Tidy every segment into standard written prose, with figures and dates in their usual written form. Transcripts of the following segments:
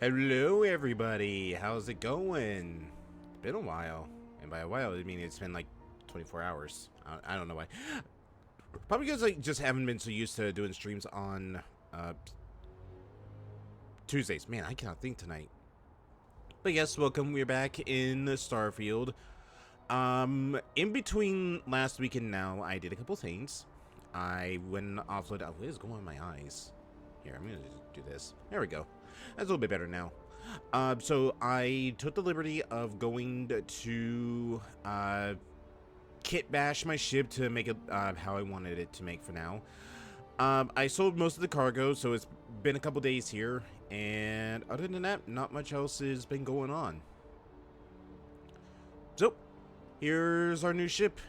Hello everybody, how's it going? Been a while, and by a while I mean it's been like 24 hours. I don't know why. Probably because I just haven't been so used to doing streams on Tuesdays. Man, I cannot think tonight. But yes, welcome. We're back in Starfield. In between last week and now, I did a couple things. I went and offloaded. What is going on with my eyes? Here, I'm gonna just do this. There we go. That's a little bit better now. So I took the liberty of going to kit bash my ship to make it how I wanted it to make for now. I sold most of the cargo, so it's been a couple days here, and other than that, not much else has been going on. So, here's our new ship.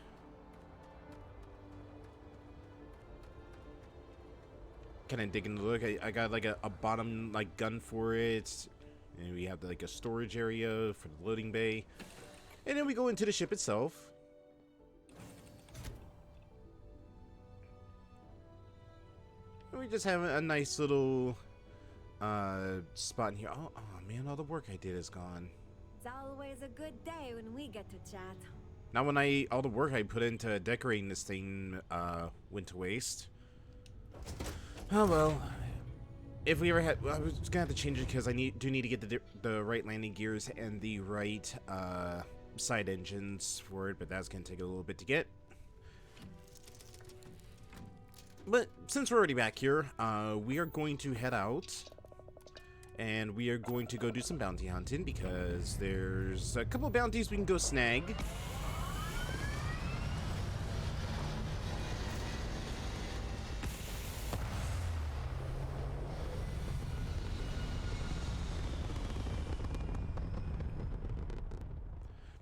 Kind of digging the look. I got like a bottom like gun for it, and we have like a storage area for the loading bay, and then we go into the ship itself. And we just have a nice little spot in here. Oh man, all the work I did is gone. It's always a good day when we get to chat. Now when all the work I put into decorating this thing went to waste. Oh well. If we ever had, I was gonna have to change it because I do need to get the right landing gears and the right side engines for it, but that's gonna take a little bit to get. But since we're already back here, we are going to head out, and we are going to go do some bounty hunting because there's a couple of bounties we can go snag.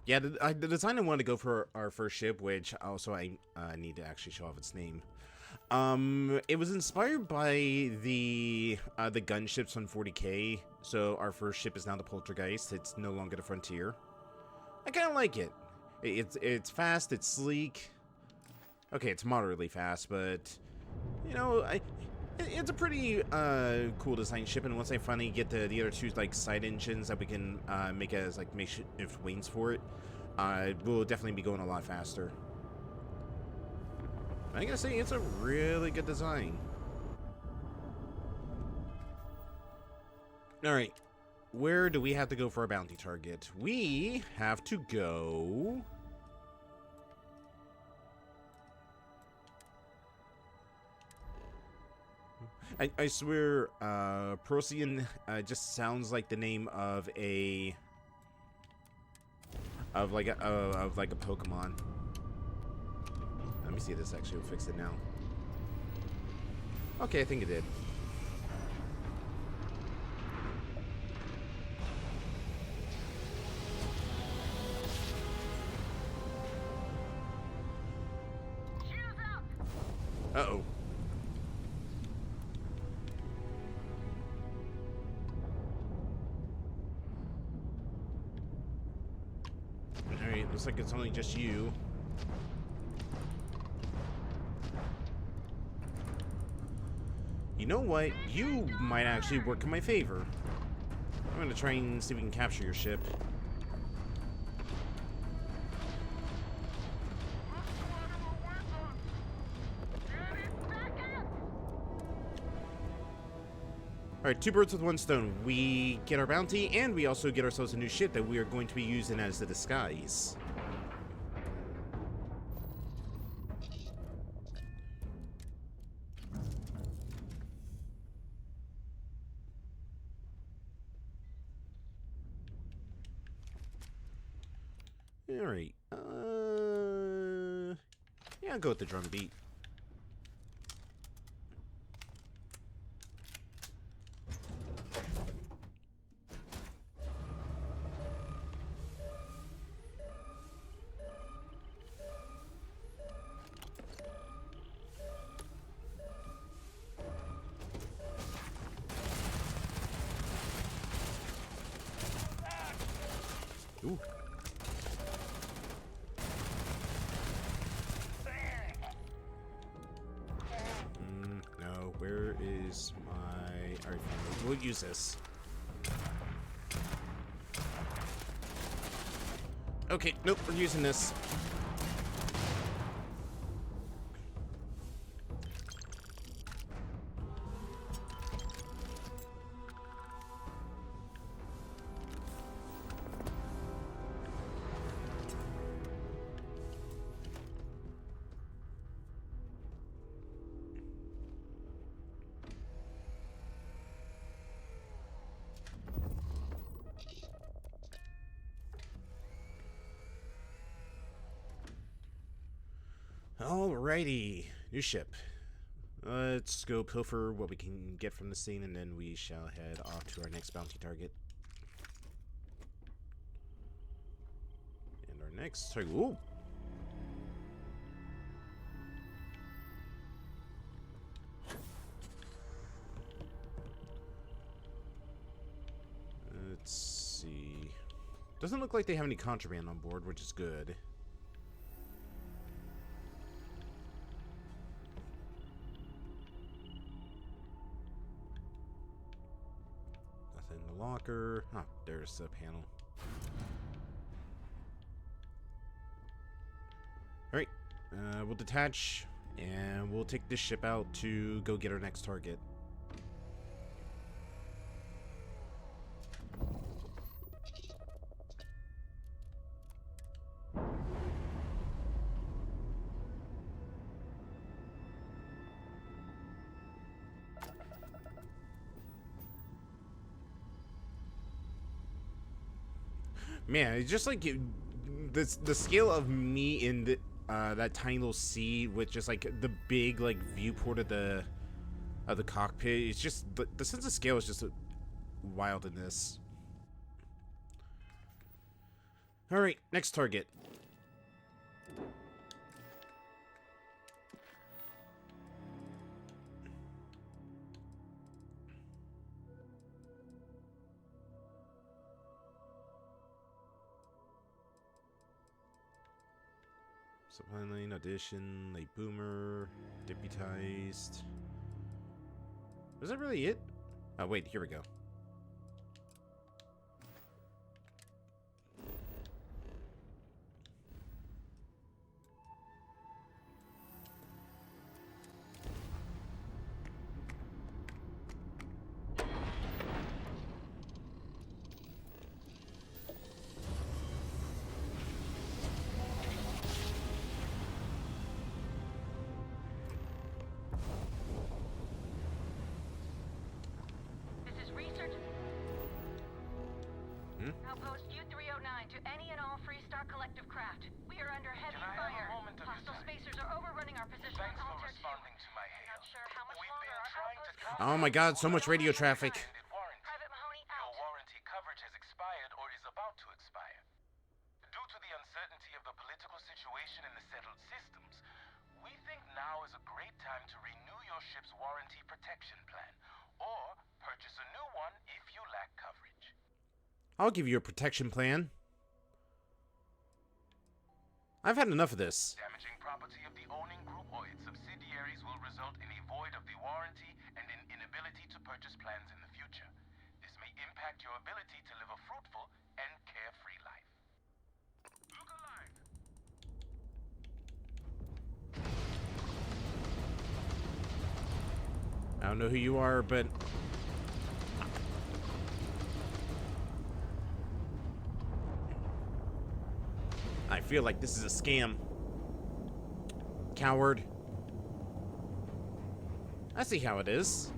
Yeah, the design I wanted to go for our first ship, which also I need to actually show off its name. It was inspired by the gunships on 40K. So our first ship is now the Poltergeist. It's no longer the Frontier. I kind of like it. It's fast. It's sleek. Okay, it's moderately fast, but you know, it's a pretty cool design ship. And once I finally get the other two like side engines that we can make as like makeshift wings for it, we'll definitely be going a lot faster. I gotta say, it's a really good design. Alright, where do we have to go for our bounty target? We have to go... I swear, Procyon just sounds like the name of a... Of like a Pokemon. Let me see if this actually will fix it now. Okay, I think it did. Uh-oh. Alright, looks like it's only just you. You know what? You might actually work in my favor. I'm gonna try and see if we can capture your ship. Alright, two birds with one stone. We get our bounty, and we also get ourselves a new ship that we are going to be using as the disguise. Alright, yeah, I'll go with the drum beat. Ooh. No, where is my... Alright, we'll use this. Okay, nope, we're using this. Alrighty, new ship. Let's go pilfer what we can get from the scene, and then we shall head off to our next bounty target. And our next target. Ooh! Let's see. Doesn't look like they have any contraband on board, which is good. Nothing in the locker. Huh, there's the panel. Alright, we'll detach, and we'll take this ship out to go get our next target. Man, it's just like the scale of me in that tiny little sea with just like the big like viewport of the cockpit. It's just the sense of scale is just wild in this. All right, next target. Supply lane, audition, late boomer, deputized. Was that really it? Oh, wait, here we go. Outpost U-309 to any and all Freestar Collective craft. We are under heavy fire. Hostile spacers are overrunning our position on Altair 2. I'm not sure how much longer our outpost... Oh my god, so much radio traffic. Private Mahoney out. Your warranty coverage has expired or is about to expire. Due to the uncertainty of the political situation in the settled systems, we think now is a great time to renew your ship's warranty protection plan, or purchase a new one if you lack coverage. I'll give you a protection plan. I've had enough of this. Damaging property of the owning group or its subsidiaries will result in a void of the warranty and an inability to purchase plans in the future. This may impact your ability to live a fruitful and carefree life. Look alive! I don't know who you are, but I feel like this is a scam. Coward. I see how it is.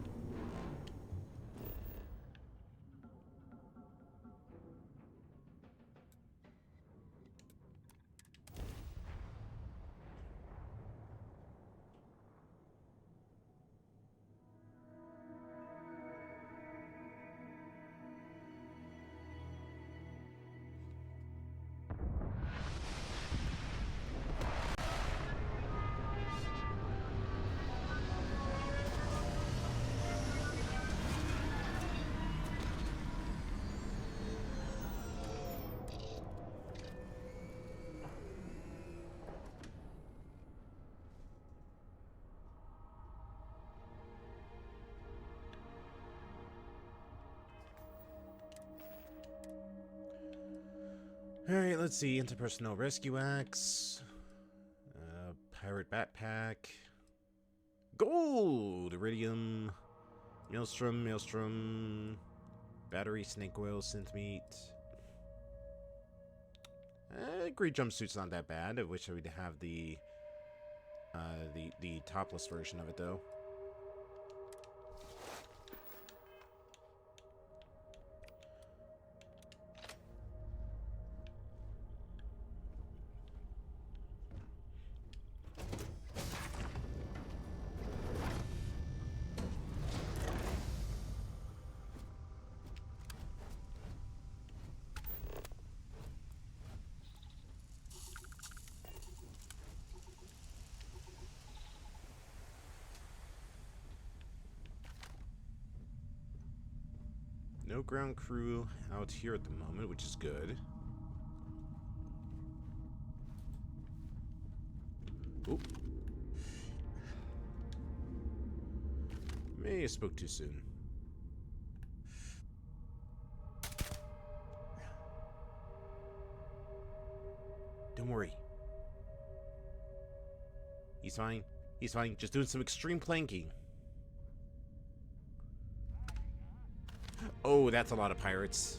Alright, let's see. Interpersonnel rescue axe. Pirate backpack. Gold! Iridium. Maelstrom. Battery, snake oil, synth meat. Great jumpsuit's not that bad. I wish I would have the topless version of it though. No ground crew out here at the moment, which is good. Oop. May have spoke too soon. Don't worry. He's fine. He's fine. Just doing some extreme planking. Oh, that's a lot of pirates.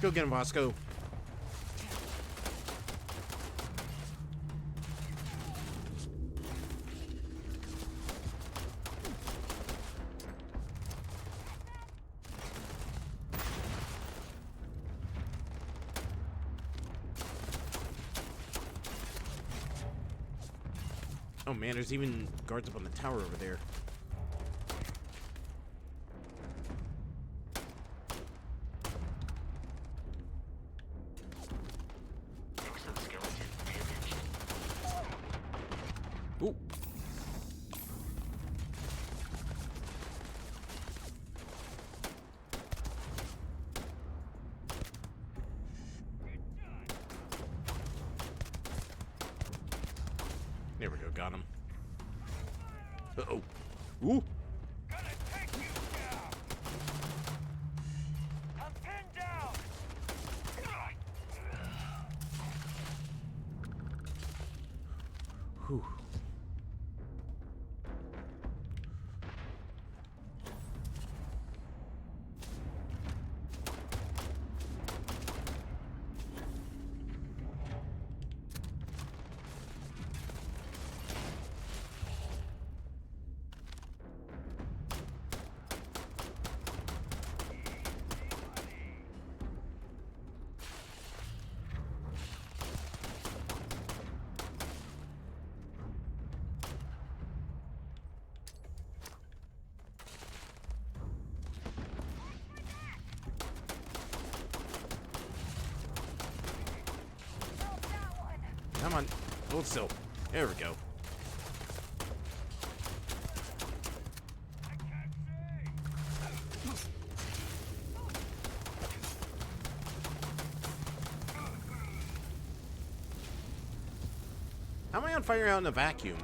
Go get him, Bosco. Oh man, there's even guards up on the tower over there. Ooh. There we go, got him. Uh-oh. Ooh. Gonna take you down. I'm pinned down. Whew. Come on, hold still. There we go. How am I on fire out in a vacuum?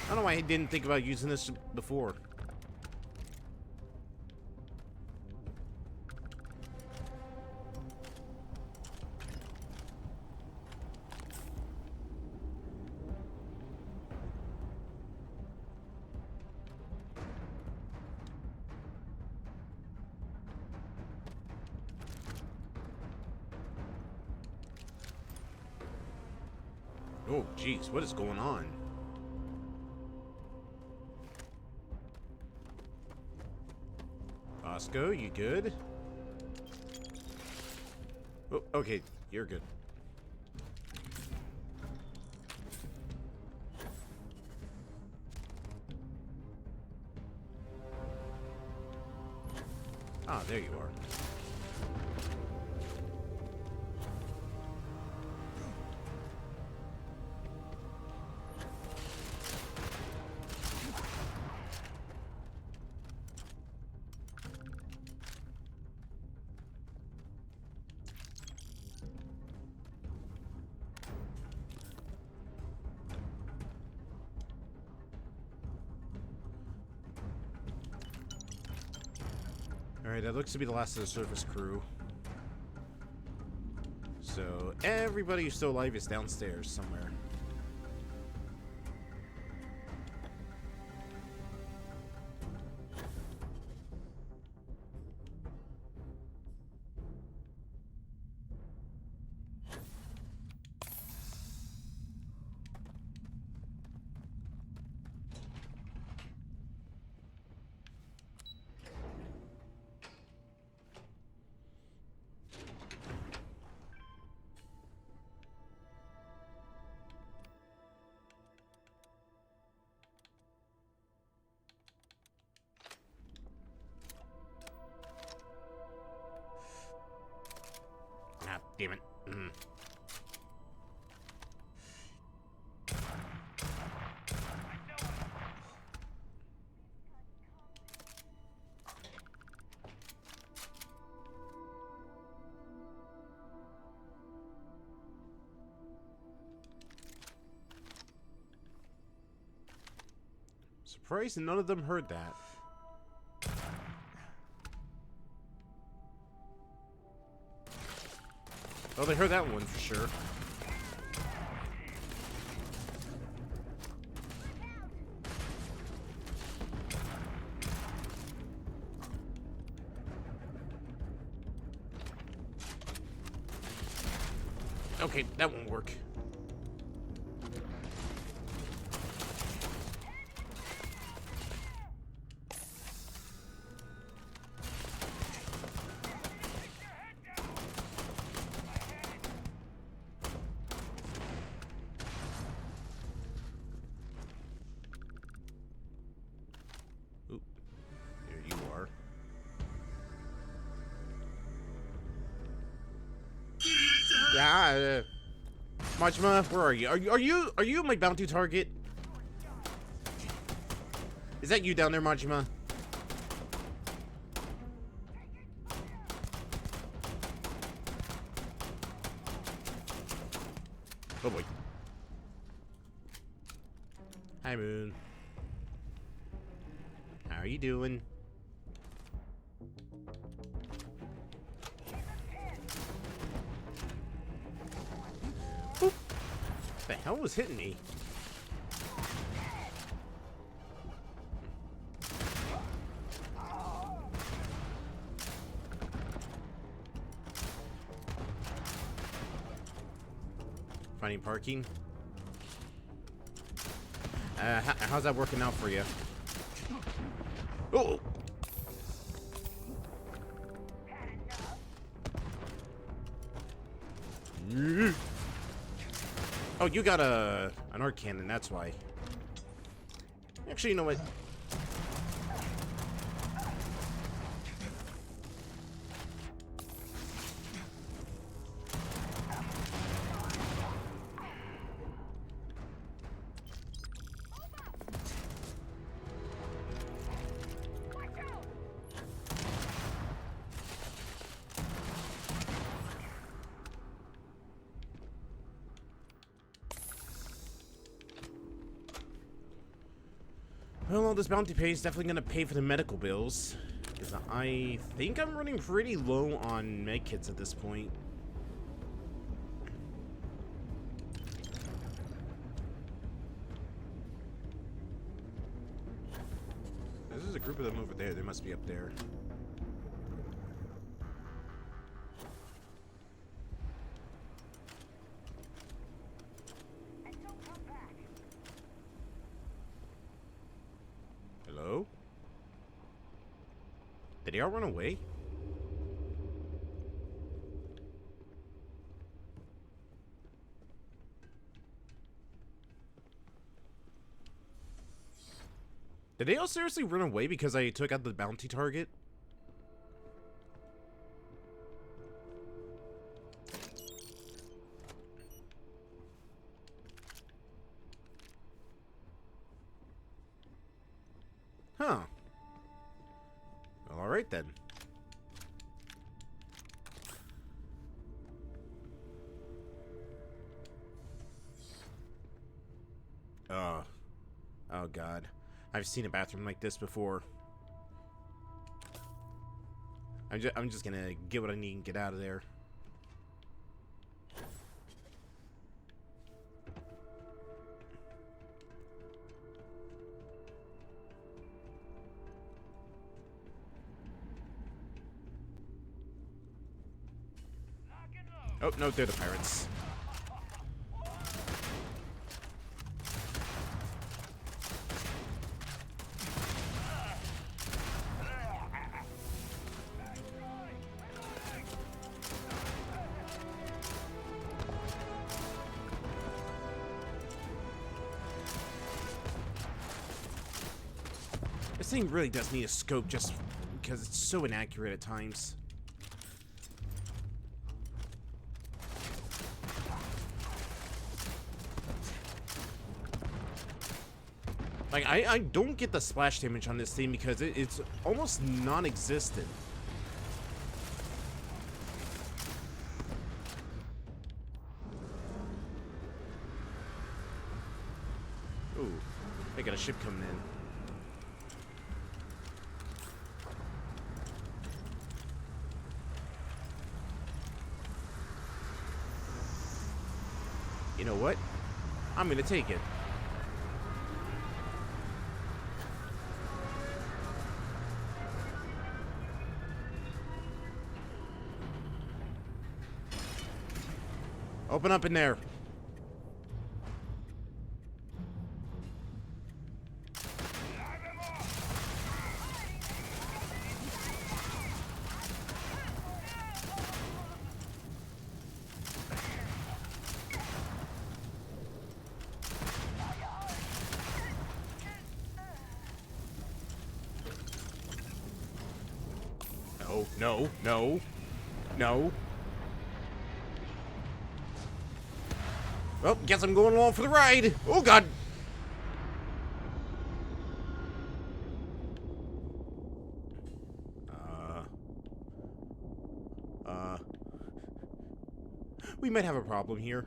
I don't know why I didn't think about using this before. Oh, jeez, what is going on? Bosco, you good? Oh, okay, you're good. Ah, there you are. Alright, that looks to be the last of the surface crew. So, everybody who's still alive is downstairs somewhere. Ah, damn it. Surprised none of them heard that. Oh, they heard that one for sure. Okay, that won't work. Oop, there you are. Yeah, Majima, where are you? Are you my bounty target? Is that you down there, Majima? Oh boy. Hi, Moon. How are you doing? Boop. The hell was hitting me? Finding parking. How's that working out for you? Oh! Oh, you got an arc cannon, that's why. Actually, you know what? Well, all this bounty pay is definitely gonna pay for the medical bills. Because I think I'm running pretty low on med kits at this point. There's a group of them over there. They must be up there. Did they all run away? Did they all seriously run away because I took out the bounty target? Huh. Well, alright then. Oh god. I've seen a bathroom like this before. I'm just gonna get what I need and get out of there. Oh, no, they're the pirates. This thing really does need a scope just because it's so inaccurate at times. Like, I don't get the splash damage on this thing because it's almost non-existent. Ooh, they got a ship coming in. You know what? I'm gonna take it. Open up in there. No, no, no, no. Well, guess I'm going along for the ride. Oh, God. We might have a problem here.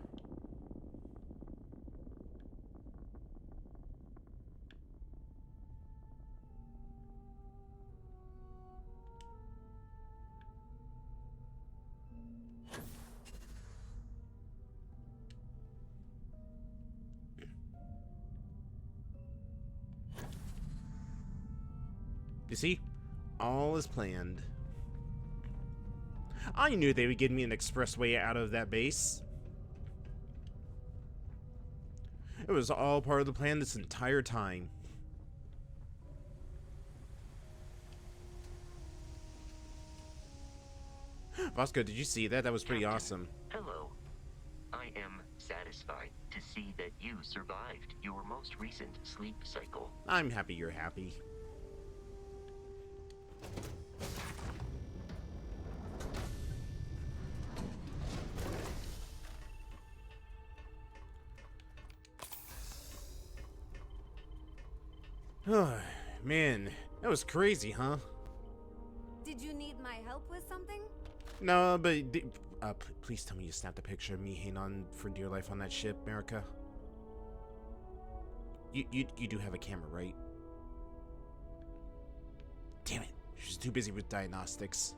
You see? All is planned. I knew they would give me an expressway out of that base. It was all part of the plan this entire time. Vasco, did you see that? That was pretty awesome. Hello. I am satisfied to see that you survived your most recent sleep cycle. I'm happy you're happy. Man, that was crazy, huh? Did you need my help with something? No, but please tell me you snapped a picture of me hanging on for dear life on that ship, America. You do have a camera, right? Damn it, she's too busy with diagnostics.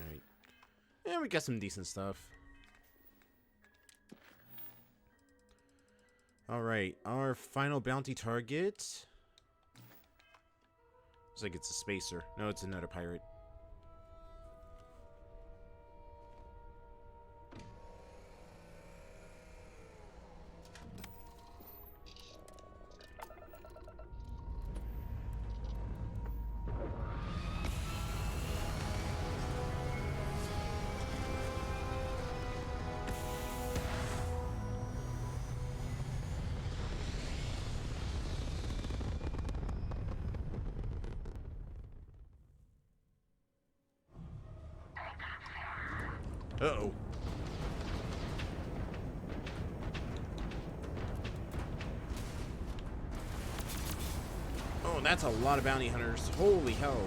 Alright. Yeah, we got some decent stuff. Alright, our final bounty target. Looks like it's a spacer. No, it's another pirate. Uh-oh. Oh, that's a lot of bounty hunters. Holy hell.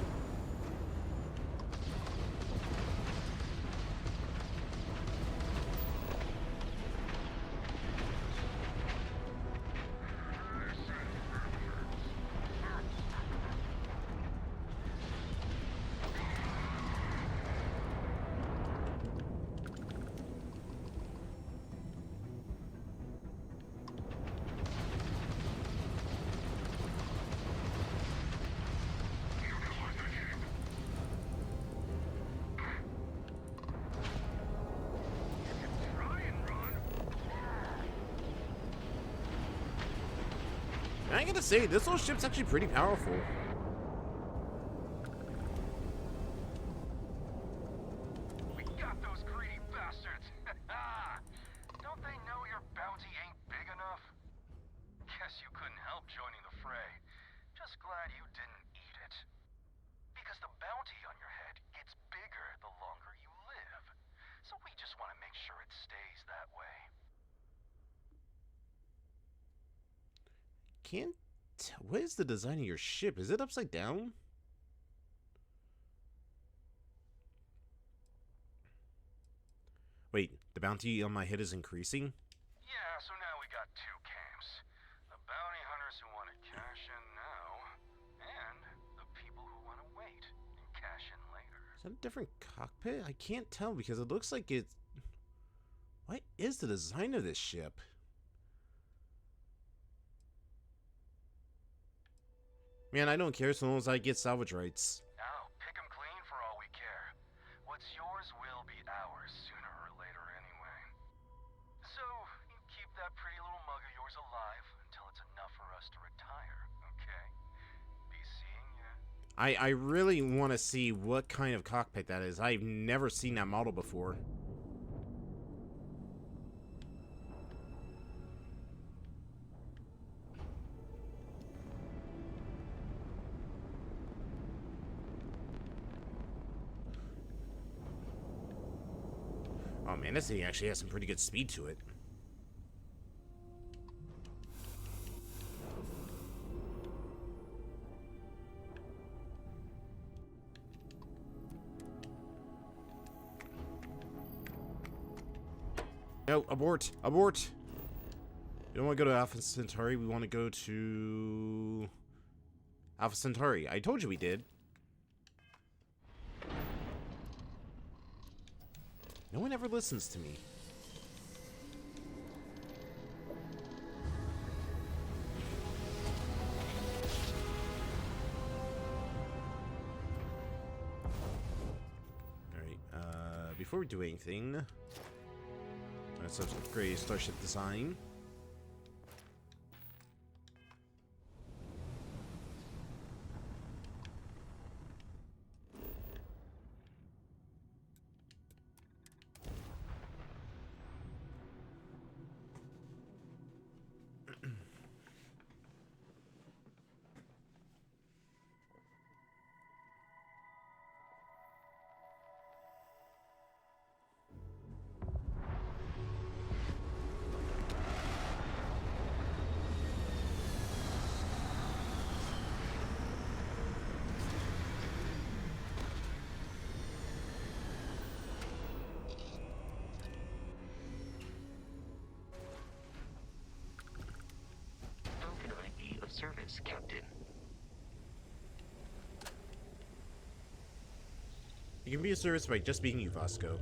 I gotta say, this little ship's actually pretty powerful. We got those greedy bastards! Don't they know your bounty ain't big enough? Guess you couldn't help joining the fray. Just glad you didn't eat it. Because the bounty on your head gets bigger the longer you live. So we just want to make sure it stays that way. Can't tell. What is the design of your ship? Is it upside down? Wait, the bounty on my head is increasing? Yeah, so now we got two camps. The bounty hunters who want to cash in now, and the people who want to wait and cash in later. Is that a different cockpit? I can't tell because it looks like it's... What is the design of this ship? Man, I don't care so long as I get salvage rights. Now, pick 'em clean for all we care. What's yours will be ours sooner or later anyway. So, you keep that pretty little mug of yours alive until it's enough for us to retire, okay? Be seeing ya. I really want to see what kind of cockpit that is. I've never seen that model before. Oh man, this thing actually has some pretty good speed to it. No, abort! Abort! We don't want to go to Alpha Centauri, we want to go to... Alpha Centauri. I told you we did. No one ever listens to me. Alright, before we do anything, let's upgrade Starship design. Service, Captain. You can be of service by just being you, Vasco.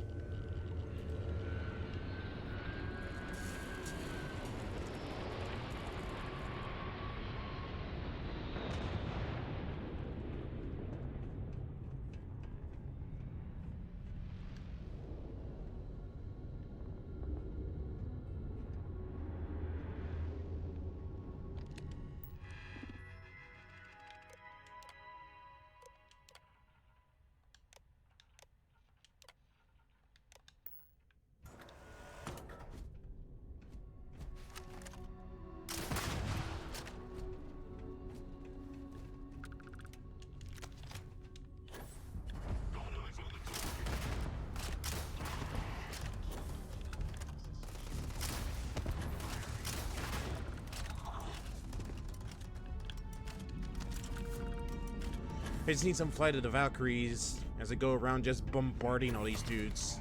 I just need some Flight of the Valkyries as I go around just bombarding all these dudes.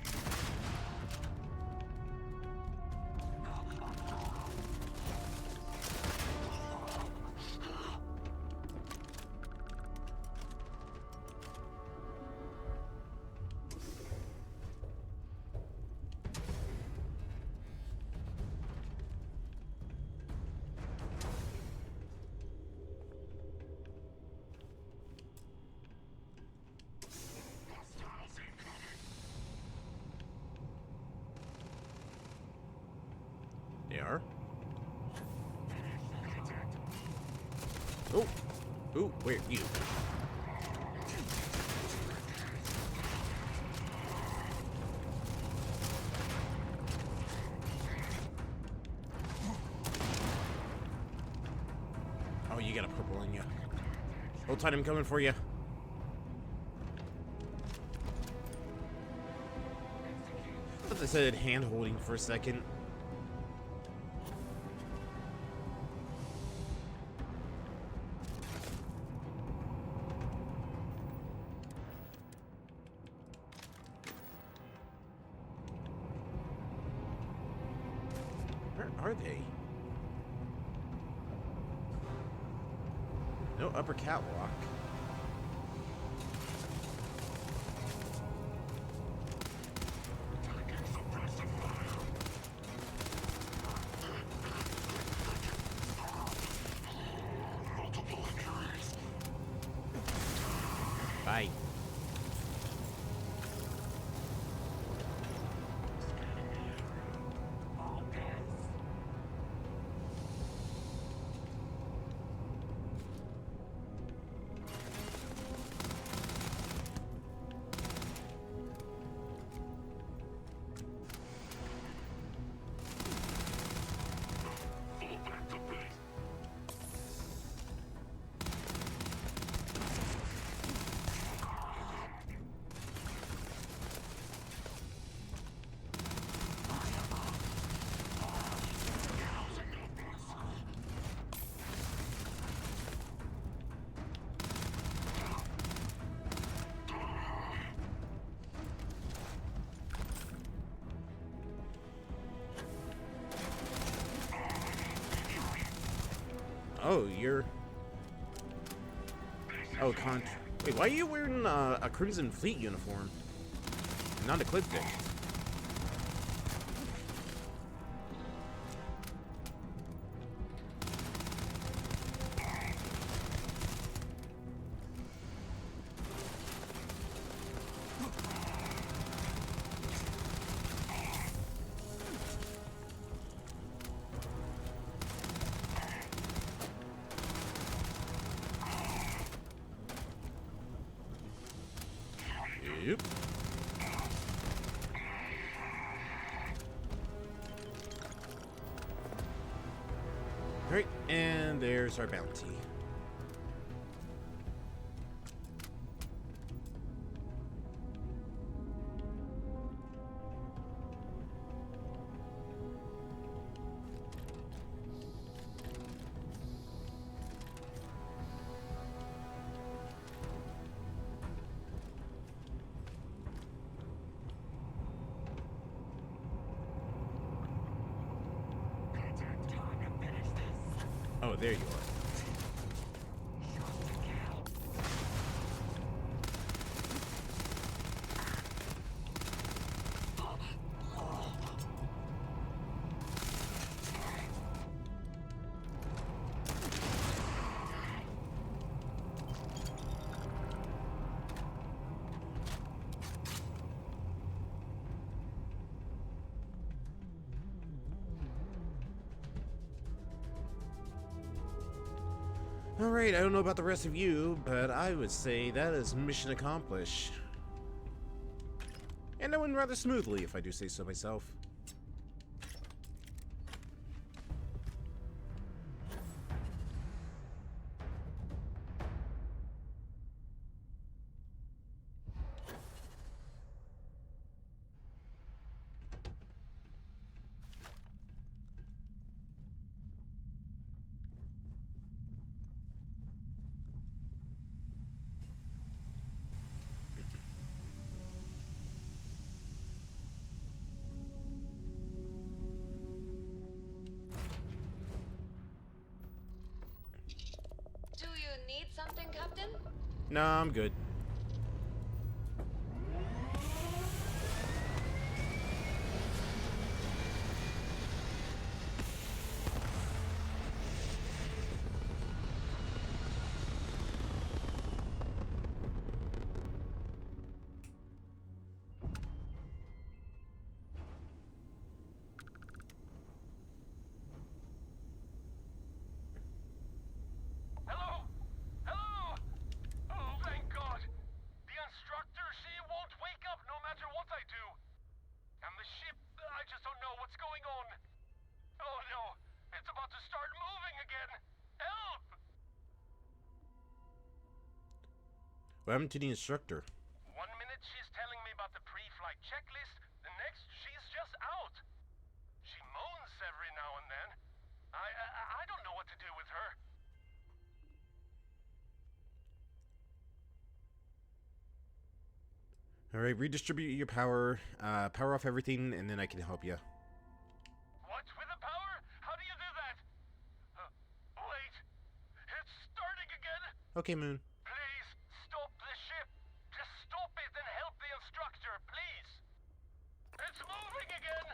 They are. Oh, ooh, where you? Oh, you got a purple in you. Hold tight, I'm coming for you. I thought they said hand holding for a second. Where are they? No upper catwalk. Bye. Oh, you're... Oh, Wait, why are you wearing a Crimson Fleet uniform? Not a Clipstick. Yep. Alright, and there's our bounty. Oh, there you are. Alright, I don't know about the rest of you, but I would say that is mission accomplished. And that went rather smoothly, if I do say so myself. Captain? No, I'm good. Hello? Hello? Oh, thank God. The instructor, she won't wake up no matter what I do. And the ship, I just don't know what's going on. Oh no, it's about to start moving again. Help! What happened to the instructor? 1 minute she's telling me about the pre-flight checklist, the next she's just out. She moans every now and then. I don't know what to do with her. All right, redistribute your power. Power off everything, and then I can help you. What with the power? How do you do that? Wait, it's starting again. Okay, Moon. Please stop the ship. Just stop it and help the instructor, please. It's moving again.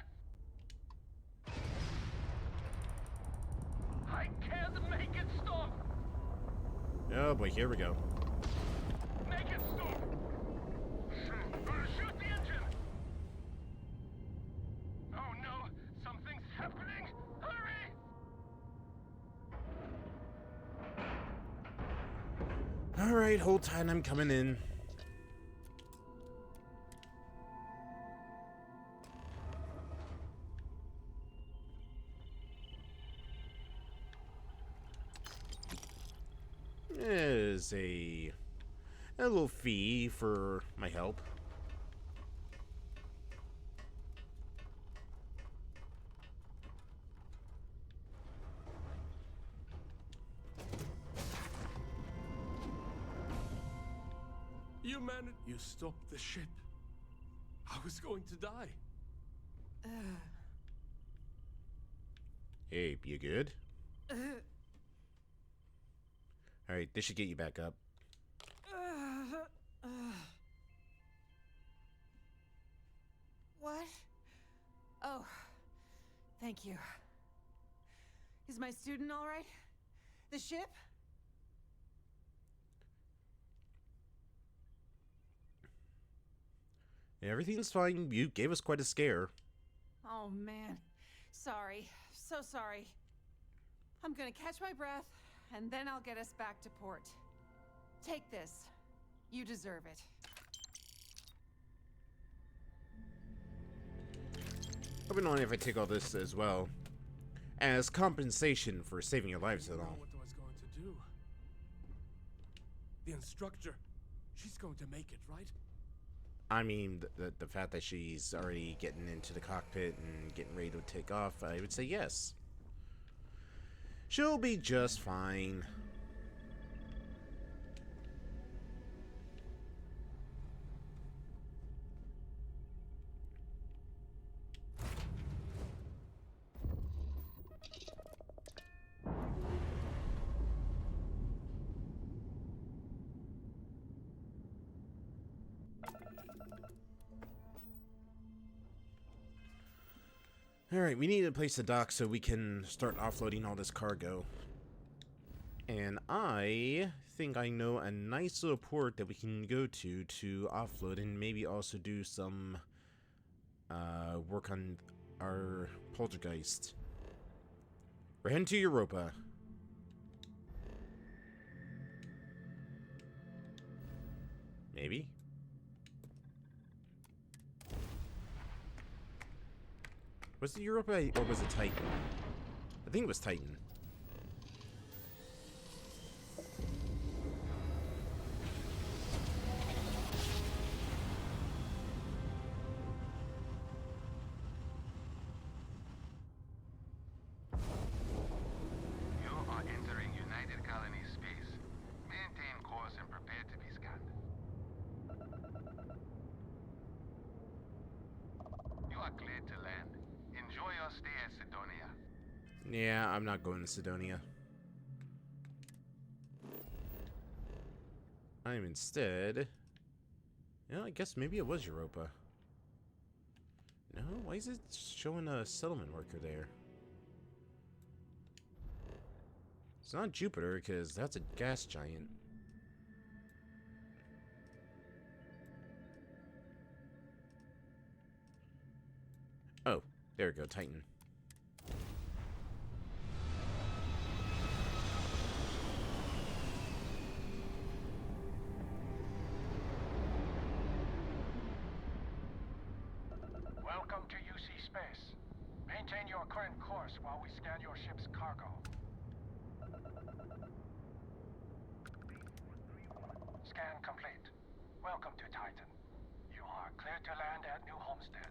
I can't make it stop. Oh boy, here we go. Make it stop. Shoot the engine. Oh no, something's happening. Hurry. All right, hold tight. I'm coming in. There's a little fee for my help. You managed. You stopped the ship. I was going to die. Hey, you good? All right, this should get you back up. What? Oh, thank you. Is my student all right? The ship? Everything's fine. You gave us quite a scare. Oh, man. Sorry. So sorry. I'm gonna catch my breath, and then I'll get us back to port. Take this. You deserve it. I've been wondering if I take all this as well as compensation for saving your lives at all. What I was going to do. The instructor. She's going to make it, right? I mean, the fact that she's already getting into the cockpit and getting ready to take off, I would say yes. She'll be just fine. Alright, we need a place to dock so we can start offloading all this cargo. And I think I know a nice little port that we can go to offload and maybe also do some work on our poltergeist. We're heading to Europa. Maybe? Was it Europa or was it Titan? I think it was Titan. You are entering United Colony space. Maintain course and prepare to be scanned. You are cleared to land. Enjoy your stay at Sidonia. Yeah, I'm not going to Sidonia. I'm instead... You know, I guess maybe it was Europa. No? Why is it showing a settlement worker there? It's not Jupiter, because that's a gas giant. Oh, there we go, Titan. Welcome to UC Space. Maintain your current course while we scan your ship's cargo. Scan complete. Welcome to Titan. You are clear to land at New Homestead.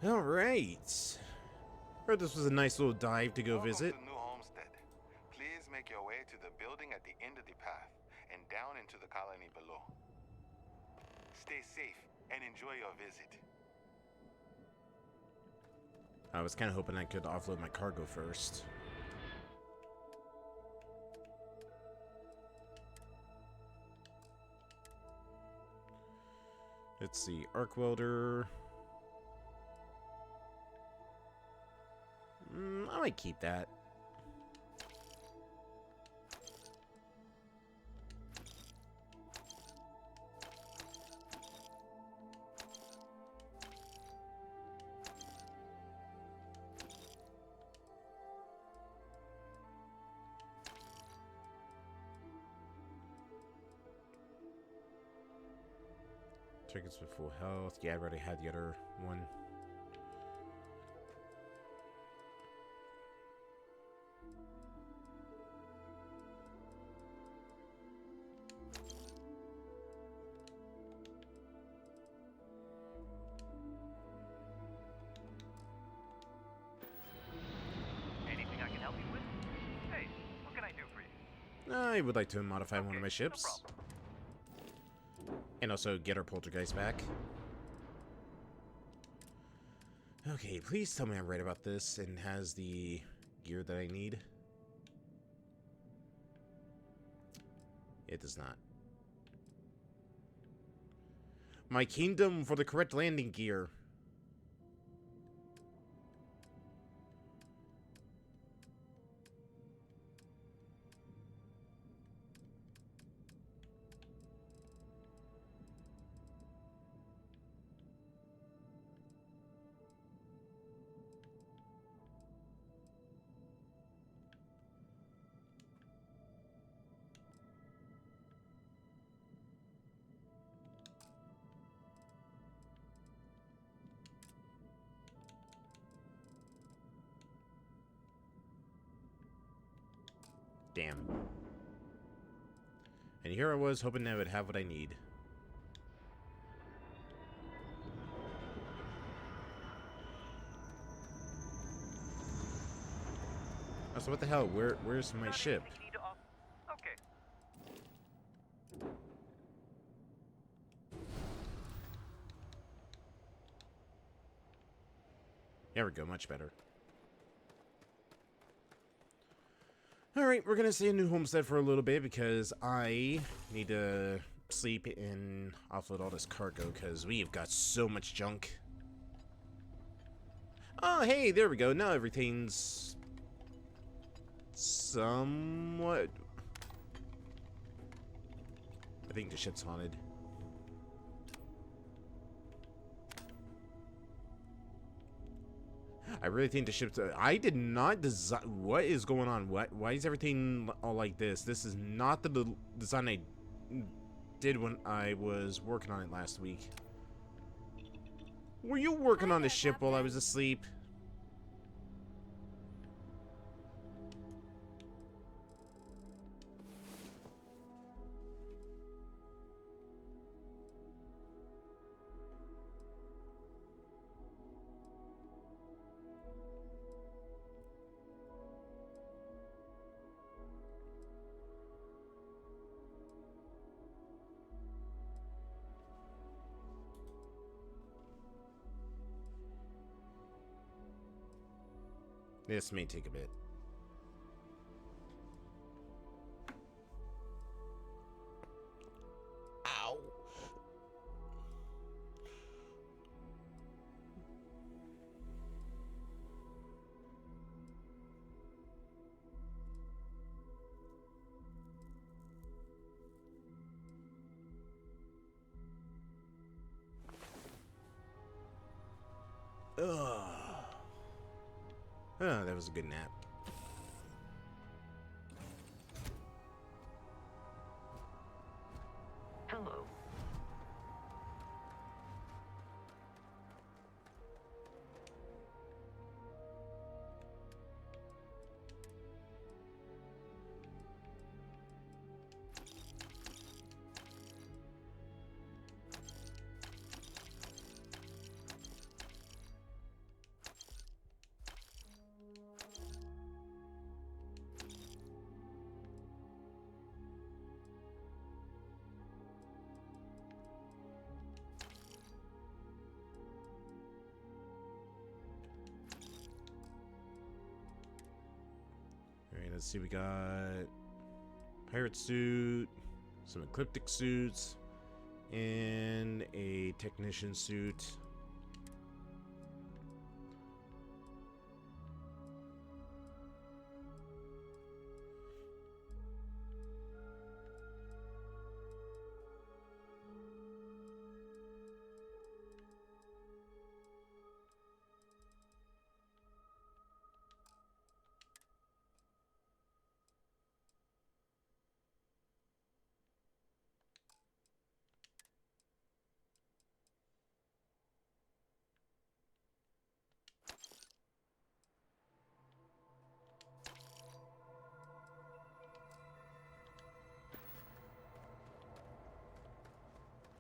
Alright. Heard this was a nice little dive to go visit. Welcome to New Homestead. Please make your way to the building at the end of the path and down into the colony below. Stay safe and enjoy your visit. I was kind of hoping I could offload my cargo first. Let's see, arc welder. I might keep that. Tickets with full health. Yeah, I already had the other one. Anything I can help you with? Hey, what can I do for you? I would like to modify one of my No ships. problem. And also get our poltergeist back. Okay, please tell me I'm right about this and has the gear that I need. It does not. My kingdom for the correct landing gear. Damn. And here I was hoping I would have what I need. Oh, so what the hell? Where's my Got ship? anything you need to Okay. There we go, much better. Alright, we're gonna stay in New Homestead for a little bit because I need to sleep and offload all this cargo because we've got so much junk. Oh, hey, there we go. Now everything's somewhat... I think the ship's haunted. I really think the ship's... I did not design... What is going on? Why is everything all like this? This is not the design I did when I was working on it last week. Were you working on the ship while I was asleep? This may take a bit. Ow. Ugh. Oh, that was a good nap. Hello. Alright, let's see. We got pirate suit, some ecliptic suits, and a technician suit.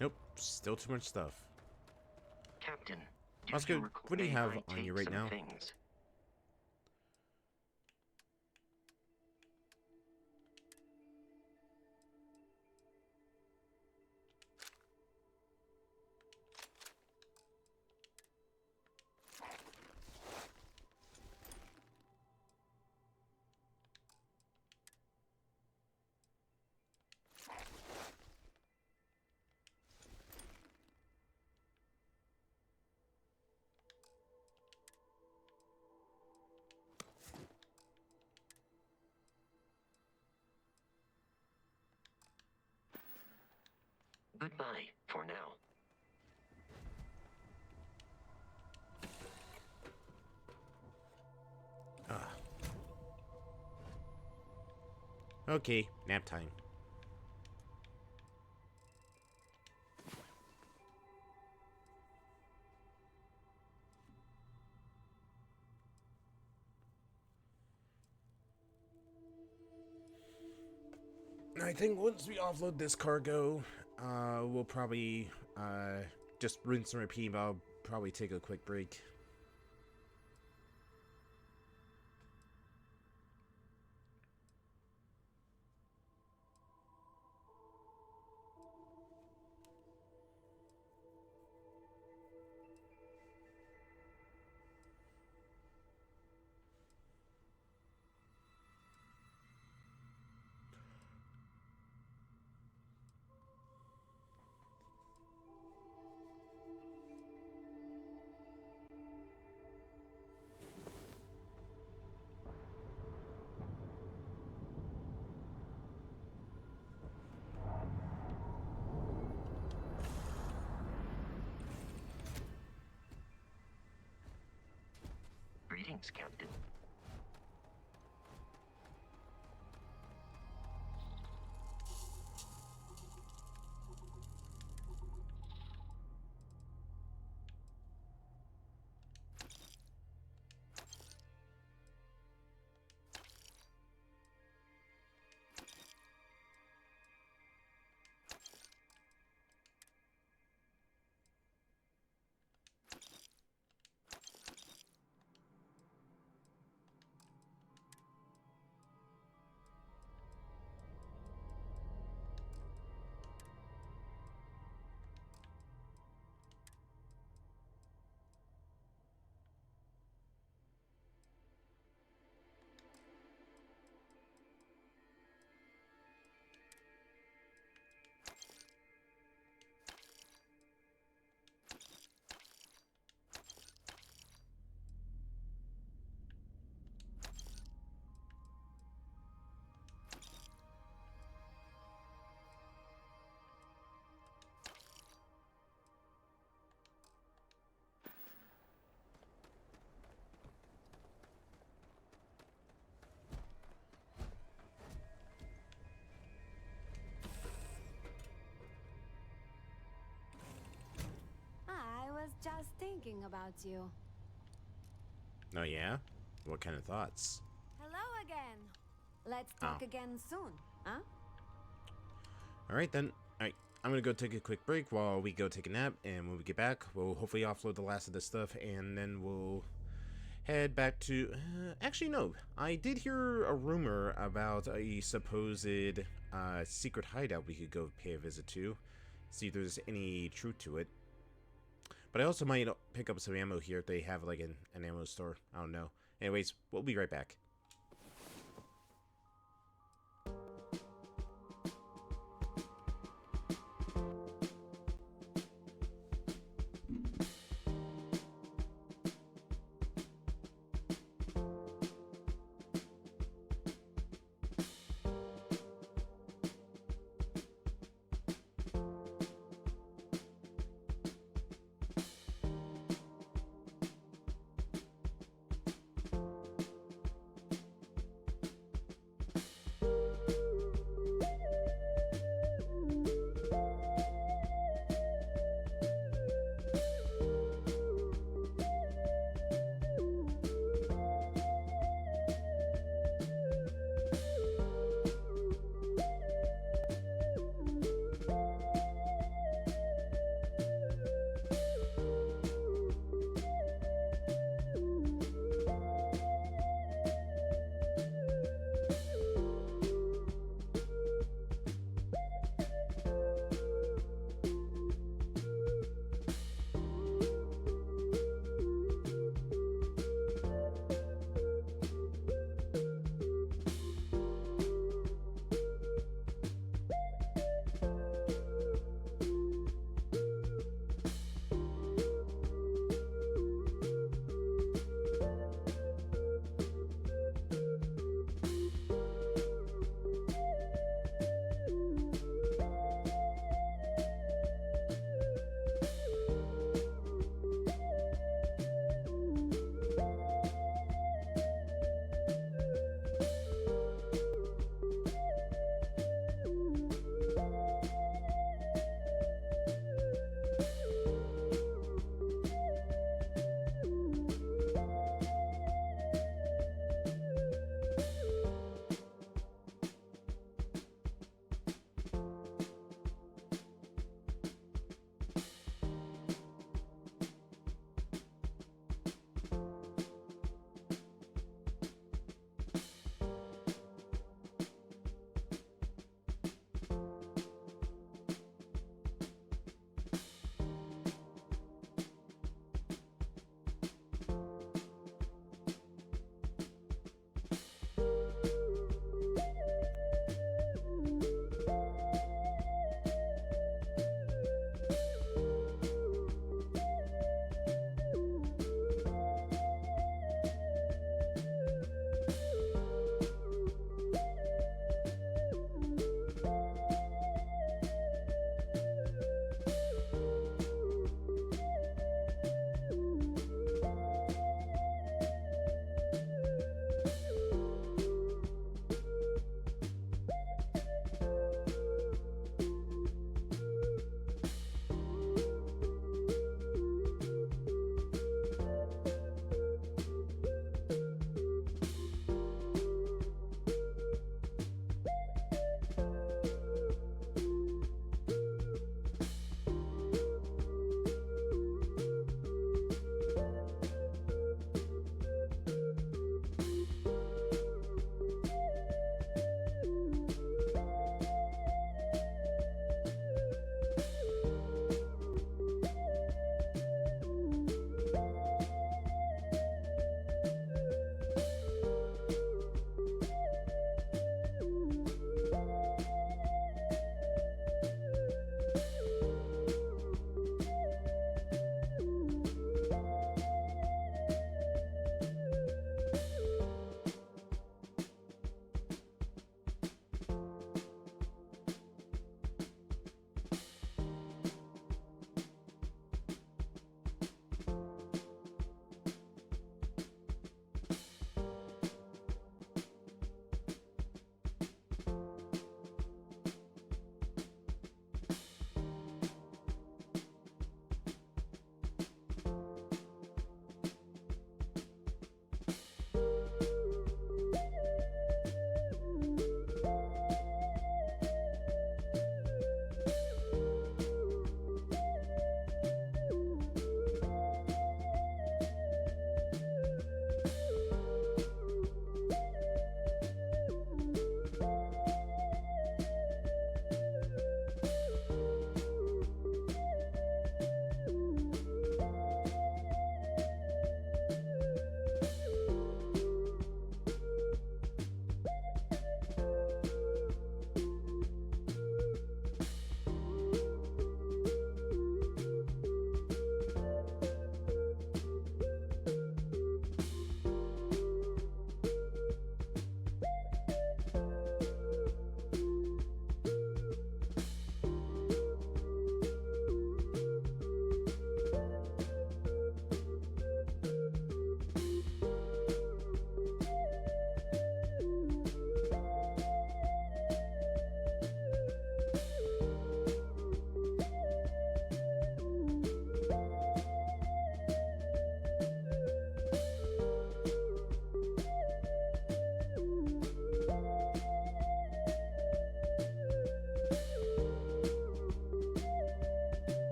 Nope, still too much stuff. Captain, Oscar, what do you have on you right now? Things? Goodbye for now. Okay, nap time. I think once we offload this cargo, we'll probably just rinse and repeat. I'll probably take a quick break. Greetings, Captain. thinking about you. Oh yeah? What kind of thoughts? Hello again. Let's Oh. talk again soon, huh? Alright then. Alright, I'm gonna go take a quick break while we go take a nap, and when we get back, we'll hopefully offload the last of this stuff, and then we'll head back to... actually, no. I did hear a rumor about a supposed secret hideout we could go pay a visit to. See if there's any truth to it. But I also might pick up some ammo here if they have like an ammo store. I don't know. Anyways, we'll be right back.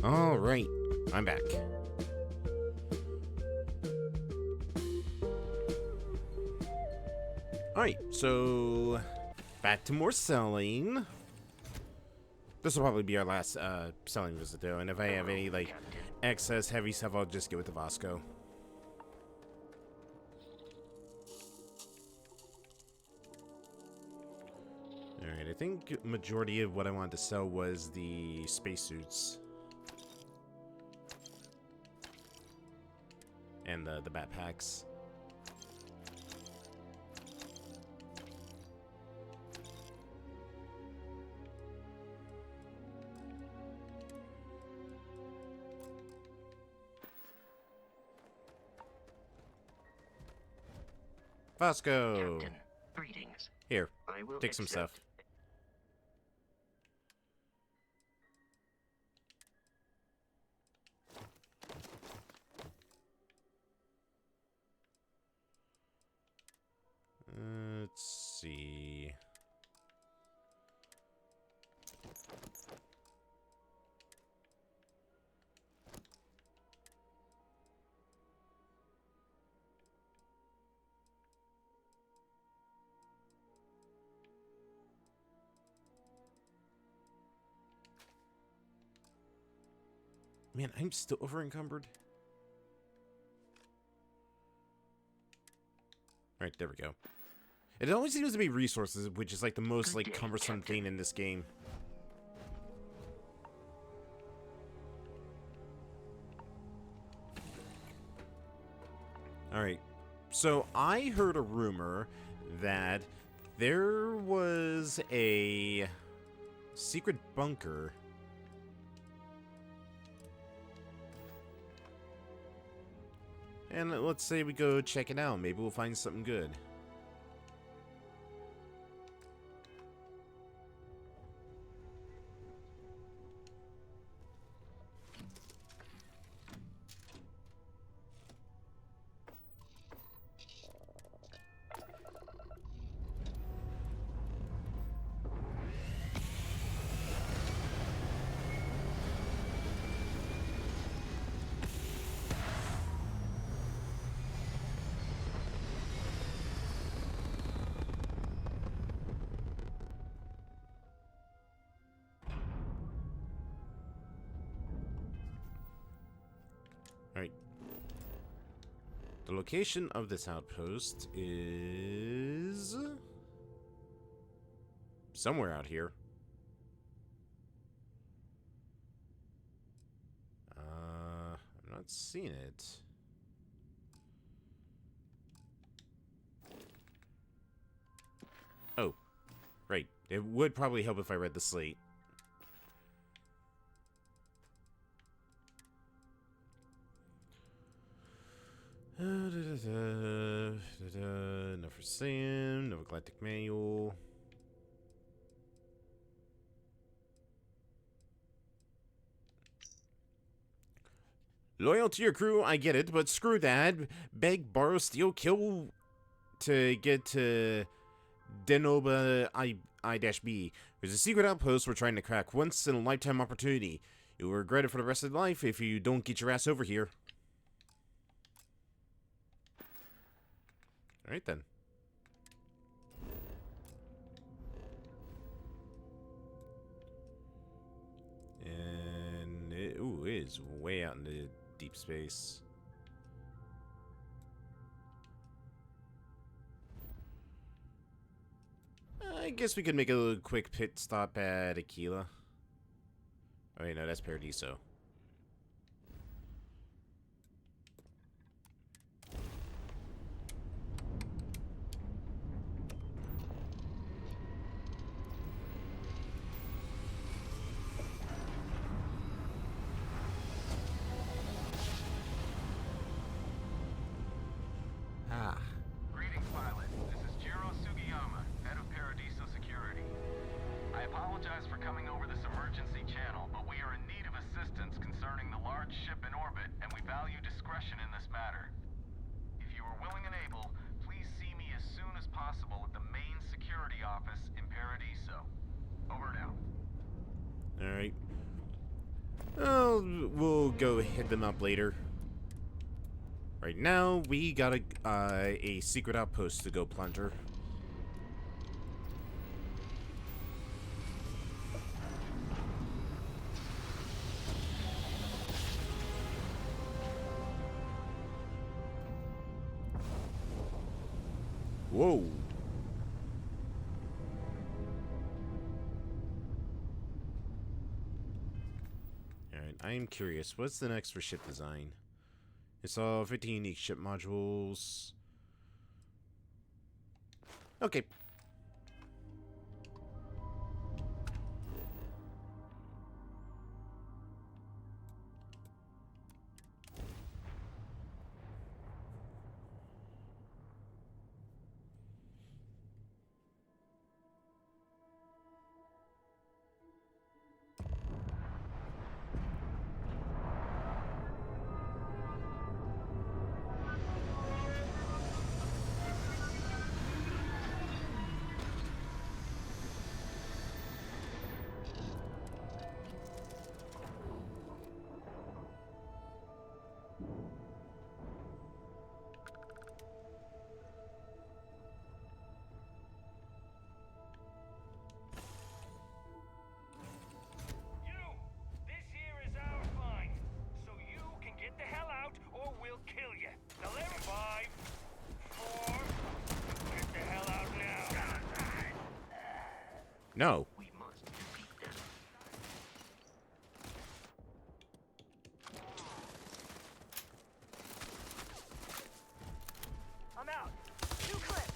Alright, I'm back. Alright, so back to more selling. This will probably be our last selling visit though, and if I have any like excess heavy stuff, I'll just get with the Vasco. Alright, I think majority of what I wanted to sell was the spacesuits. And the backpacks. Vasco! Captain, greetings. Here, I will take some accept. stuff. Let's see. Man, I'm still over encumbered. Alright, there we go. It always seems to be resources, which is like the most like cumbersome thing in this game. Alright, so I heard a rumor that there was a secret bunker and let's say we go check it out. Maybe we'll find something good. Alright. The location of this outpost is somewhere out here. I'm not seeing it. Oh, right. It would probably help if I read the slate. Enough for Sam, no galactic manual. Loyal to your crew, I get it, but screw that. Beg, borrow, steal, kill to get to Denoba I-B. There's a secret outpost we're trying to crack. Once in a lifetime opportunity. You'll regret it for the rest of your life if you don't get your ass over here. Alright then. And it is way out in the deep space. I guess we could make a little quick pit stop at Aquila. Oh wait, no, that's Paradiso. Greetings, pilot. This is Jiro Sugiyama, head of Paradiso Security. I apologize for coming over this emergency channel, but we are in need of assistance concerning the large ship in orbit, and we value discretion in this matter. If you are willing and able, please see me as soon as possible at the main security office in Paradiso. Over and out. Alright. Oh, we'll go hit them up later. Right now, we got a secret outpost to go plunder. Whoa. Alright, I am curious. What's the next for ship design? It's all 50 unique ship modules. Okay. No. We must defeat them. I'm out. New clip.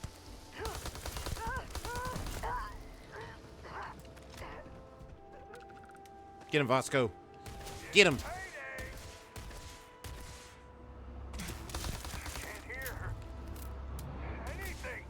Get him, Vasco. Get him. Can't hear anything.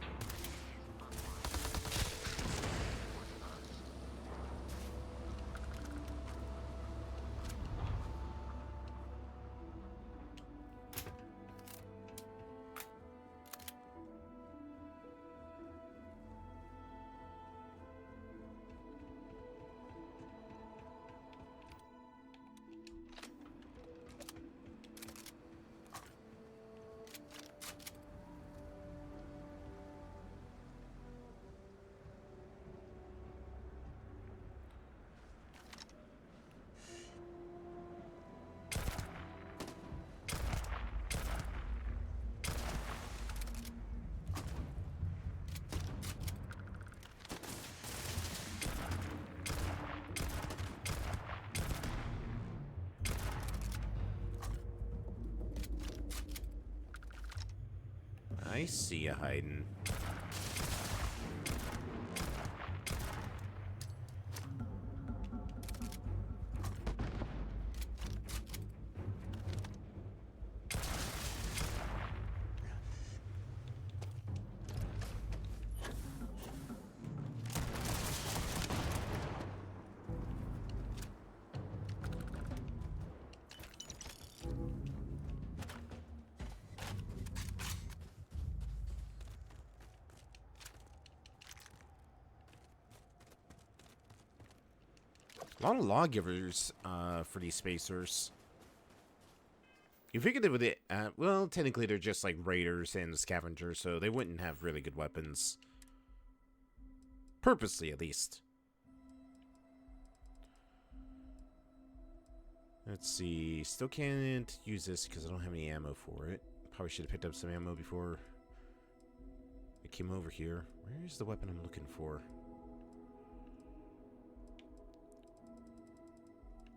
I see you hiding. A lot of lawgivers for these spacers. You figured they would, well, technically they're just like raiders and scavengers, so they wouldn't have really good weapons. Purposely, at least. Let's see. Still can't use this because I don't have any ammo for it. Probably should have picked up some ammo before I came over here. Where's the weapon I'm looking for?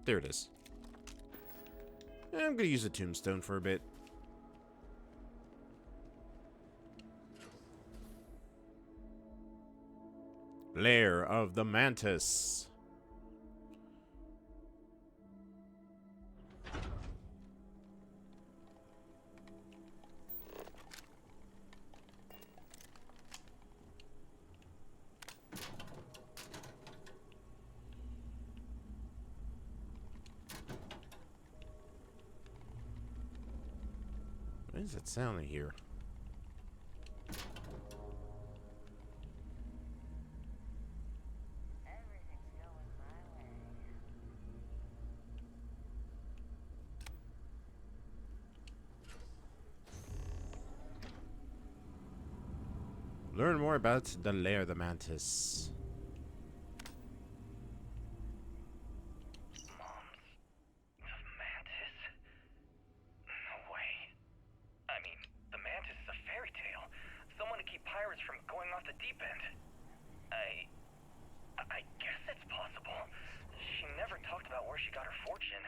There it is. I'm gonna use a tombstone for a bit. Lair of the Mantis. What is that sound I hear? Learn more about the lair of the mantis. Mantis? No way. I mean, the mantis is a fairy tale. Someone to keep pirates from going off the deep end. I guess it's possible. She never talked about where she got her fortune.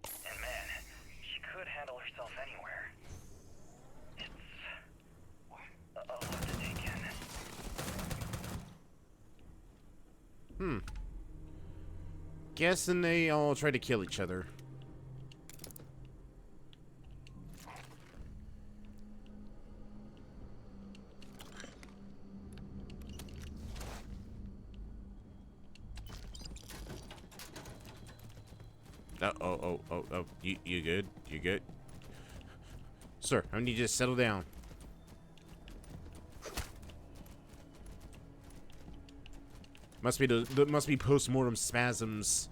And man, she could handle herself anywhere. It's a lot to take in. Guessing they all try to kill each other. Oh, you good? You good? Sir, I need you to settle down. Must be post-mortem spasms.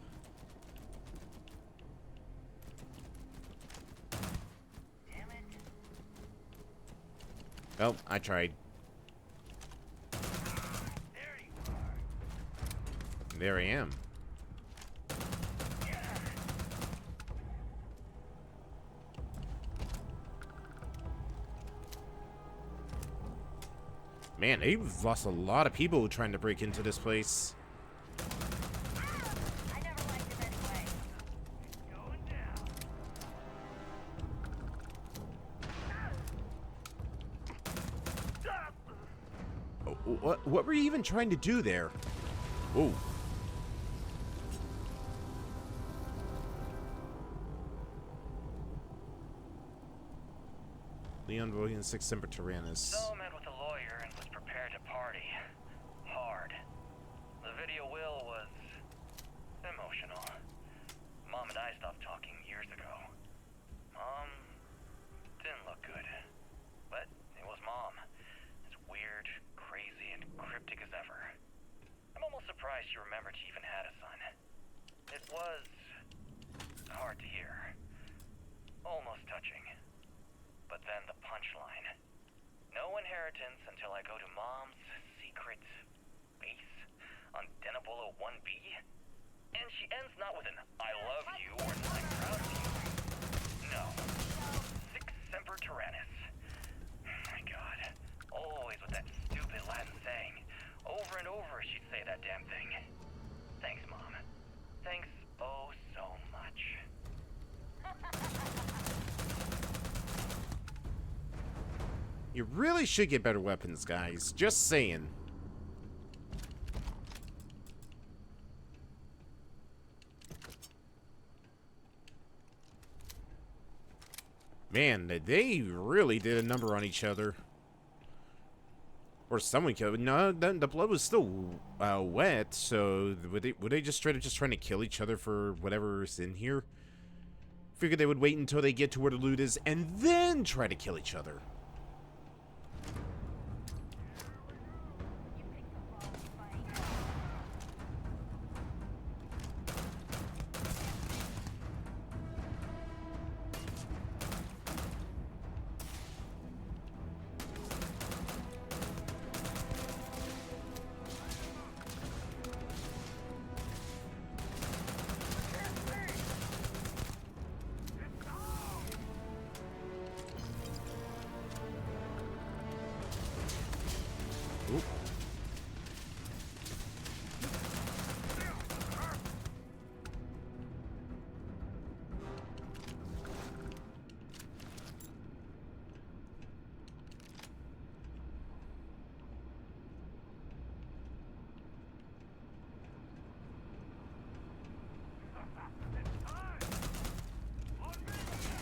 Well, I tried. There I am. Man, they've lost a lot of people trying to break into this place. I never liked him anyway. Going down. Oh, what were you even trying to do there? Oh. Leon Williams, 6 Semper Tyrannis. So met with a lawyer and was prepared to party. Hard. The video will was emotional. Mom and I stopped talking years ago. Mom didn't look good. But it was Mom. As weird, crazy, and cryptic as ever. I'm almost surprised she remembered she even had a son. It was hard to hear. Almost touching. But then the punchline. No inheritance until I go to Mom's secret base on Denabolo 1B. And she ends not with an I love you or I'm proud of you. No. 6 Semper Tyrannis. My God. Always with that stupid Latin saying. Over and over she'd say that damn thing. Thanks, Mom. Thanks oh so much. You really should get better weapons, guys. Just saying. Man, they really did a number on each other. Or someone killed. No, the blood was still wet. So would they just trying to kill each other for whatever's in here? Figured they would wait until they get to where the loot is and then try to kill each other.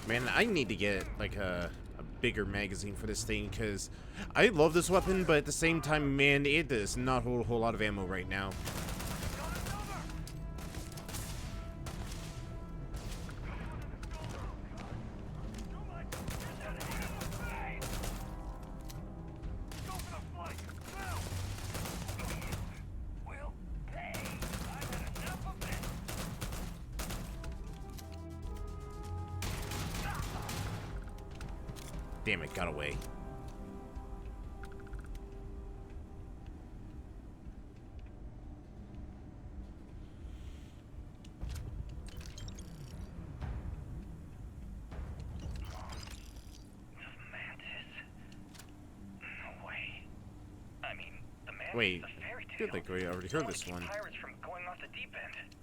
Man, I need to get like a bigger magazine for this thing because I love this weapon, but at the same time, man, it does not hold a whole lot of ammo right now. Damn it, got away. man. Wait, It's a fairy I feel tale. like we already heard this Keep one. pirates from going off the deep end.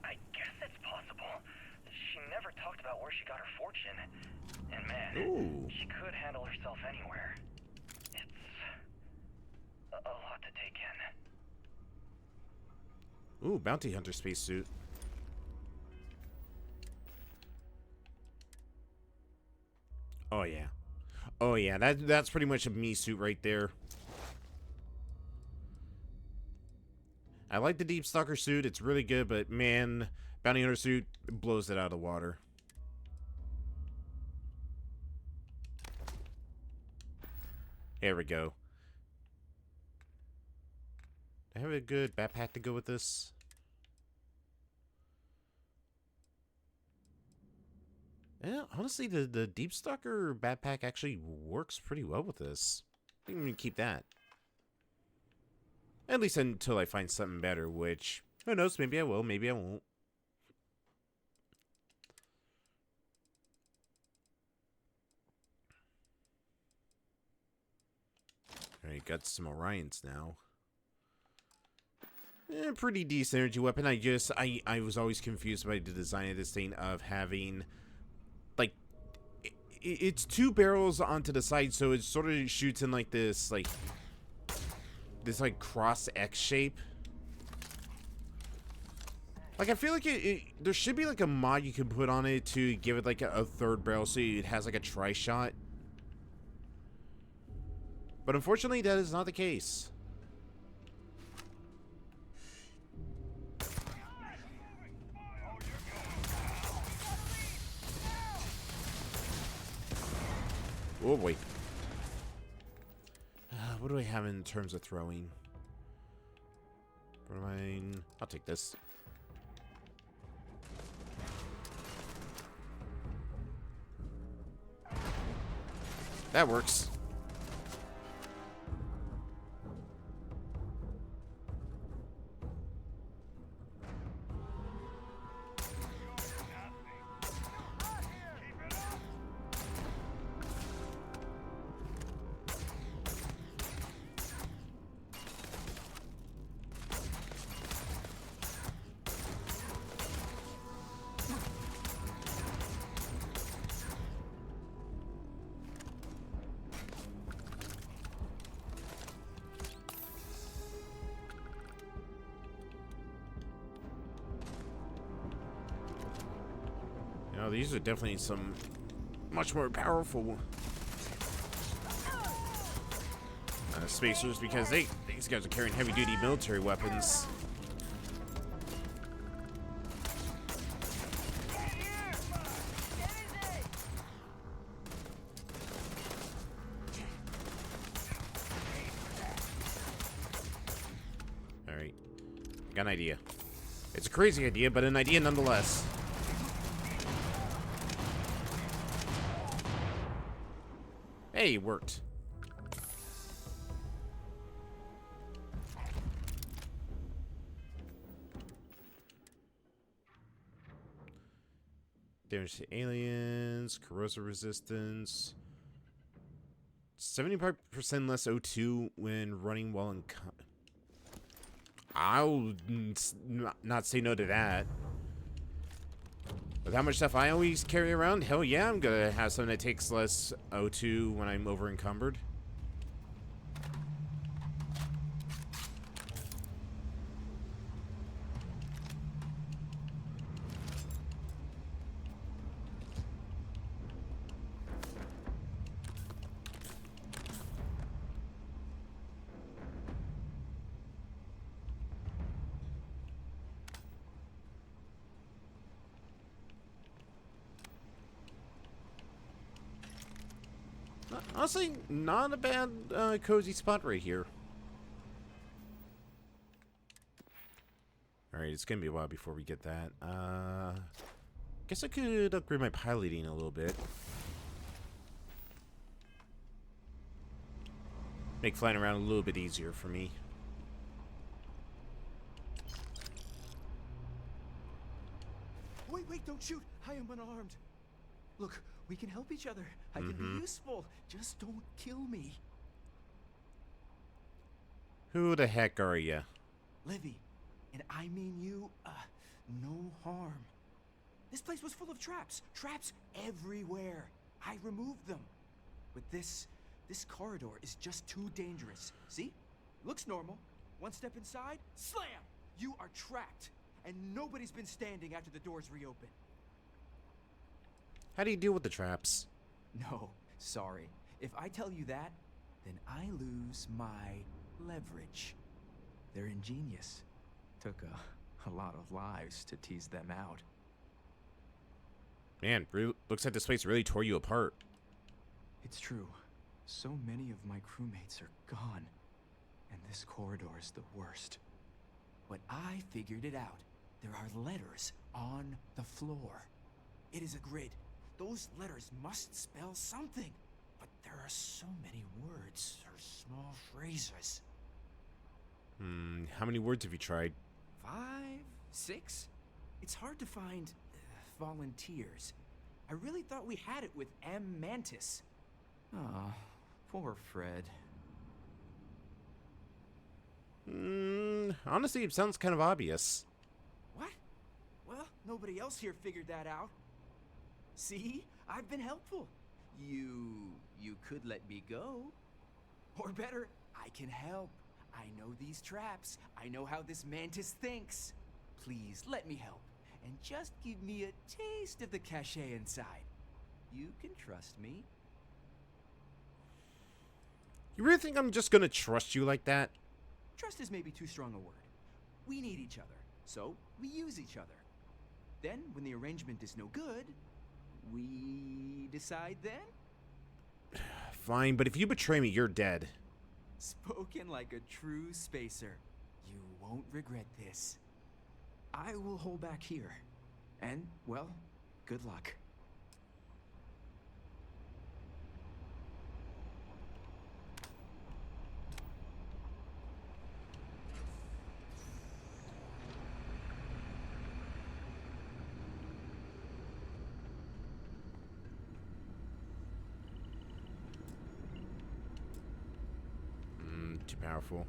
I guess it's possible. She never talked about where she got her fortune. And man, Ooh. she could handle herself anywhere. It's a lot to take in. Ooh, bounty hunter spacesuit. Oh yeah. Oh yeah, that's pretty much a me suit right there. I like the Deep Stalker suit, it's really good, but man, bounty hunter suit blows it out of the water. Here we go. Do I have a good backpack to go with this? Yeah, honestly, the Deep Stalker backpack actually works pretty well with this. I think I'm gonna keep that. At least until I find something better, which, who knows, maybe I will, maybe I won't. Alright, got some Orions now. Pretty decent energy weapon. I was always confused by the design of this thing of having, like, it's two barrels onto the side, so it sort of shoots in like this, like cross X shape. Like, I feel like there should be like a mod you can put on it to give it like a third barrel so it has like a tri-shot. But unfortunately, that is not the case. Oh boy. What do I have in terms of throwing? I'll take this. That works. These are definitely some much more powerful spacers because these guys are carrying heavy-duty military weapons. All right, got an idea. It's a crazy idea, but an idea nonetheless. Hey, it worked. Damage to aliens, corrosive resistance, 75% less O2 when running while in. I'll not say no to that. With how much stuff I always carry around, hell yeah, I'm gonna have something that takes less O2 when I'm over encumbered. Honestly, not a bad cozy spot right here. Alright, it's gonna be a while before we get that. Guess I could upgrade my piloting a little bit. Make flying around a little bit easier for me. Wait, don't shoot! I am unarmed. Look, we can help each other. I can be useful. Just don't kill me. Who the heck are ya? Livy, and I mean you, no harm. This place was full of traps. Traps everywhere. I removed them. But this corridor is just too dangerous. See? Looks normal. One step inside, slam! You are trapped. And nobody's been standing after the doors reopen. How do you deal with the traps? No, sorry. If I tell you that, then I lose my leverage. They're ingenious. Took a lot of lives to tease them out. Man, looks like this place really tore you apart. It's true. So many of my crewmates are gone. And this corridor is the worst. But I figured it out. There are letters on the floor. It is a grid. Those letters must spell something. But there are so many words or small phrases. How many words have you tried? 5, 6? It's hard to find volunteers. I really thought we had it with M. Mantis. Aw, poor Fred. Honestly, it sounds kind of obvious. What? Well, nobody else here figured that out. See? I've been helpful. You could let me go. Or better, I can help. I know these traps. I know how this Mantis thinks. Please, let me help. And just give me a taste of the cachet inside. You can trust me. You really think I'm just gonna trust you like that? Trust is maybe too strong a word. We need each other, so we use each other. Then, when the arrangement is no good, we decide then? Fine, but if you betray me, you're dead. Spoken like a true spacer. You won't regret this. I will hold back here. And, well, good luck. Too powerful.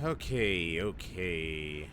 Okay.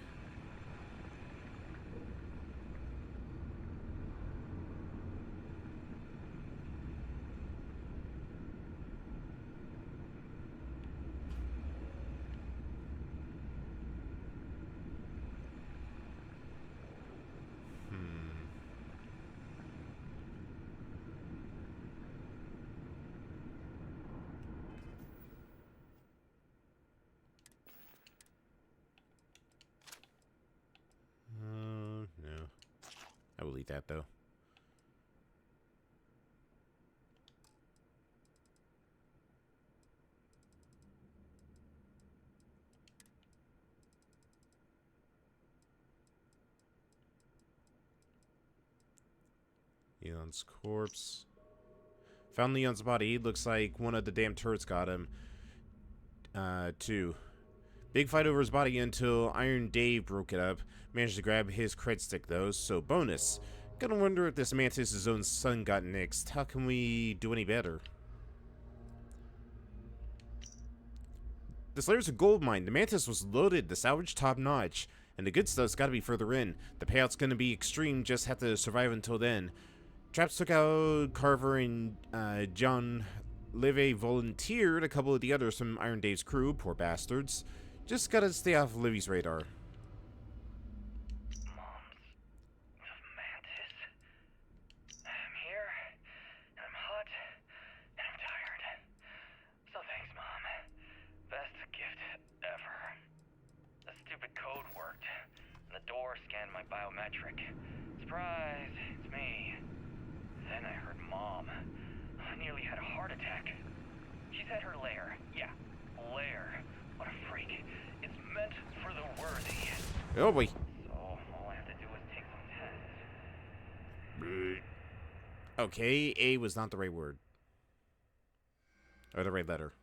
No. I will eat that, though. Leon's corpse. Found Leon's body. Looks like one of the damn turrets got him. 2. Big fight over his body until Iron Dave broke it up. Managed to grab his cred stick, though, so bonus. Gotta wonder if this Mantis' own son got nixed. How can we do any better? This layer's a gold mine. The Mantis was loaded, the salvage top-notch. And the good stuff's gotta be further in. The payout's gonna be extreme, just have to survive until then. Traps took out Carver and John Livy volunteered a couple of the others from Iron Dave's crew, poor bastards. Just gotta stay off Livy's radar. Mantis. I'm here, and I'm hot, and I'm tired. So thanks, Mom. Best gift ever. The stupid code worked, and the door scanned my biometric. Surprise, it's me. Then I heard Mom. I nearly had a heart attack. She's at her lair. Yeah, lair. What a freak. It's meant for the worthy. Oh boy. So all I have to do is take some tests. Okay, A was not the right word. Or the right letter.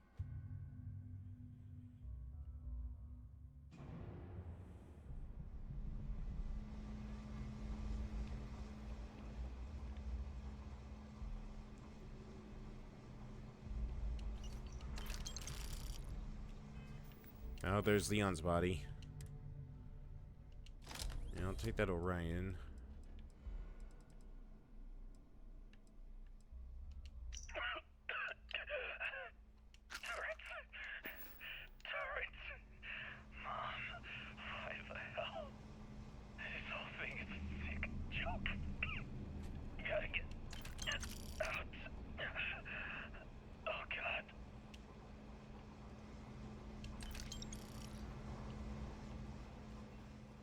Oh, there's Leon's body. Yeah, I'll take that Orion.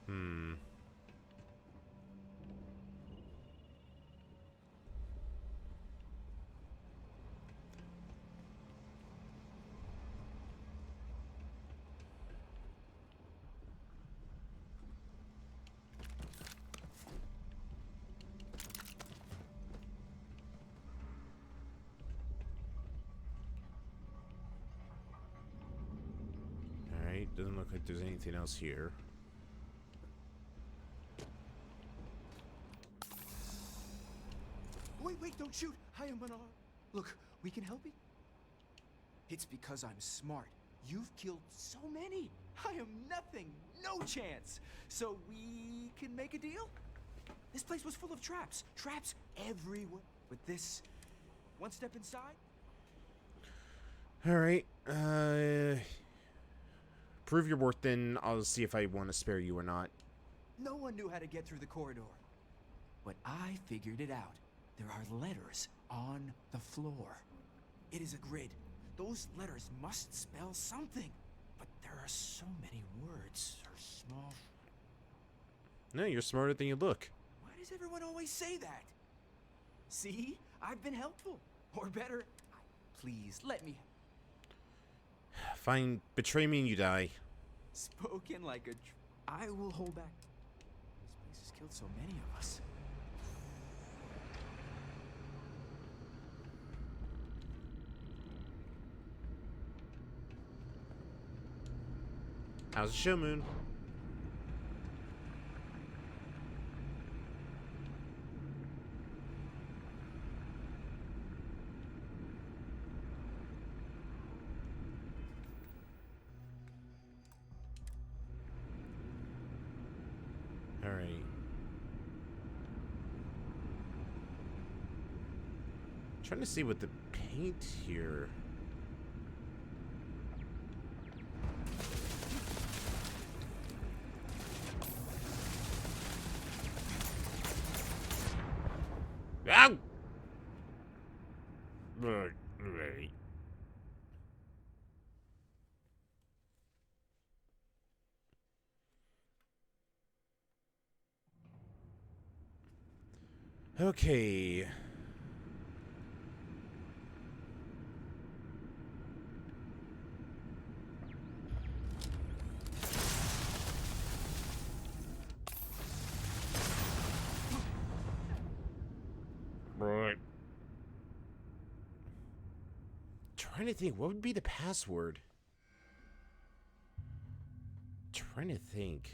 Hmm. Alright, doesn't look like there's anything else here. Wait, don't shoot! I am Manar. Look, we can help you. It's because I'm smart. You've killed so many. I am nothing, no chance. So we can make a deal? This place was full of traps. Traps everywhere. With this one step inside? Alright, prove your worth, then I'll see if I want to spare you or not. No one knew how to get through the corridor. But I figured it out. There are letters on the floor. It is a grid. Those letters must spell something. But there are so many words, or small. No, you're smarter than you look. Why does everyone always say that? See? I've been helpful. Or better, please, let me. Fine, betray me and you die. Spoken like a I will hold back. This place has killed so many of us. How's the show, Moon? Alright. Trying to see what the paint here. Ow! Right. Okay. Right. Trying to think, what would be the password? Trying to think.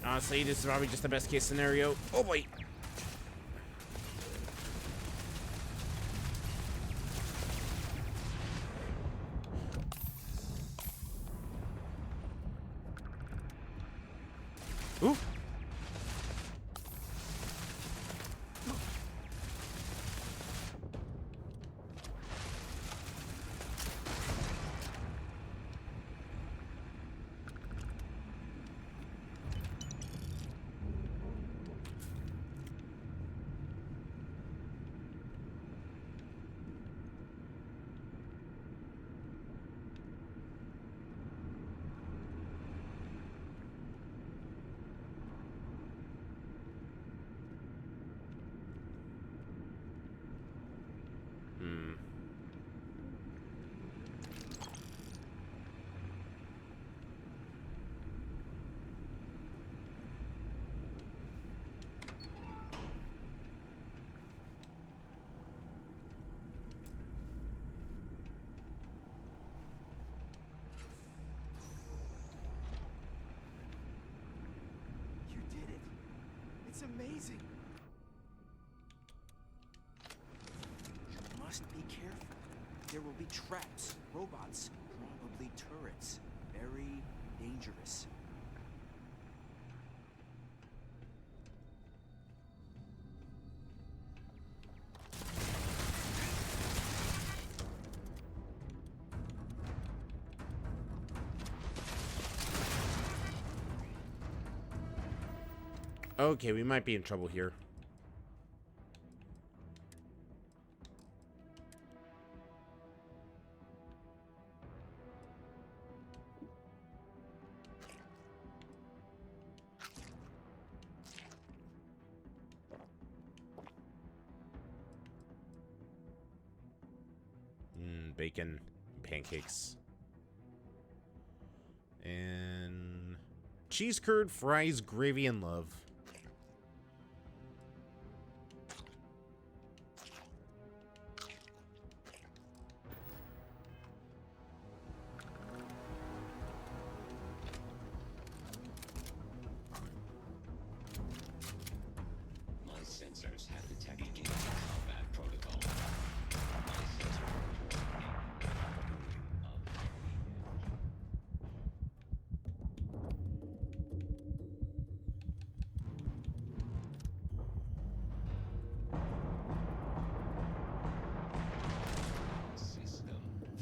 Honestly, this is probably just the best case scenario. Oh boy. Ooh. amazing. You must be careful. There will be traps, robots, probably turrets. Very dangerous. Okay, we might be in trouble here. Bacon, pancakes, and cheese curd, fries, gravy, and love. My sensors have detected combat protocol. My sensor system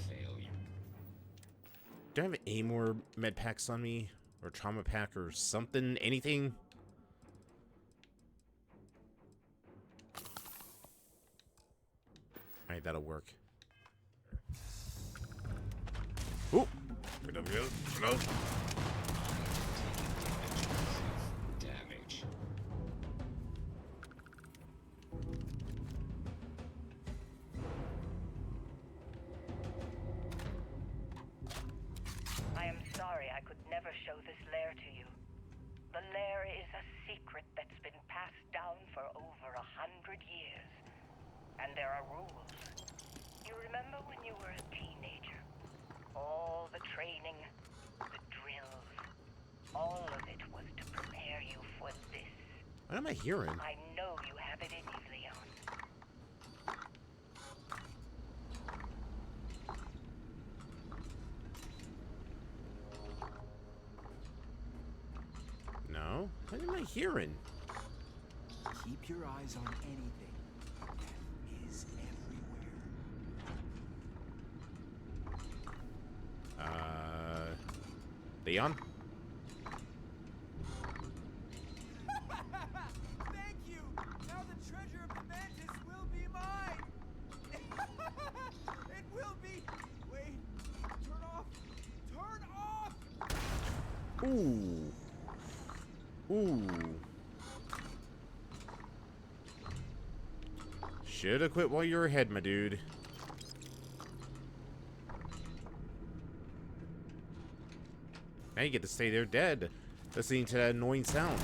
failure. Do I have any more med packs on me? Or trauma pack or something? Anything? Alright, that'll work. Ooh! Get up here. No. Damage. I am sorry I could never show this lair to you. The lair is a secret that's been passed down for over 100 years. And there are rules. You remember when you were a teenager? All the training, the drills, all of it was to prepare you for this. What am I hearing? I know you have it in you, Leon. No? What am I hearing? Keep your eyes on anything. Death is everywhere. Leon? Thank you! Now the treasure of the mantis will be mine! It will be! Wait! Turn off! Turn off! Ooh. Ooh. Shoulda quit while you were ahead, my dude. Now you get to stay there dead, listening to that annoying sound.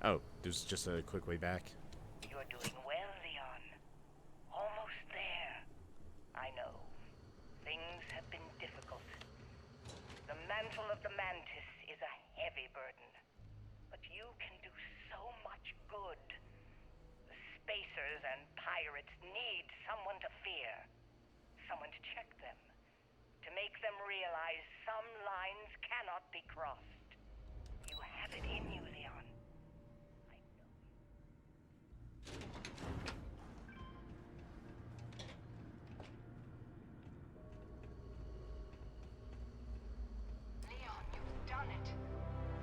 Oh, there's just a quick way back. You're doing well, Leon. Almost there. I know. Things have been difficult. The mantle of the mantis is a heavy burden. But you can do so much good. The spacers and pirates need someone to fear. Someone to check them. To make them realize some lines cannot be crossed. You have it in you, Leon. Leon, you've done it.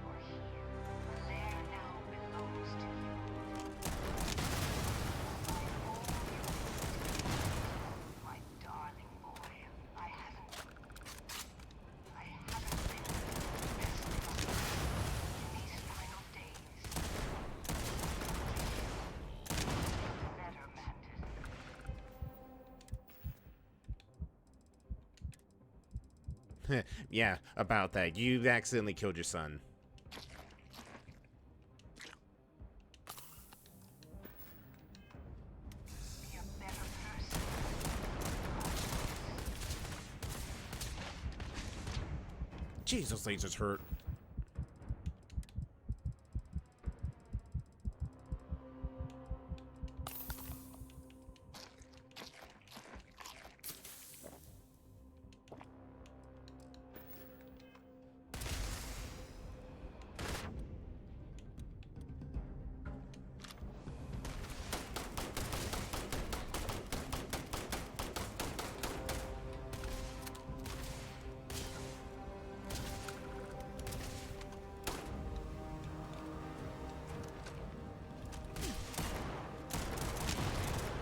You're here. The lair now belongs to you. My darling boy, I haven't Yeah, about that. You accidentally killed your son. Be a better person. Jeez, those lasers hurt.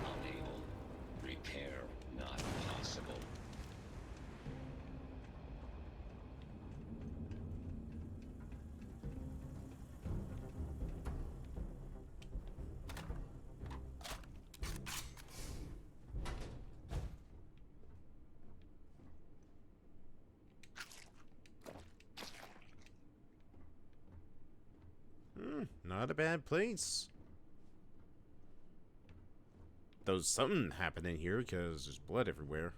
Unable. Repair not possible. Not a bad place. Though something happened in here because there's blood everywhere.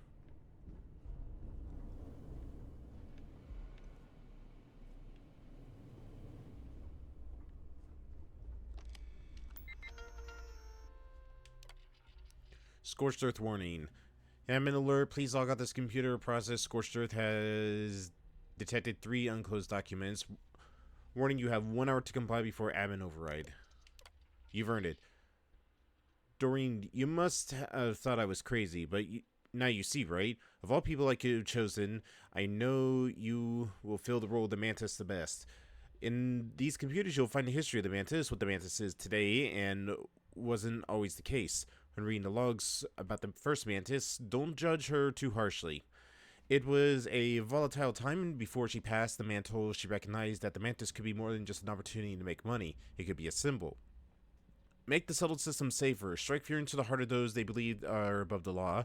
Scorched Earth warning. Admin alert, please log out this computer process. Scorched Earth has detected 3 unclosed documents. Warning, you have 1 hour to comply before admin override. You've earned it. Doreen, you must have thought I was crazy, but now you see, right? Of all people I could have chosen, I know you will fill the role of the Mantis the best. In these computers, you'll find a history of the Mantis, what the Mantis is today, and wasn't always the case. When reading the logs about the first Mantis, don't judge her too harshly. It was a volatile time, and before she passed the mantle, she recognized that the Mantis could be more than just an opportunity to make money. It could be a symbol. Make the settled system safer. Strike fear into the heart of those they believe are above the law,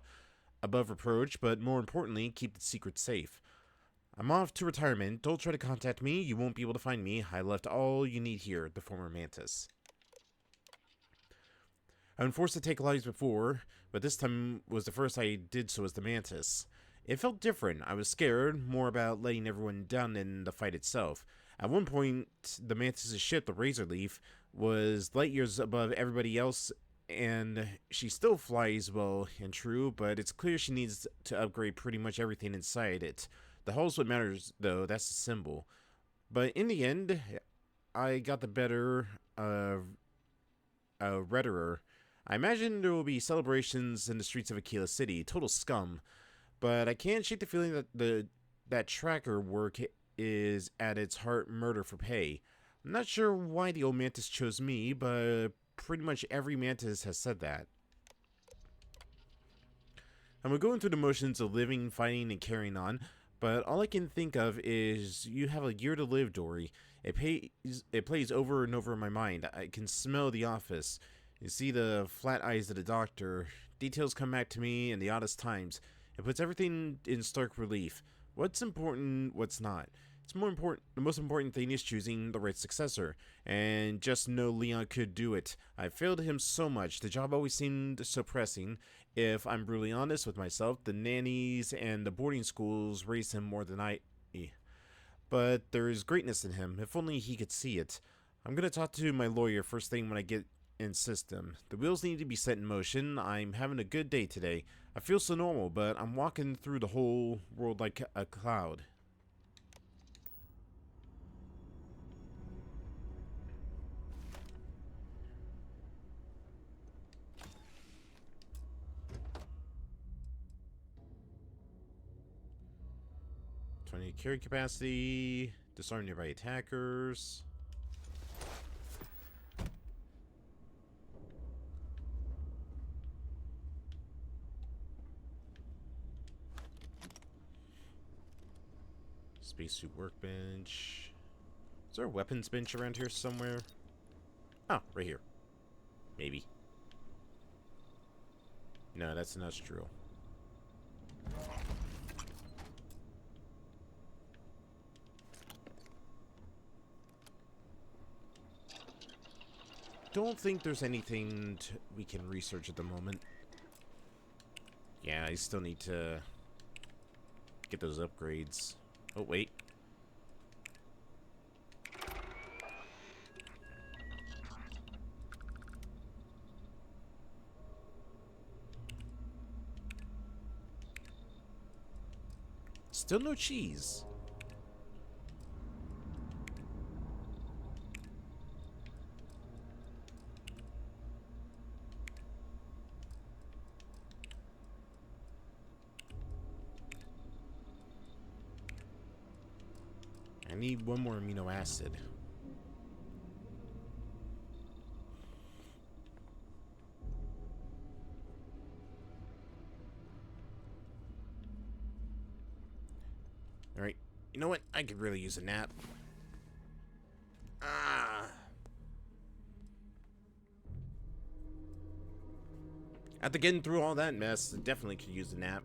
above reproach, but more importantly, keep the secret safe. I'm off to retirement. Don't try to contact me. You won't be able to find me. I left all you need here, the former Mantis. I've been forced to take lives before, but this time was the first I did so as the Mantis. It felt different. I was scared, more about letting everyone down than the fight itself. At one point, the Mantis' ship, the Razorleaf, was light years above everybody else, and she still flies well and true, but it's clear she needs to upgrade pretty much everything inside it. The hull's what matters, though. That's the symbol. But in the end, I got the better Redderer. I imagine there will be celebrations in the streets of Aquila City. Total scum. But I can't shake the feeling that that tracker work is at its heart murder for pay. I'm not sure why the old Mantis chose me, but pretty much every Mantis has said that. I'm going through the motions of living, fighting, and carrying on, but all I can think of is you have a year to live, Dory. It plays over and over in my mind. I can smell the office. You see the flat eyes of the doctor. Details come back to me in the oddest times. It puts everything in stark relief. What's important, what's not. It's more important. The most important thing is choosing the right successor, and just know Leon could do it. I failed him so much. The job always seemed so pressing. If I'm brutally honest with myself, the nannies and the boarding schools raised him more than I. But there is greatness in him. If only he could see it. I'm gonna talk to my lawyer first thing when I get in system. The wheels need to be set in motion. I'm having a good day today. I feel so normal, but I'm walking through the whole world like a cloud. Carry capacity, disarm nearby attackers. Spacesuit workbench. Is there a weapons bench around here somewhere? Oh, right here. Maybe. No, that's not true. don't think there's anything we can research at the moment. Yeah, I still need to get those upgrades. Oh, wait. Still no cheese. I need one more amino acid. Alright, you know what? I could really use a nap. Ah. After getting through all that mess, I definitely could use a nap.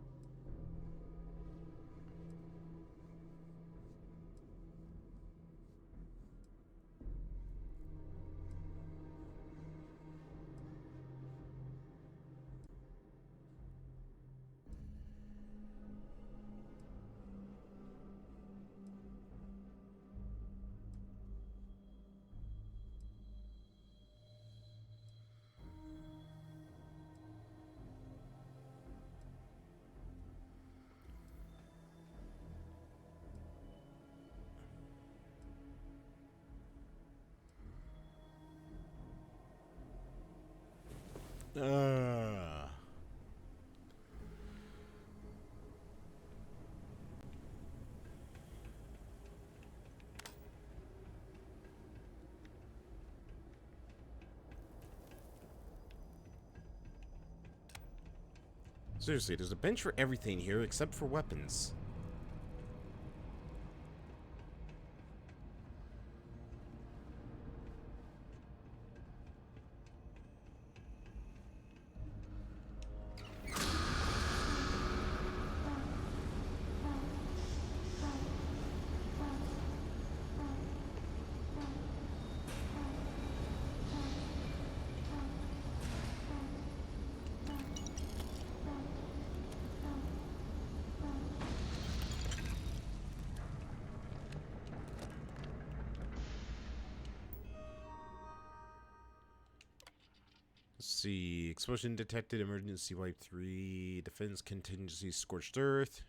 Seriously, there's a bench for everything here except for weapons. Let's see. Explosion detected. Emergency wipe 3. Defense contingency. Scorched earth.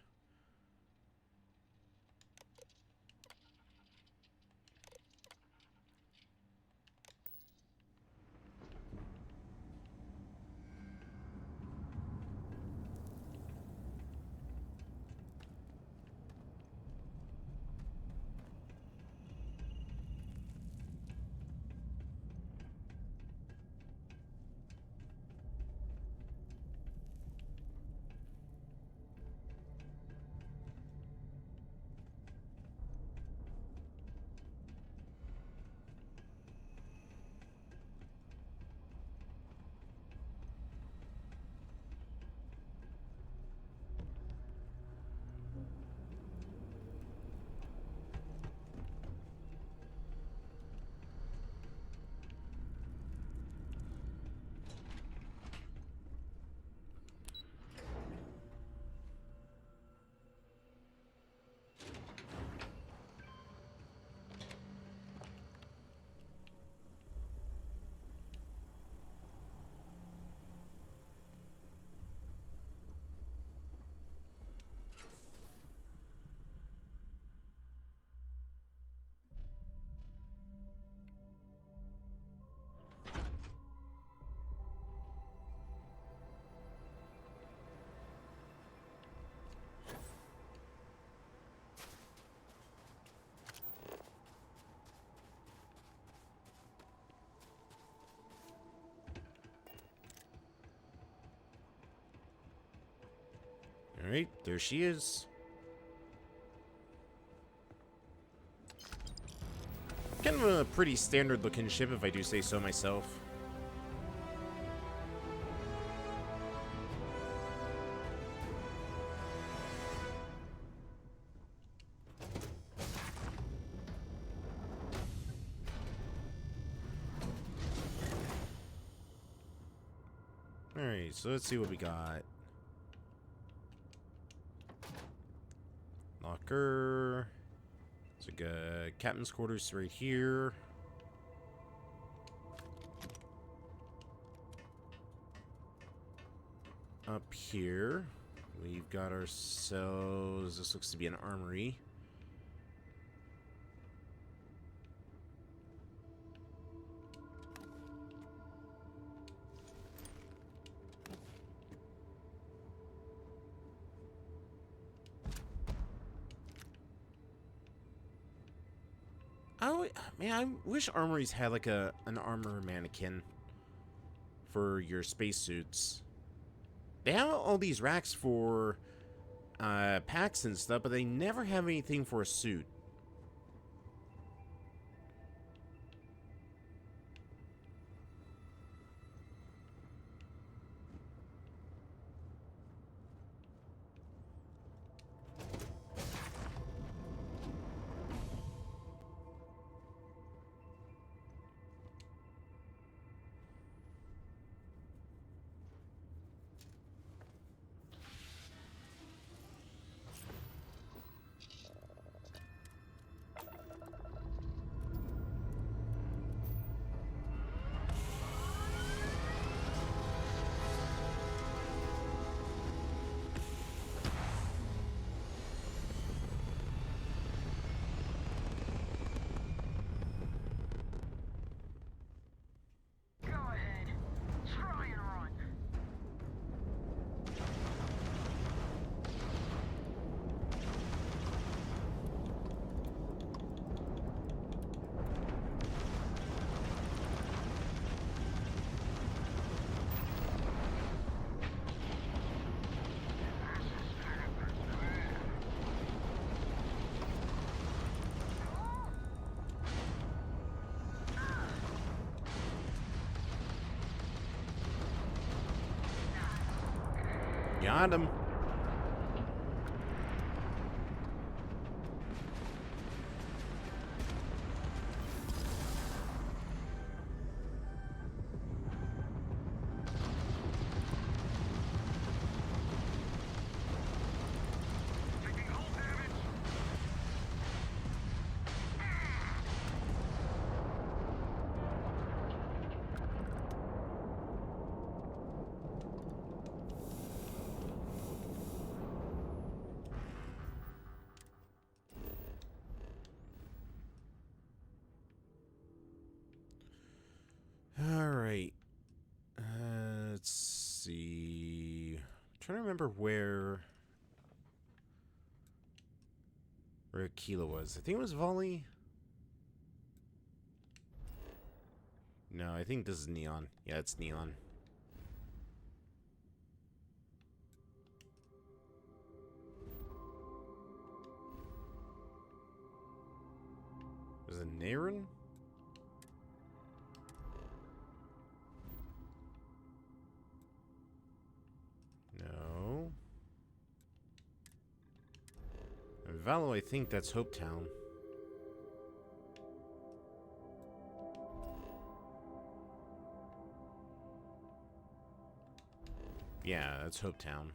Alright, there she is. Kind of a pretty standard looking ship, if I do say so myself. Alright, so let's see what we got. Locker. So we got captain's quarters right here. Up here, we've got ourselves, this looks to be an armory. Oh man, I wish armories had like an armor mannequin for your spacesuits. They have all these racks for packs and stuff, but they never have anything for a suit. Got him. Alright. Let's see. I'm trying to remember where Aquila was. I think it was Volley. No, I think this is Neon. Yeah, it's Neon. Was it Naren? No. And Valo, I think that's Hopetown. Yeah, that's Hopetown.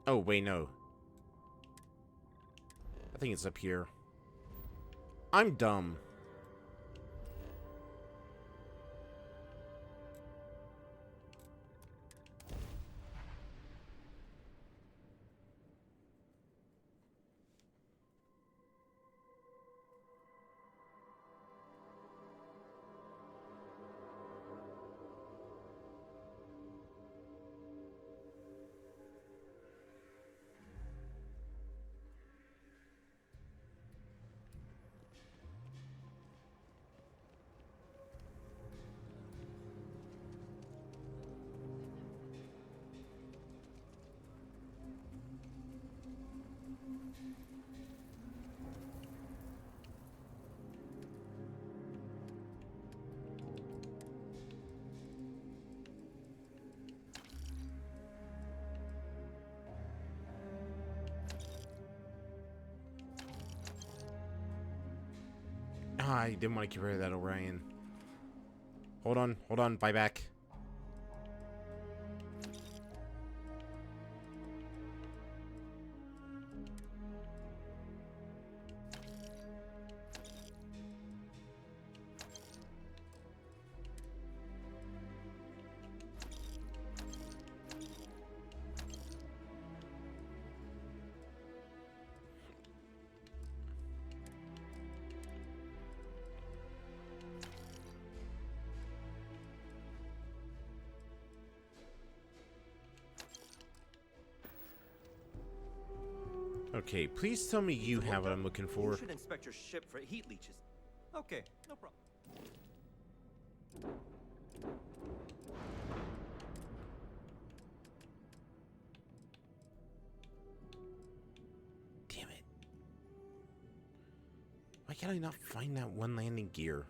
Oh, wait, no. I think it's up here. I'm dumb. I didn't want to get rid of that Orion. Hold on, buy back. Okay, please tell me you have what I'm looking for. You should inspect your ship for heat leeches. Okay, no problem. Damn it. Why can't I not find that one landing gear?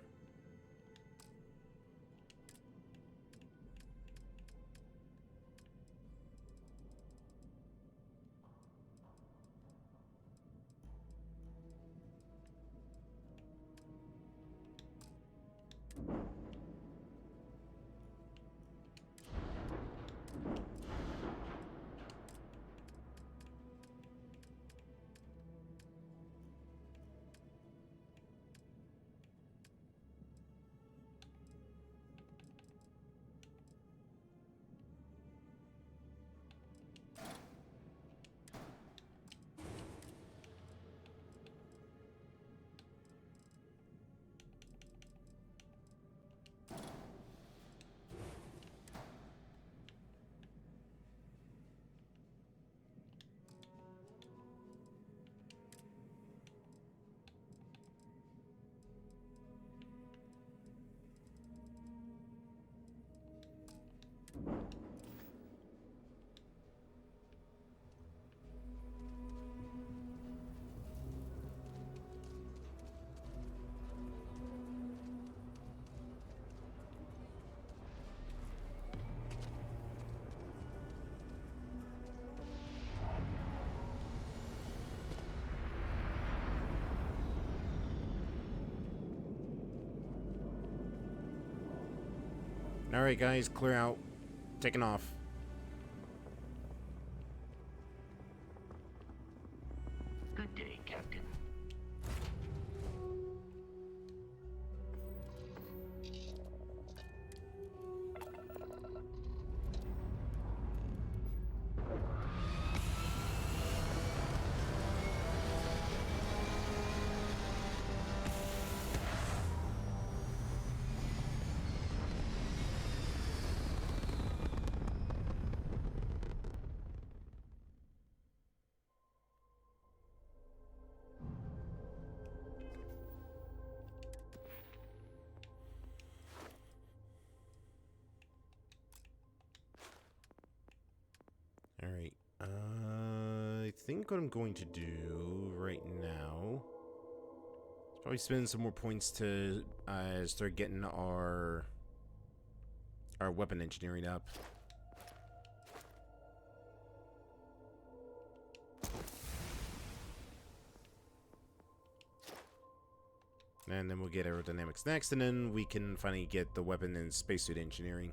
Alright guys, clear out. Taking off. Good day, Captain. Alright. I think what I'm going to do right now is probably spend some more points to start getting our weapon engineering up. And then we'll get aerodynamics next, and then we can finally get the weapon and spacesuit engineering.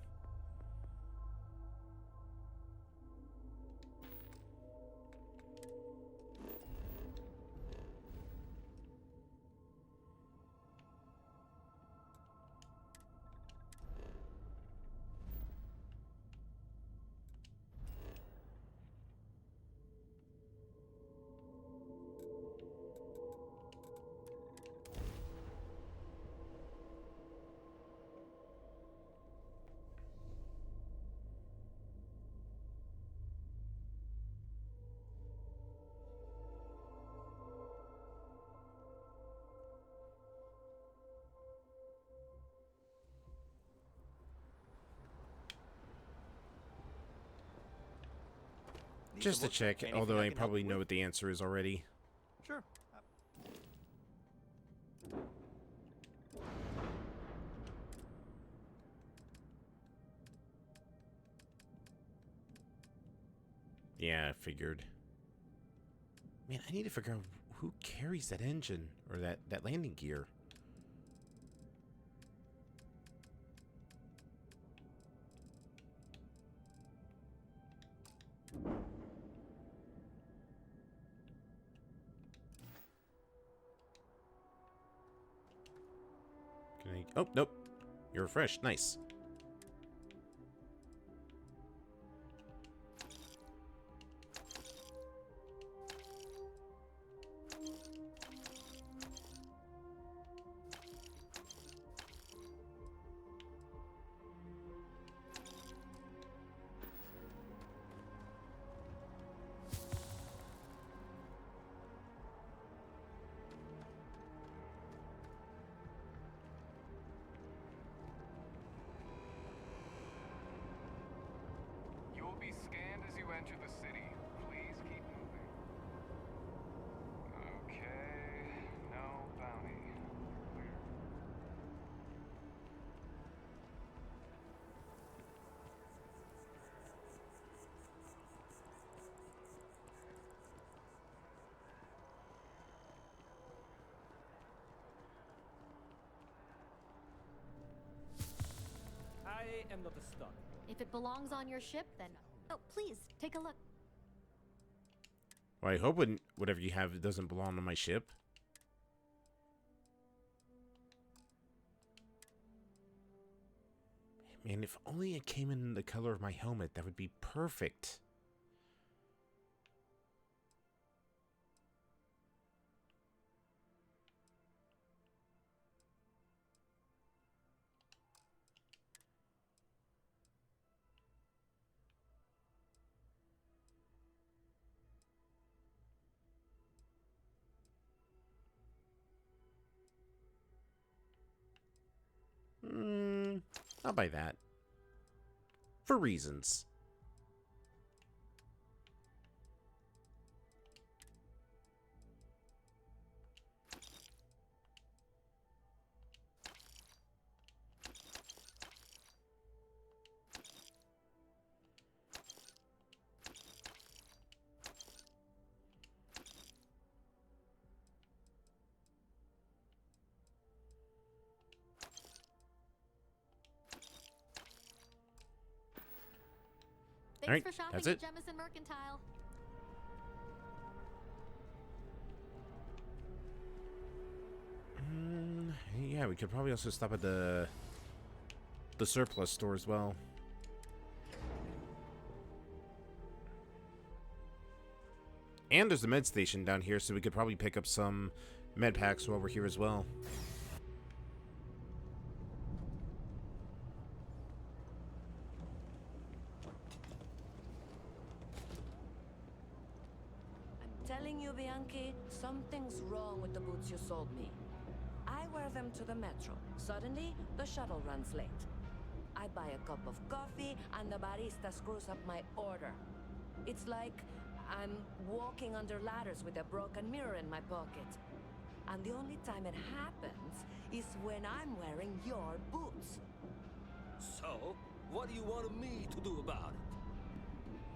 Just to check, although I probably know what the answer is already. Sure. Yeah, I figured. Man, I need to figure out who carries that engine or that landing gear. Can I... Oh, nope. You're refreshed. Nice. You will be scanned as you enter the city. Please keep moving. Okay, no bounty. Clear. I am not a stud. If it belongs on your ship, then... Oh, please, take a look. Well, I hope whatever you have doesn't belong on my ship. Man, if only it came in the color of my helmet, that would be perfect. I'll buy that. For reasons. Thanks for shopping that's at it. Jemison Mercantile. Yeah, we could probably also stop at the surplus store as well. And there's a med station down here, so we could probably pick up some med packs while we're here as well. I'm telling you, Bianchi, something's wrong with the boots you sold me. I wear them to the metro. Suddenly, the shuttle runs late. I buy a cup of coffee, and the barista screws up my order. It's like I'm walking under ladders with a broken mirror in my pocket. And the only time it happens is when I'm wearing your boots. So, what do you want me to do about it?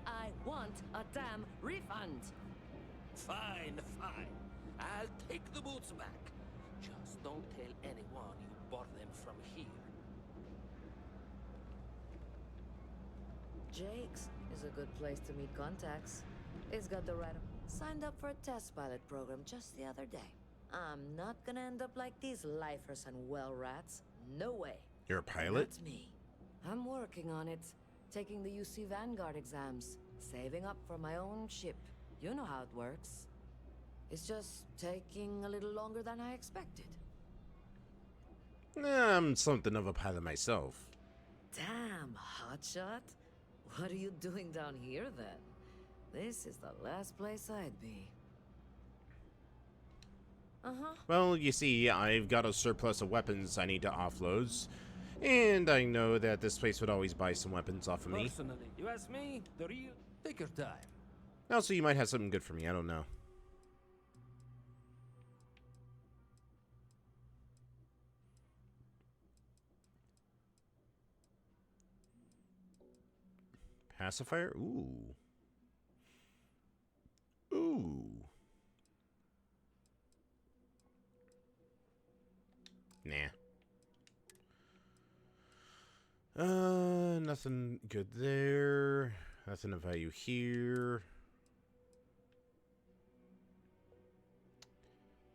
I want a damn refund. Fine, fine. I'll take the boots back. Just don't tell anyone you bought them from here. Jake's is a good place to meet contacts. It's got the right... Signed up for a test pilot program just the other day. I'm not gonna end up like these lifers and well rats. No way. You're a pilot? That's me. I'm working on it. Taking the UC Vanguard exams. Saving up for my own ship. You know how it works. It's just taking a little longer than I expected. I'm something of a pilot myself. Damn, hotshot. What are you doing down here then? This is the last place I'd be. Well, you see, I've got a surplus of weapons I need to offload, and I know that this place would always buy some weapons off of me. Personally, you ask me, the real... Take your time. Also, you might have something good for me, I don't know. Pacifier? Ooh. Ooh. Nah. Nothing good there. Nothing of value here.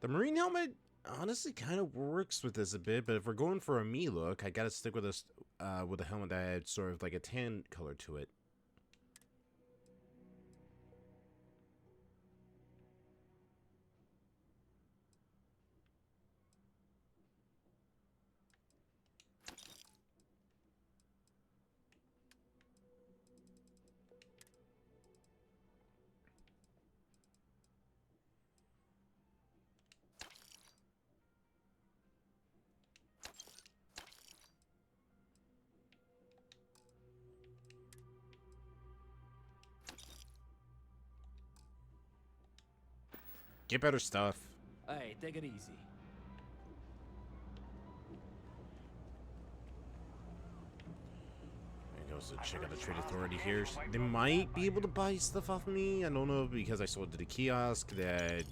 The marine helmet honestly kind of works with this a bit, but if we're going for a me look, I gotta stick with this with a helmet that had sort of like a tan color to it. Get better stuff. Hey, take it easy. There goes the chick at the trade authority here. They might be able to buy stuff off me. I don't know because I sold to the kiosk that.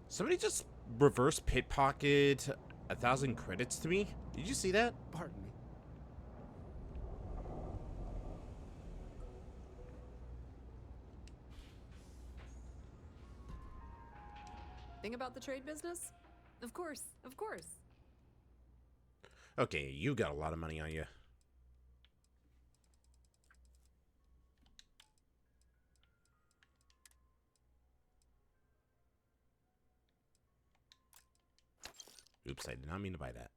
Somebody just reverse pickpocket 1,000 credits to me. Did you see that? Pardon me. Thing about the trade business? Of course, of course. Okay, you got a lot of money on you. Oops, I did not mean to buy that.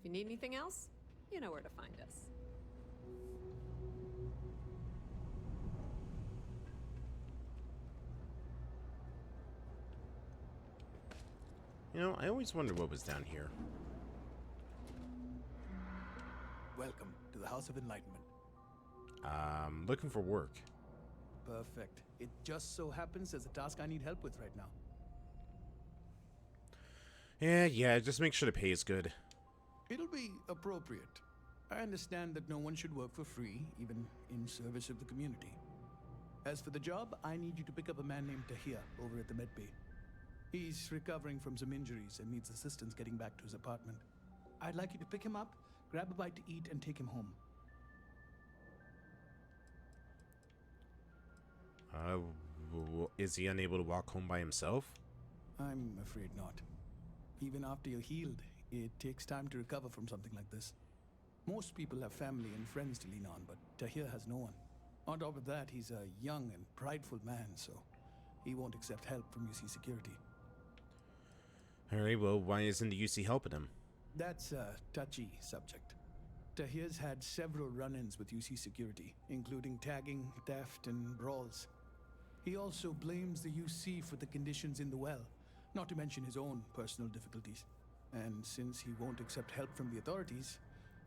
If you need anything else, you know where to find us. You know, I always wondered what was down here. Welcome to the House of Enlightenment. Looking for work. Perfect. It just so happens there's a task I need help with right now. Yeah, just make sure the pay is good. It'll be appropriate. I understand that no one should work for free, even in service of the community. As for the job, I need you to pick up a man named Tahir over at the medbay. He's recovering from some injuries and needs assistance getting back to his apartment. I'd like you to pick him up, grab a bite to eat, and take him home. Is he unable to walk home by himself? I'm afraid not. Even after you're healed, it takes time to recover from something like this. Most people have family and friends to lean on, but Tahir has no one. On top of that, he's a young and prideful man, so he won't accept help from UC security. Alright, well, why isn't the UC helping him? That's a touchy subject. Tahir's had several run-ins with UC security, including tagging, theft, and brawls. He also blames the UC for the conditions in the well, not to mention his own personal difficulties. And since he won't accept help from the authorities,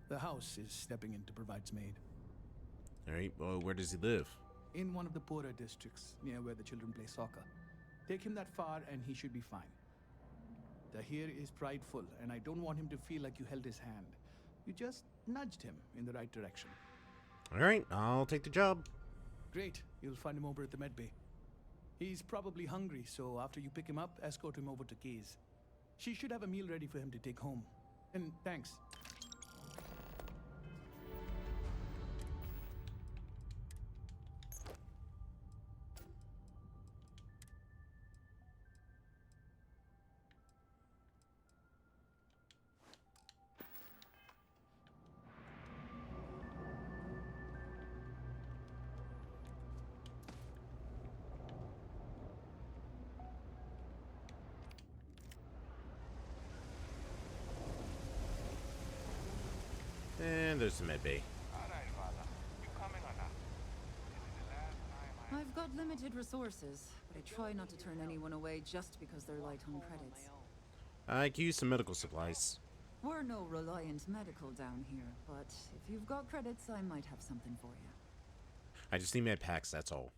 the house is stepping in to provide some aid. Alright, well, where does he live? In one of the poorer districts, near where the children play soccer. Take him that far and he should be fine. Tahir is prideful, and I don't want him to feel like you held his hand. You just nudged him in the right direction. Alright, I'll take the job. Great, you'll find him over at the medbay. He's probably hungry, so after you pick him up, escort him over to Kay's. She should have a meal ready for him to take home. And thanks. And there's the med bay. Alright, Father. You coming or not? This is the last time I've got limited resources, but I try not to turn anyone away just because they're light on credits. I could use some medical supplies. We're no Reliant Medical down here, but if you've got credits, I might have something for you. I just need med packs, that's all.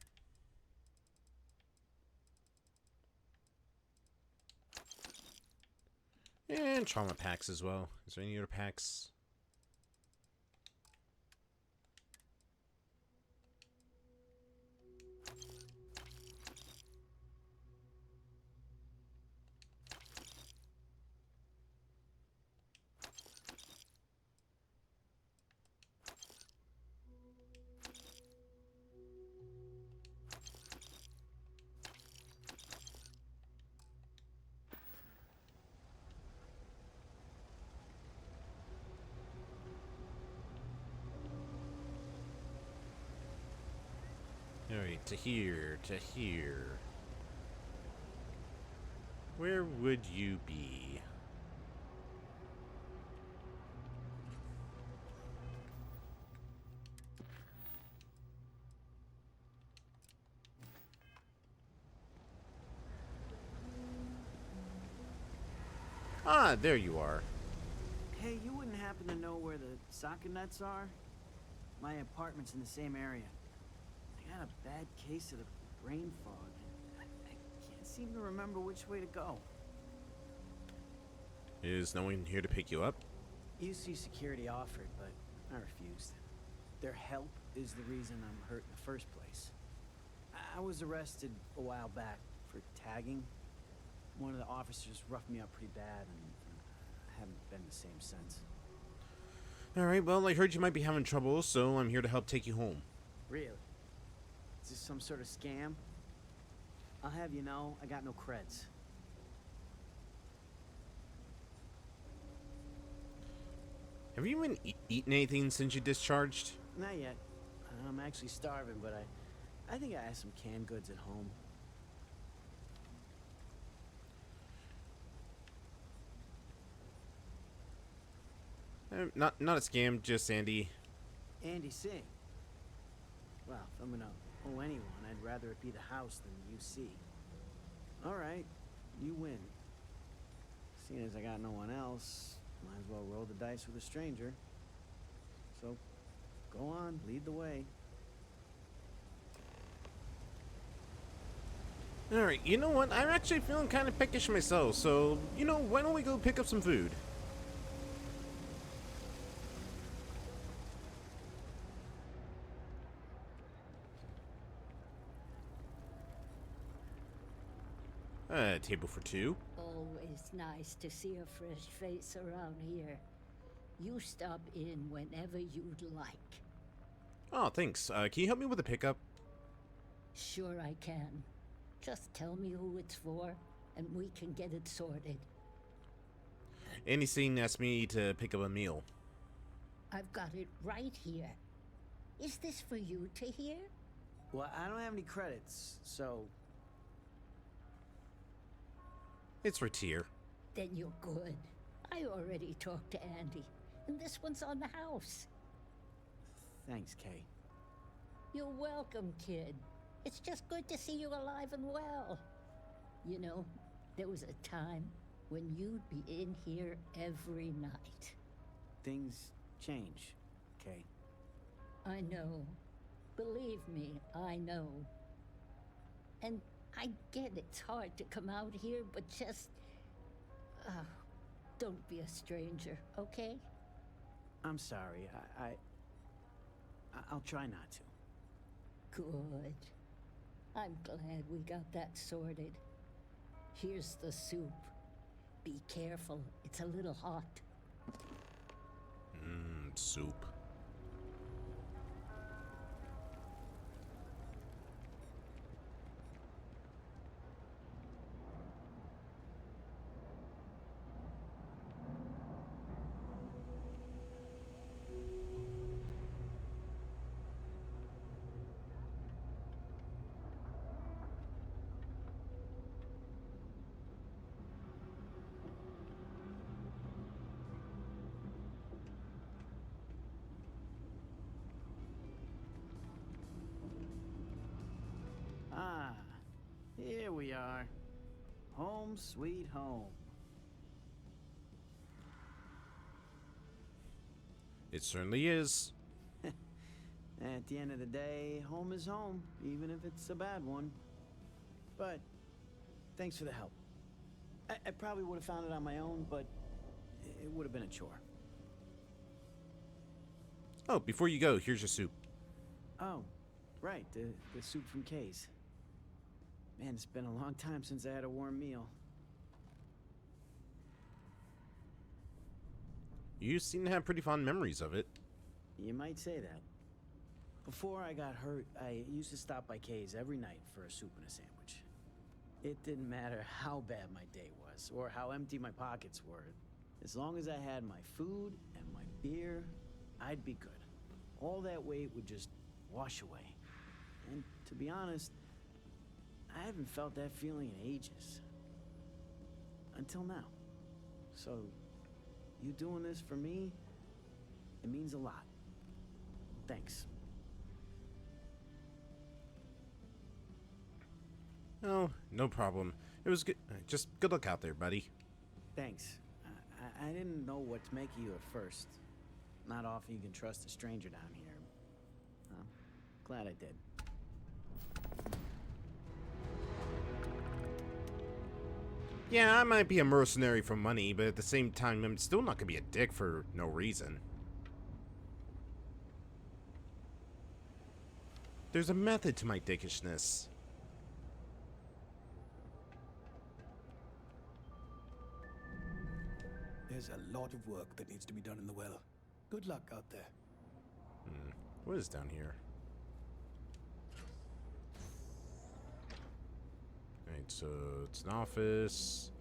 And trauma packs as well. Is there any other packs? Alright, to here, to here. Where would you be? Ah, there you are. Hey, you wouldn't happen to know where the soccer nets are? My apartment's in the same area. I got a bad case of the brain fog. I can't seem to remember which way to go. Is no one here to pick you up? UC security offered, but I refused. Their help is the reason I'm hurt in the first place. I was arrested a while back for tagging. One of the officers roughed me up pretty bad, and I haven't been the same since. Alright, well, I heard you might be having trouble, so I'm here to help take you home. Really? Is this some sort of scam? I'll have you know, I got no creds. Have you even eaten anything since you discharged? Not yet. I'm actually starving, but I think I have some canned goods at home. Not a scam, just Andy. Andy Singh. Well, if I'm gonna owe anyone, I'd rather it be the house than the UC. All right, you win. Seeing as I got no one else, might as well roll the dice with a stranger. So, go on, lead the way. Alright, you know what? I'm actually feeling kind of peckish myself, so, you know, why don't we go pick up some food? Table for two. Always nice to see a fresh face around here. You stop in whenever you'd like. Oh, thanks. Can you help me with the pickup? Sure I can. Just tell me who it's for, and we can get it sorted. Andy Singh asked me to pick up a meal. I've got it right here. Is this for you to hear? Well, I don't have any credits, so... It's for Tyr. Then you're good. I already talked to Andy, and this one's on the house. Thanks, Kay. You're welcome, kid. It's just good to see you alive and well. You know, there was a time when you'd be in here every night. Things change, Kay. I know. Believe me, I know. And I get it's hard to come out here, but just... don't be a stranger, okay? I'm sorry. I'll try not to. Good. I'm glad we got that sorted. Here's the soup. Be careful, it's a little hot. Soup. we are. Home sweet home. It certainly is. At the end of the day, home is home, even if it's a bad one. But thanks for the help. I probably would have found it on my own, but it would have been a chore. Oh, before you go, here's your soup. Oh, right, the soup from Kay's. Man, it's been a long time since I had a warm meal. You seem to have pretty fond memories of it. You might say that. Before I got hurt, I used to stop by Kay's every night for a soup and a sandwich. It didn't matter how bad my day was, or how empty my pockets were. As long as I had my food and my beer, I'd be good. All that weight would just wash away. And to be honest, I haven't felt that feeling in ages. Until now. So, you doing this for me, it means a lot. Thanks. Oh, no problem. It was good. Just good luck out there, buddy. Thanks. I didn't know what to make of you at first. Not often you can trust a stranger down here. Glad I did. Yeah, I might be a mercenary for money, but at the same time, I'm still not gonna be a dick for no reason. There's a method to my dickishness. There's a lot of work that needs to be done in the well. Good luck out there. What is down here? Alright, so it's an office.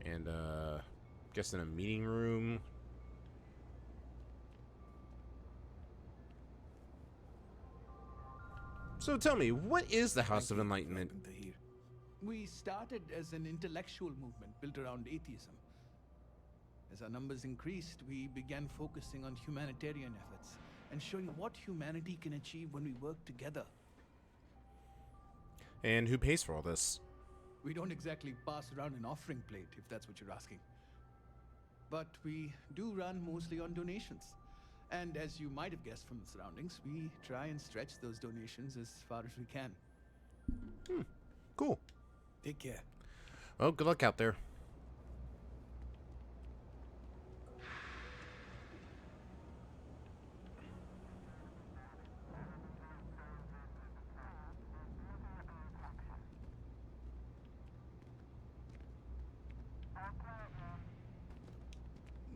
And, guessing a meeting room. So tell me, what is the House of Enlightenment? We started as an intellectual movement built around atheism. As our numbers increased, we began focusing on humanitarian efforts and showing what humanity can achieve when we work together. And who pays for all this? We don't exactly pass around an offering plate, if that's what you're asking. But we do run mostly on donations. And as you might have guessed from the surroundings, we try and stretch those donations as far as we can. Cool. Take care. Well, good luck out there.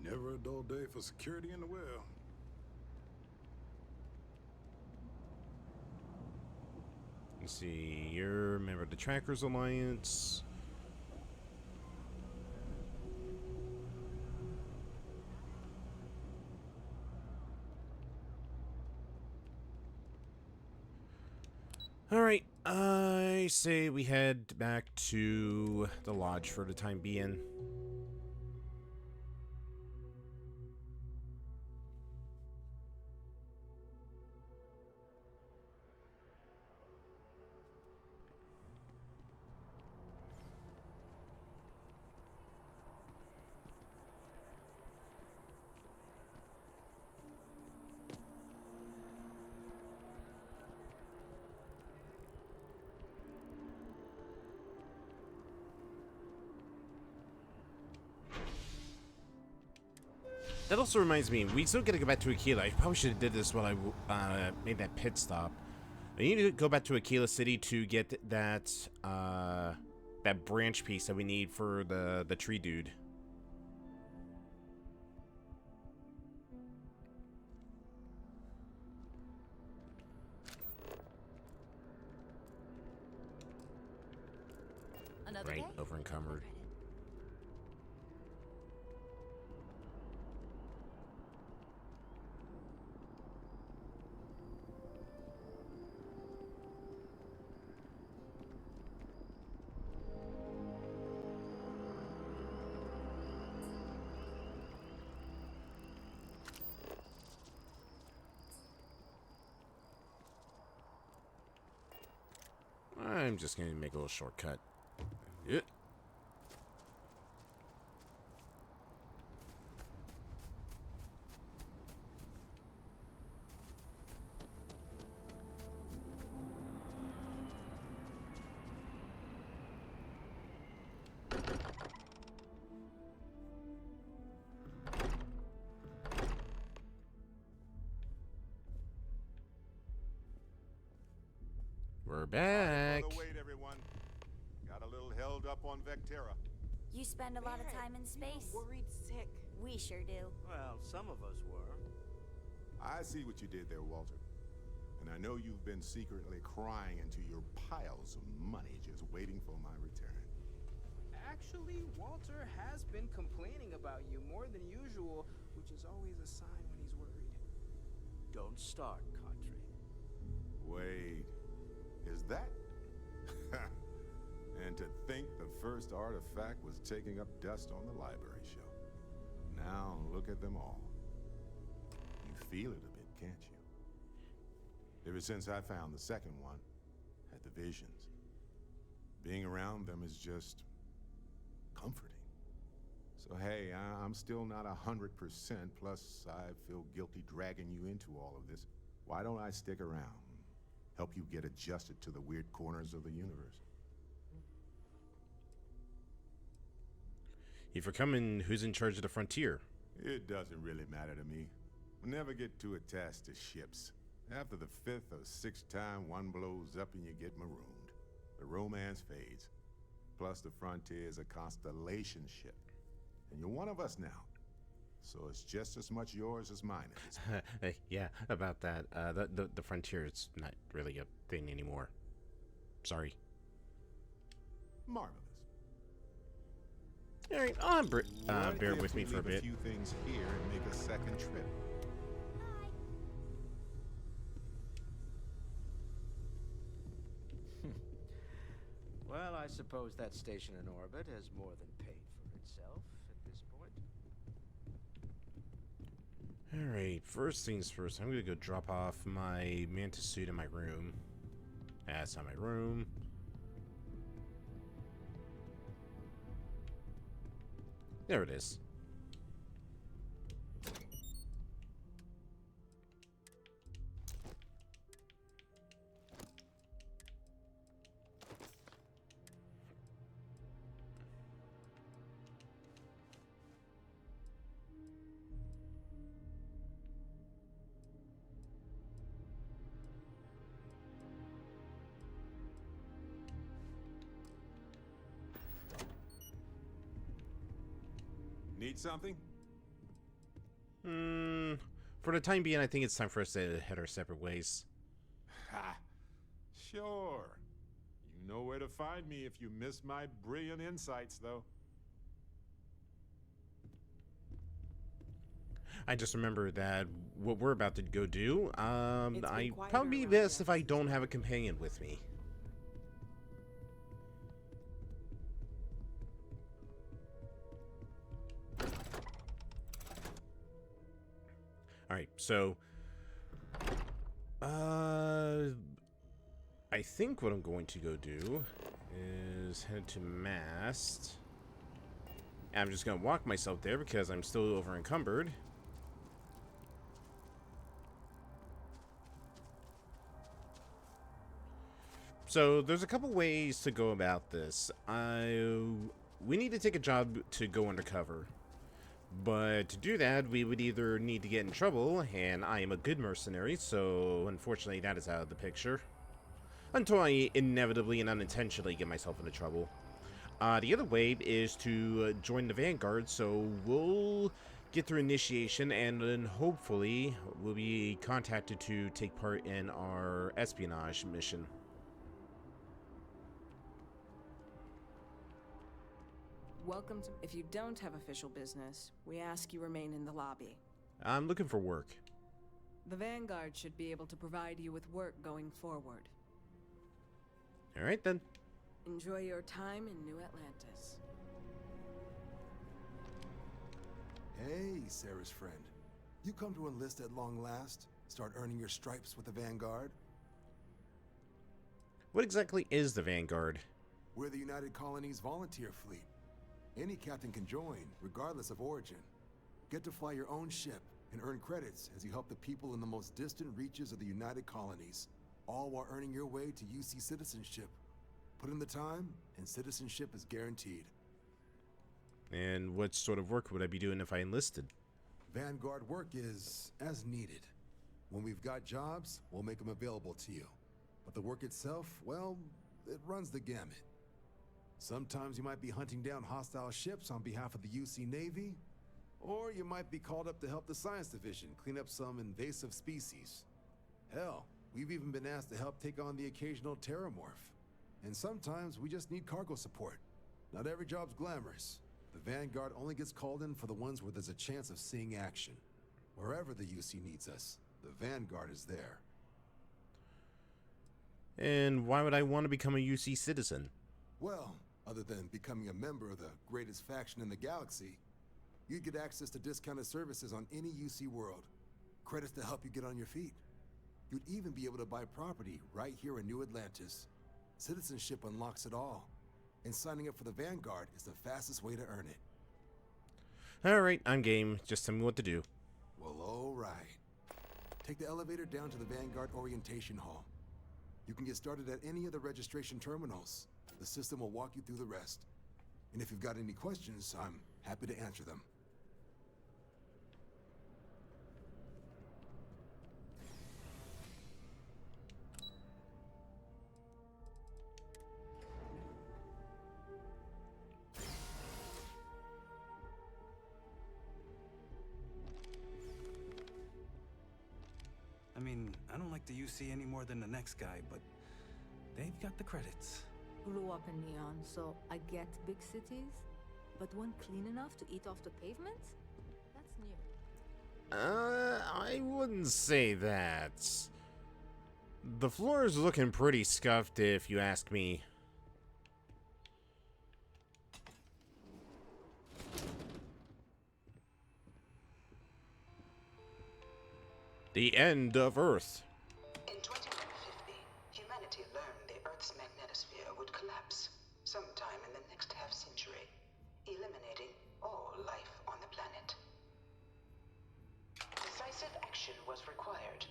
Never a dull day for security in the well. Let's see, you're a member of the Trackers Alliance. Alright, I say we head back to the lodge for the time being. That also reminds me, we still gotta go back to Aquila. I probably should have did this while I made that pit stop. I need to go back to Aquila City to get that that branch piece that we need for the tree dude. Another Right, day? over encumbered. I'm just gonna make a little shortcut. Yeah. We're back. For the wait, everyone. Got a little held up on Vectera. You spend a lot of time in space. Worried sick. We sure do. Well, some of us were. I see what you did there, Walter. And I know you've been secretly crying into your piles of money just waiting for my return. Actually, Walter has been complaining about you more than usual, which is always a sign when he's worried. Don't start, Katri. Wait, is that? And to think the first artifact was taking up dust on the library shelf. Now look at them all. You feel it a bit, can't you? Ever since I found the second one, had the visions, being around them is just comforting. So hey, I'm still not 100%, plus I feel guilty dragging you into all of this. Why don't I stick around, help you get adjusted to the weird corners of the universe? If you're coming, who's in charge of the frontier? It doesn't really matter to me. Never get too attached to ships. After the 5th or 6th time one blows up and you get marooned, the romance fades. Plus the frontier is a constellation ship. And you're one of us now. So it's just as much yours as mine at this point. Yeah, about that. The frontier is not really a thing anymore. Sorry. Marvelous. All right, bear with me for a bit. A few things here and make a second trip. Well, I suppose that station in orbit has more than paid for itself at this point. All right, first things first. I'm gonna go drop off my mantis suit in my room. That's not my room. There it is. Need something? For the time being, I think it's time for us to head our separate ways. Ha! Sure. You know where to find me if you miss my brilliant insights, though. I just remember that what we're about to go do, I probably be best if I don't have a companion with me. Alright, so I think what I'm going to go do is head to Mast. I'm just gonna walk myself there because I'm still over encumbered. So there's a couple ways to go about this. We need to take a job to go undercover. But to do that, we would either need to get in trouble, and I am a good mercenary, so unfortunately that is out of the picture. Until I inevitably and unintentionally get myself into trouble. The other way is to join the Vanguard, so we'll get through initiation, and then hopefully we'll be contacted to take part in our espionage mission. Welcome to... If you don't have official business, we ask you remain in the lobby. I'm looking for work. The Vanguard should be able to provide you with work going forward. Alright then. Enjoy your time in New Atlantis. Hey, Sarah's friend. You come to enlist at long last? Start earning your stripes with the Vanguard? What exactly is the Vanguard? We're the United Colonies volunteer fleet. Any captain can join, regardless of origin. Get to fly your own ship and earn credits as you help the people in the most distant reaches of the United Colonies, all while earning your way to UC citizenship. Put in the time, and citizenship is guaranteed. And what sort of work would I be doing if I enlisted? Vanguard work is as needed. When we've got jobs, we'll make them available to you. But the work itself, well, it runs the gamut. Sometimes you might be hunting down hostile ships on behalf of the UC Navy, or you might be called up to help the Science Division clean up some invasive species. Hell, we've even been asked to help take on the occasional terramorph. And sometimes we just need cargo support. Not every job's glamorous. The Vanguard only gets called in for the ones where there's a chance of seeing action. Wherever the UC needs us, the Vanguard is there. And why would I want to become a UC citizen? Well, other than becoming a member of the greatest faction in the galaxy, you'd get access to discounted services on any UC world. Credits to help you get on your feet. You'd even be able to buy property right here in New Atlantis. Citizenship unlocks it all. And signing up for the Vanguard is the fastest way to earn it. Alright, I'm game. Just tell me what to do. Well, alright. Take the elevator down to the Vanguard Orientation Hall. You can get started at any of the registration terminals. The system will walk you through the rest. And if you've got any questions, I'm happy to answer them. I mean, I don't like the UC any more than the next guy, but they've got the credits. Grew up in Neon, so I get big cities. But one clean enough to eat off the pavement? That's new. I wouldn't say that. The floor is looking pretty scuffed if you ask me. The end of Earth. In 2150, humanity learned the Earth's magnetosphere would collapse sometime in the next half-century, eliminating all life on the planet. Decisive action was required,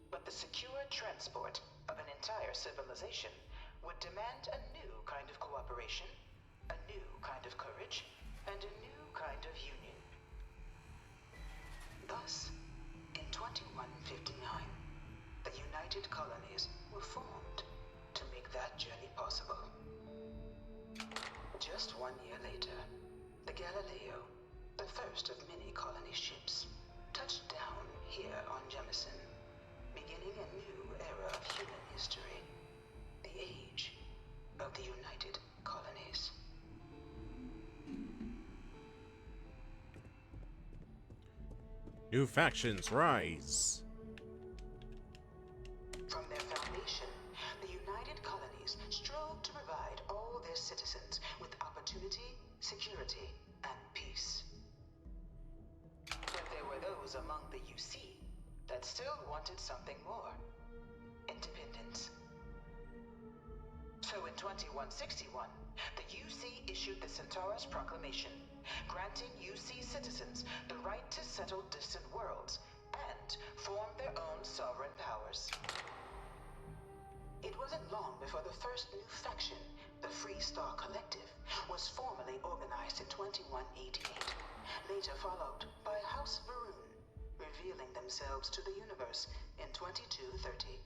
but the secure transport of an entire civilization would demand a new kind of cooperation, a new kind of courage, and a new kind of union. Thus, in 2159, the United Colonies were formed to make that journey possible. Just 1 year later, the Galileo, the first of many colony ships, touched down here on Jemison, beginning a new era of human history, the age of the United Colonies. New factions rise. From their foundation, the United Colonies strove to provide all their citizens with opportunity, security, and peace. But there were those among the UC that still wanted something more. Independence. So in 2161, the UC issued the Centaurus Proclamation, granting UC citizens the right to settle distant worlds and form their own sovereign powers. It wasn't long before the first new faction, the Free Star Collective, was formally organized in 2188, later followed by House Varun, revealing themselves to the universe in 2230.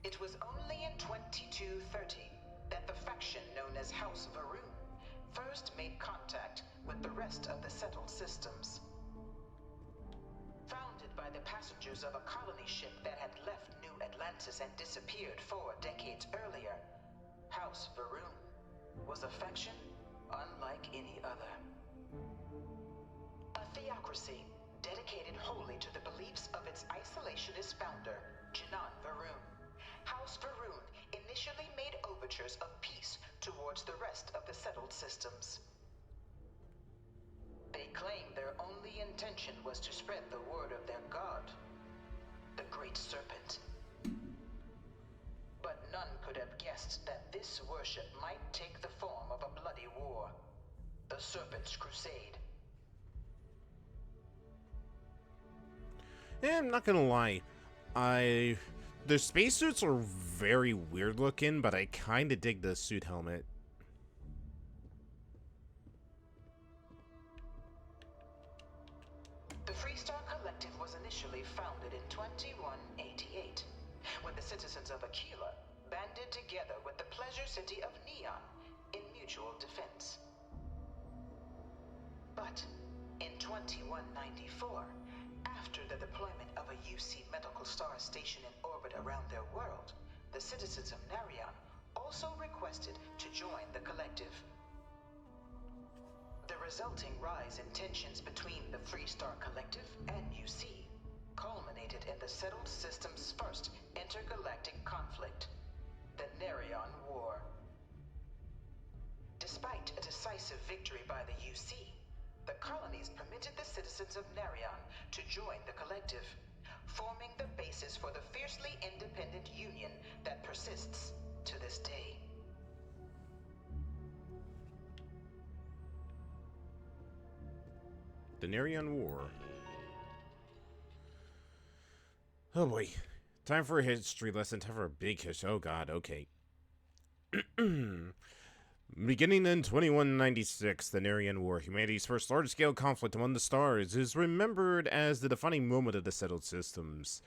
It was only in 2230 that the faction known as House Varun first made contact with the rest of the settled systems. Founded by the passengers of a colony ship that had left New Atlantis and disappeared 4 decades earlier, House Varun was a faction unlike any other. A theocracy dedicated wholly to the beliefs of its isolationist founder, Jinan Varun. House Varun initially made overtures of peace towards the rest of the settled systems. They claim their only intention was to spread the word of their god, the Great Serpent. But none could have guessed that this worship might take the form of a bloody war, the Serpent's Crusade. Yeah, I'm not gonna lie. The spacesuits are very weird looking, but I kinda dig the suit helmet. The Freestar Collective was initially founded in 2188, when the citizens of Aquila banded together with the pleasure city of Neon in mutual defense. But in 2194, after the deployment of a UC medical star station in orbit around their world, the citizens of Narion also requested to join the collective. The resulting rise in tensions between the Freestar Collective and UC culminated in the Settled System's first intergalactic conflict, the Narion War. Despite a decisive victory by the UC, the colonies permitted the citizens of Narion to join the collective, forming the basis for the fiercely independent union that persists to this day. The Narion War. Oh boy. Time for a history lesson. Time for a big history. Oh god, okay. Beginning in 2196, the Narion War, humanity's first large-scale conflict among the stars, is remembered as the defining moment of the settled systems.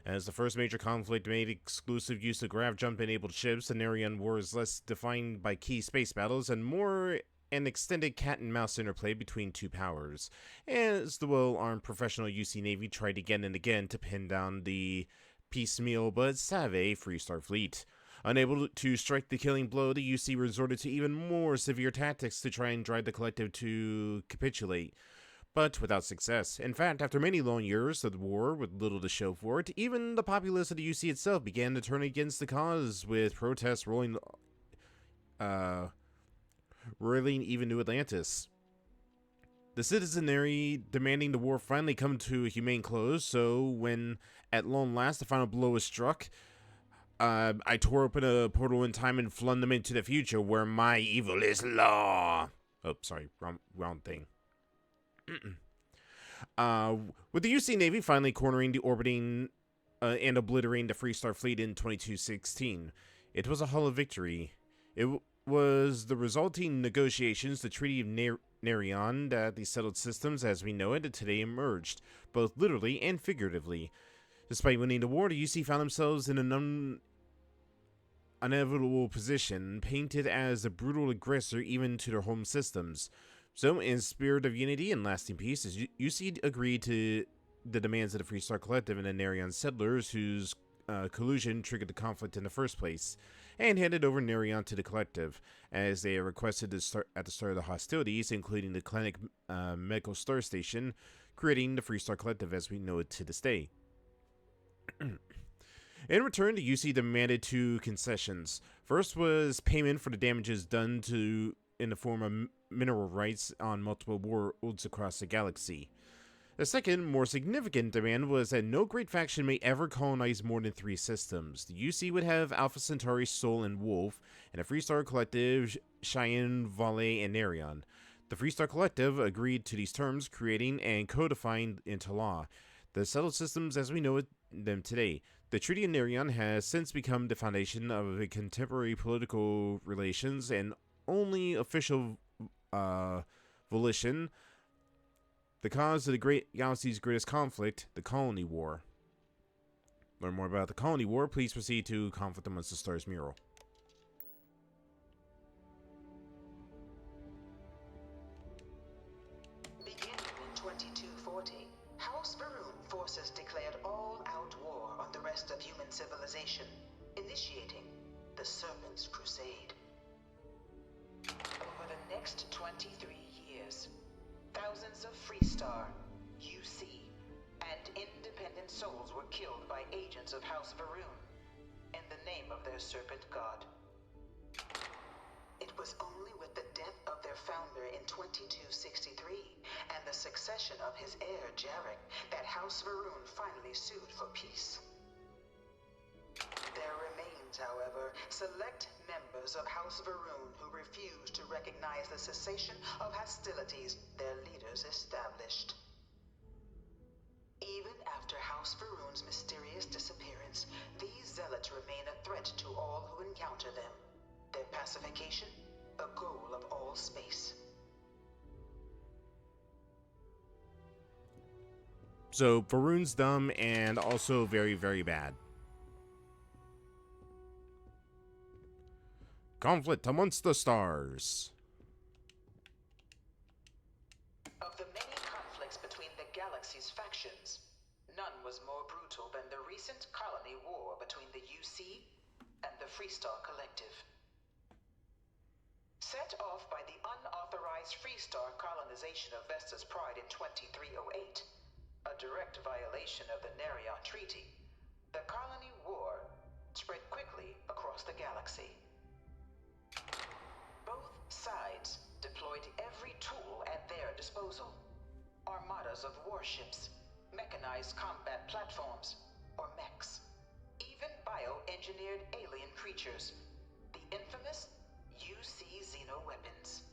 As the first major conflict made exclusive use of grav jump-enabled ships, the Narion War is less defined by key space battles and more an extended cat-and-mouse interplay between two powers, as the well-armed professional UC Navy tried again and again to pin down the piecemeal but savvy Freestar fleet. Unable to strike the killing blow, the UC resorted to even more severe tactics to try and drive the collective to capitulate, but without success. In fact, after many long years of the war with little to show for it, even the populace of the UC itself began to turn against the cause, with protests rolling even to Atlantis. The citizenry demanding the war finally come to a humane close, so when at long last the final blow was struck, I tore open a portal in time and flung them into the future where my evil is law. Oh, sorry, wrong thing. With the UC Navy finally cornering the orbiting and obliterating the Freestar fleet in 2216, it was a hollow victory. It was the resulting negotiations, the Treaty of Narion, that the settled systems as we know it today emerged, both literally and figuratively. Despite winning the war, the UC found themselves in an inevitable position, painted as a brutal aggressor even to their home systems. So, in spirit of unity and lasting peace, UC agreed to the demands of the Freestar Collective and the Narion settlers, whose collusion triggered the conflict in the first place, and handed over Narion to the Collective, as they requested at the start of the hostilities, including the Clinic Medical Star Station, creating the Freestar Collective as we know it to this day. In return, the UC demanded two concessions. First was payment for the damages done in the form of mineral rights on multiple worlds across the galaxy. The second, more significant demand was that no great faction may ever colonize more than 3 systems. The UC would have Alpha Centauri, Sol, and Wolf, and a Freestar Collective, Cheyenne, Valet, and Narion. The Freestar Collective agreed to these terms, creating and codifying into law the settled systems as we know them today. The Treaty of Narion has since become the foundation of contemporary political relations and only official volition, the cause of the great galaxy's greatest conflict, the Colony War. Learn more about the Colony War, please proceed to Conflict Amongst the Stars mural. Beginning in 2240, House Varun forces declared all-out war on the rest of human civilization, initiating the Serpent's Crusade. Over the next 23 years, thousands of Freestar, UC, and independent souls were killed by agents of House Varun in the name of their serpent god. It was only with the death of their founder in 2263 and the succession of his heir, Jarek, that House Varun finally sued for peace. There remains, however, select members of House Varun who refuse to recognize the cessation of hostilities their leaders established. Even after House Varun's mysterious disappearance, these zealots remain a threat to all who encounter them. Their pacification, a goal of all space. So, Varun's dumb and also very, very bad. Conflict amongst the stars. Of the many conflicts between the galaxy's factions, none was more brutal than the recent colony war between the UC and the Freestar Collective. Set off by the unauthorized Freestar colonization of Vesta's Pride in 2308, a direct violation of the Nerion Treaty, the colony war spread quickly across the galaxy. Both sides deployed every tool at their disposal. Armadas of warships, mechanized combat platforms, or mechs. Even bioengineered alien creatures. The infamous UC xeno-weapons.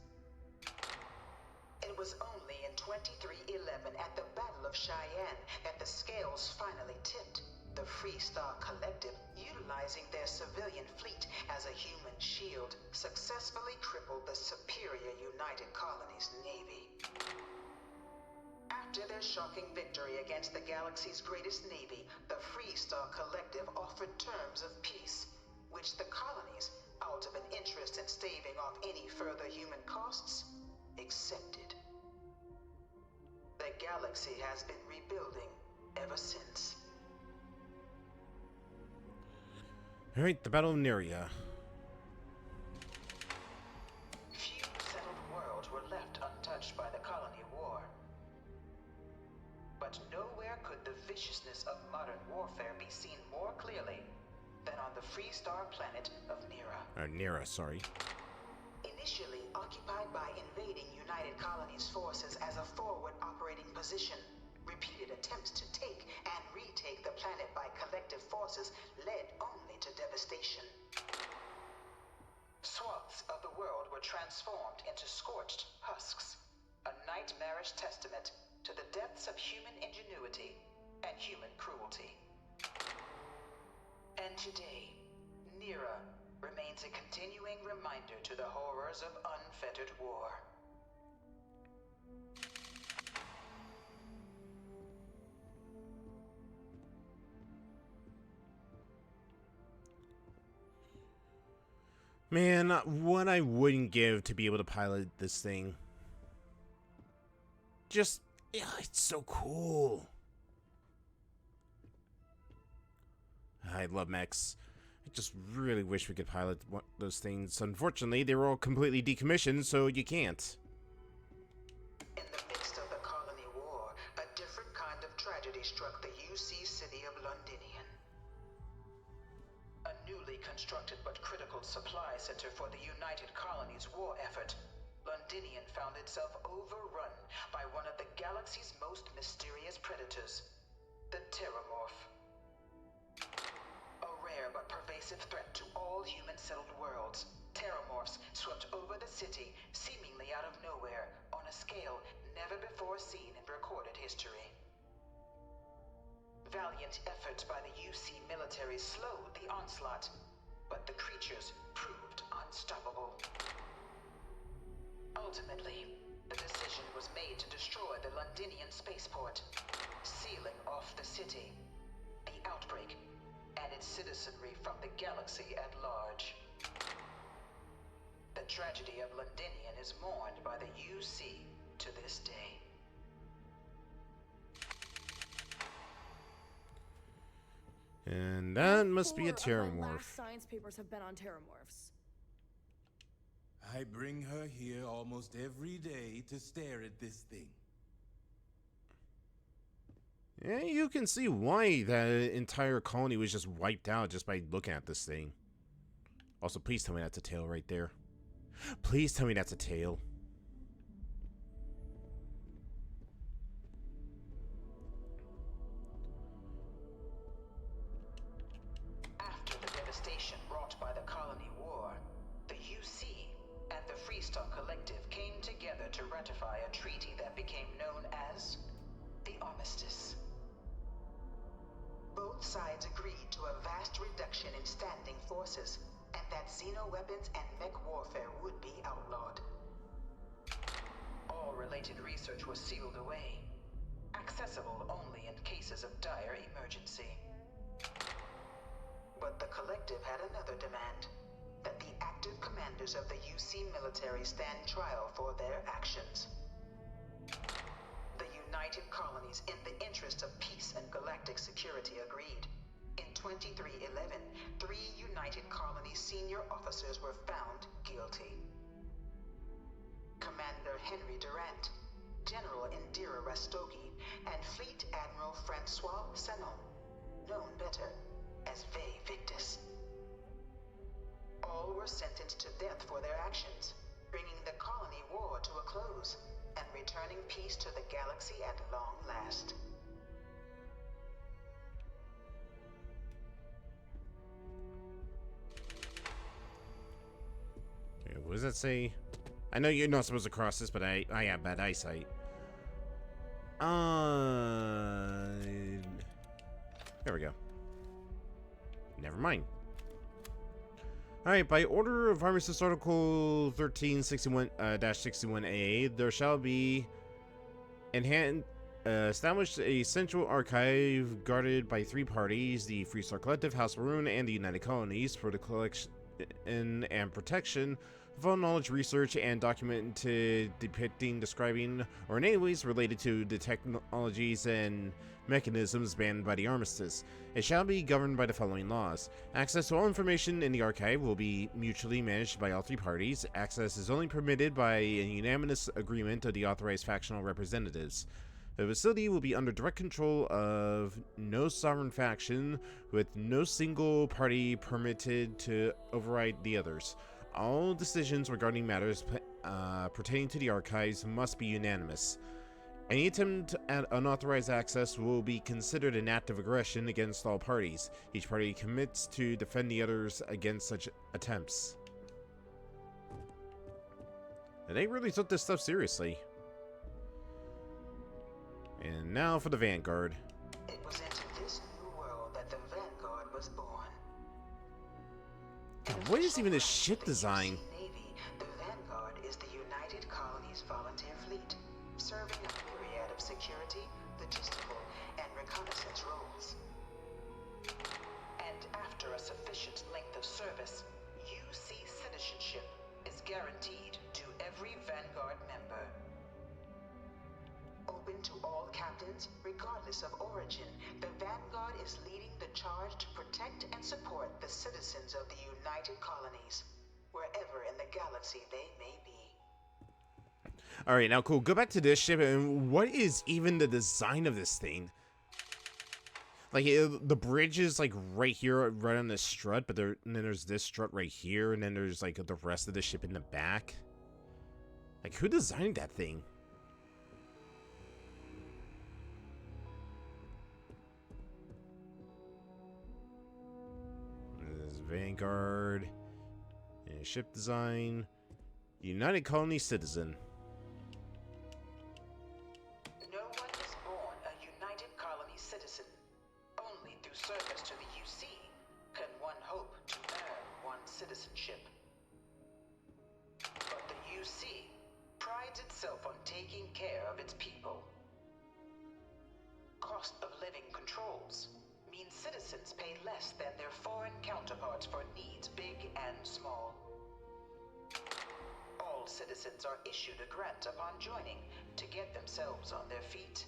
It was only in 2311 at the Battle of Cheyenne that the scales finally tipped. The Freestar Collective, utilizing their civilian fleet as a human shield, successfully crippled the superior United Colonies Navy. After their shocking victory against the galaxy's greatest navy, the Freestar Collective offered terms of peace, which the colonies, out of an interest in staving off any further human costs, accepted. The galaxy has been rebuilding ever since. Alright, the Battle of Neria. Few settled worlds were left untouched by the colony war. But nowhere could the viciousness of modern warfare be seen more clearly than on the Freestar planet of Nera. Nera, sorry. Initially occupied by invading United Colonies forces as a forward operating position, repeated attempts to take and retake the planet by collective forces led only to devastation. Swaths of the world were transformed into scorched husks, a nightmarish testament to the depths of human ingenuity and human cruelty. And today, Nera remains a continuing reminder to the horrors of unfettered war. Man, what I wouldn't give to be able to pilot this thing. Just, yeah, it's so cool. I love mechs. I just really wish we could pilot those things. Unfortunately, they were all completely decommissioned, so you can't. In the midst of the colony war, a different kind of tragedy struck the UC city of Londinian. A newly constructed but critical supply center for the United Colonies war effort, Londinian found itself overrun by one of the galaxy's most mysterious predators, the Terramorph. A rare but pervasive threat to all human-settled worlds, Terramorphs swept over the city, seemingly out of nowhere, on a scale never before seen in recorded history. Valiant efforts by the UC military slowed the onslaught, but the creatures proved unstoppable. Ultimately, the decision was made to destroy the Londinian spaceport, sealing off the city, the outbreak, and its citizenry from the galaxy at large. The tragedy of Londinian is mourned by the UC to this day. And that must be a Four of my Terramorph. last science papers have been on Terramorphs. I bring her here almost every day to stare at this thing. Yeah, you can see why that entire colony was just wiped out just by looking at this thing. Also, please tell me that's a tail right there. Please tell me that's a tail. After the devastation wrought by the Colony War, the UC and the Freestar Collective came together to ratify a treaty that became known as the Armistice. Both sides agreed to a vast reduction in standing forces, and that xeno-weapons and mech warfare would be outlawed. All related research was sealed away, accessible only in cases of dire emergency. But the Collective had another demand, that the active commanders of the UC military stand trial for their actions. The United Colonies, in the interest of peace and galactic security, agreed. In 2311, 3 United Colonies senior officers were found guilty. Commander Henry Durant, General Indira Rastogi, and Fleet Admiral Francois Sanon, known better as Ve Victus. All were sentenced to death for their actions, bringing the colony war to a close and returning peace to the galaxy at long last. Okay, what does that say? I know you're not supposed to cross this, but I have bad eyesight. There we go. Never mind. Alright, by order of Armistice Article 1361-61A, there shall be established a central archive guarded by 3 parties, the Freestar Collective, House Maroon, and the United Colonies, for the collection and protection of all knowledge, research, and documented depicting, describing, or in any ways related to the technologies and mechanisms banned by the Armistice. It shall be governed by the following laws. Access to all information in the archive will be mutually managed by all 3 parties. Access is only permitted by a unanimous agreement of the authorized factional representatives. The facility will be under direct control of no sovereign faction, with no single party permitted to override the others. All decisions regarding matters pertaining to the archives must be unanimous. Any attempt at unauthorized access will be considered an act of aggression against all parties. Each party commits to defend the others against such attempts. They really took this stuff seriously. And now for the Vanguard. It was into this new world that the Vanguard was born. God, what is even this ship design? Navy, the Vanguard is the United Colonies volunteer fleet, serving a myriad of security, logistical, and reconnaissance roles. And after a sufficient length of service, UC citizenship is guaranteed to every Vanguard member. Open to all captains, regardless of origin, the Vanguard is leading the charge to protect and support the citizens of the United Colonies, wherever in the galaxy they may be. Alright, now cool, go back to this ship, and what is even the design of this thing? Like, the bridge is, like, right here, right on the strut, but and then there's this strut right here, and then there's, like, the rest of the ship in the back. Like, who designed that thing? Vanguard, and ship design, United Colony citizen. No one is born a United Colony citizen. Only through service to the UC can one hope to earn one's citizenship. But the UC prides itself on taking care of its people. Cost of living controls means citizens pay less than their foreign counterparts for needs big and small. All citizens are issued a grant upon joining to get themselves on their feet.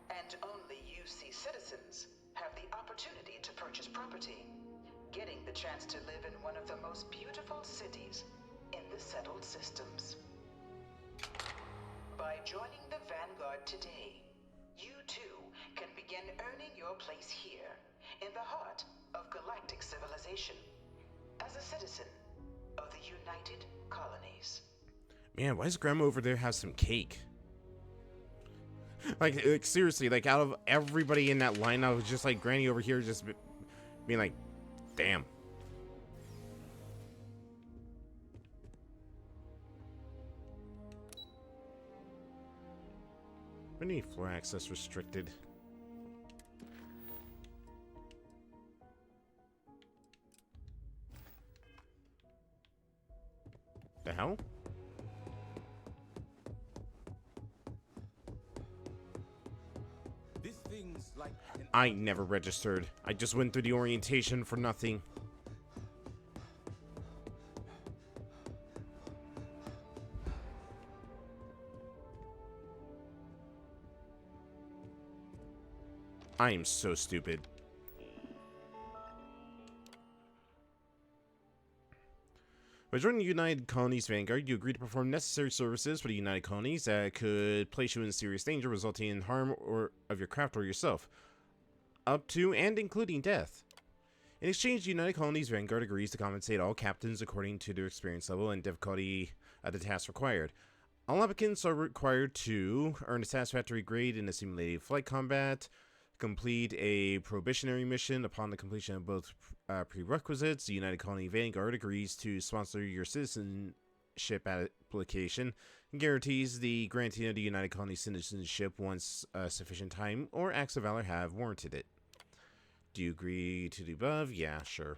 And only UC citizens have the opportunity to purchase property, getting the chance to live in one of the most beautiful cities in the settled systems. By joining the Vanguard today, you too can begin earning your place here, in the heart of galactic civilization. As a citizen, of the United Colonies. Man, why does Grandma over there have some cake? Like seriously, like out of everybody in that line, I was just like Granny over here just being like, damn. Any floor access restricted? The hell? This thing's like I never registered. I just went through the orientation for nothing. I am so stupid. By joining the United Colonies Vanguard, you agree to perform necessary services for the United Colonies that could place you in serious danger, resulting in harm or of your craft or yourself, up to and including death. In exchange, the United Colonies Vanguard agrees to compensate all captains according to their experience level and difficulty of the task required. All applicants are required to earn a satisfactory grade in a simulated flight combat, complete a probationary mission. Upon the completion of both prerequisites, the United Colony Vanguard agrees to sponsor your citizenship application and guarantees the granting of the United Colony citizenship once sufficient time or acts of valor have warranted it. Do you agree to the above? Yeah, sure.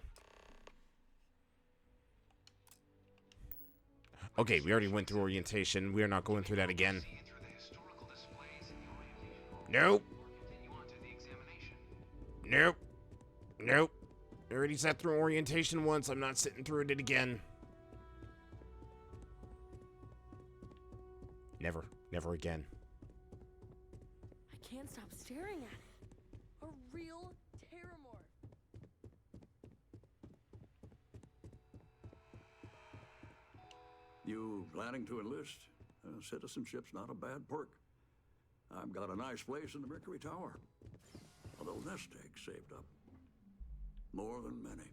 Okay, we already went through orientation. We are not going through that again. Nope. Nope. Nope. I already sat through orientation once. I'm not sitting through it again. Never. Never again. I can't stop staring at it. A real terramorph. You planning to enlist? Citizenship's not a bad perk. I've got a nice place in the Mercury Tower. Although nest eggs saved up. More than many.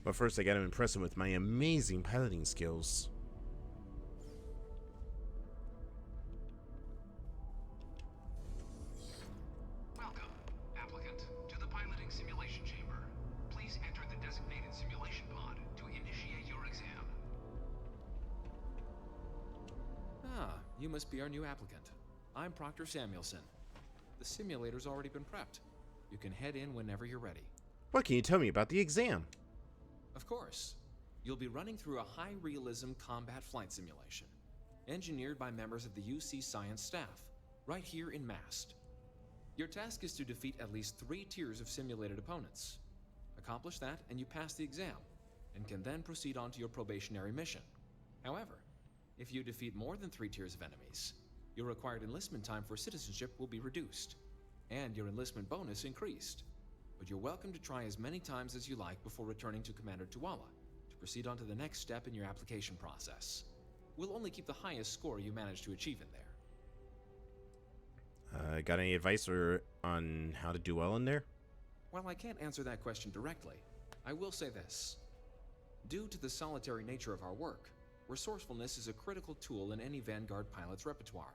But first, I gotta impress him with my amazing piloting skills. Welcome, applicant, to the piloting simulation chamber. Please enter the designated simulation pod to initiate your exam. Ah, you must be our new applicant. I'm Proctor Samuelson. The simulator's already been prepped. You can head in whenever you're ready. What can you tell me about the exam? Of course. You'll be running through a high-realism combat flight simulation, engineered by members of the UC science staff, right here in Mast. Your task is to defeat at least 3 tiers of simulated opponents. Accomplish that, and you pass the exam, and can then proceed on to your probationary mission. However, if you defeat more than 3 tiers of enemies, your required enlistment time for citizenship will be reduced, and your enlistment bonus increased. But you're welcome to try as many times as you like before returning to Commander Tuala to proceed on to the next step in your application process. We'll only keep the highest score you manage to achieve in there. Got any advice on how to do well in there? While I can't answer that question directly, I will say this. Due to the solitary nature of our work, resourcefulness is a critical tool in any Vanguard pilot's repertoire.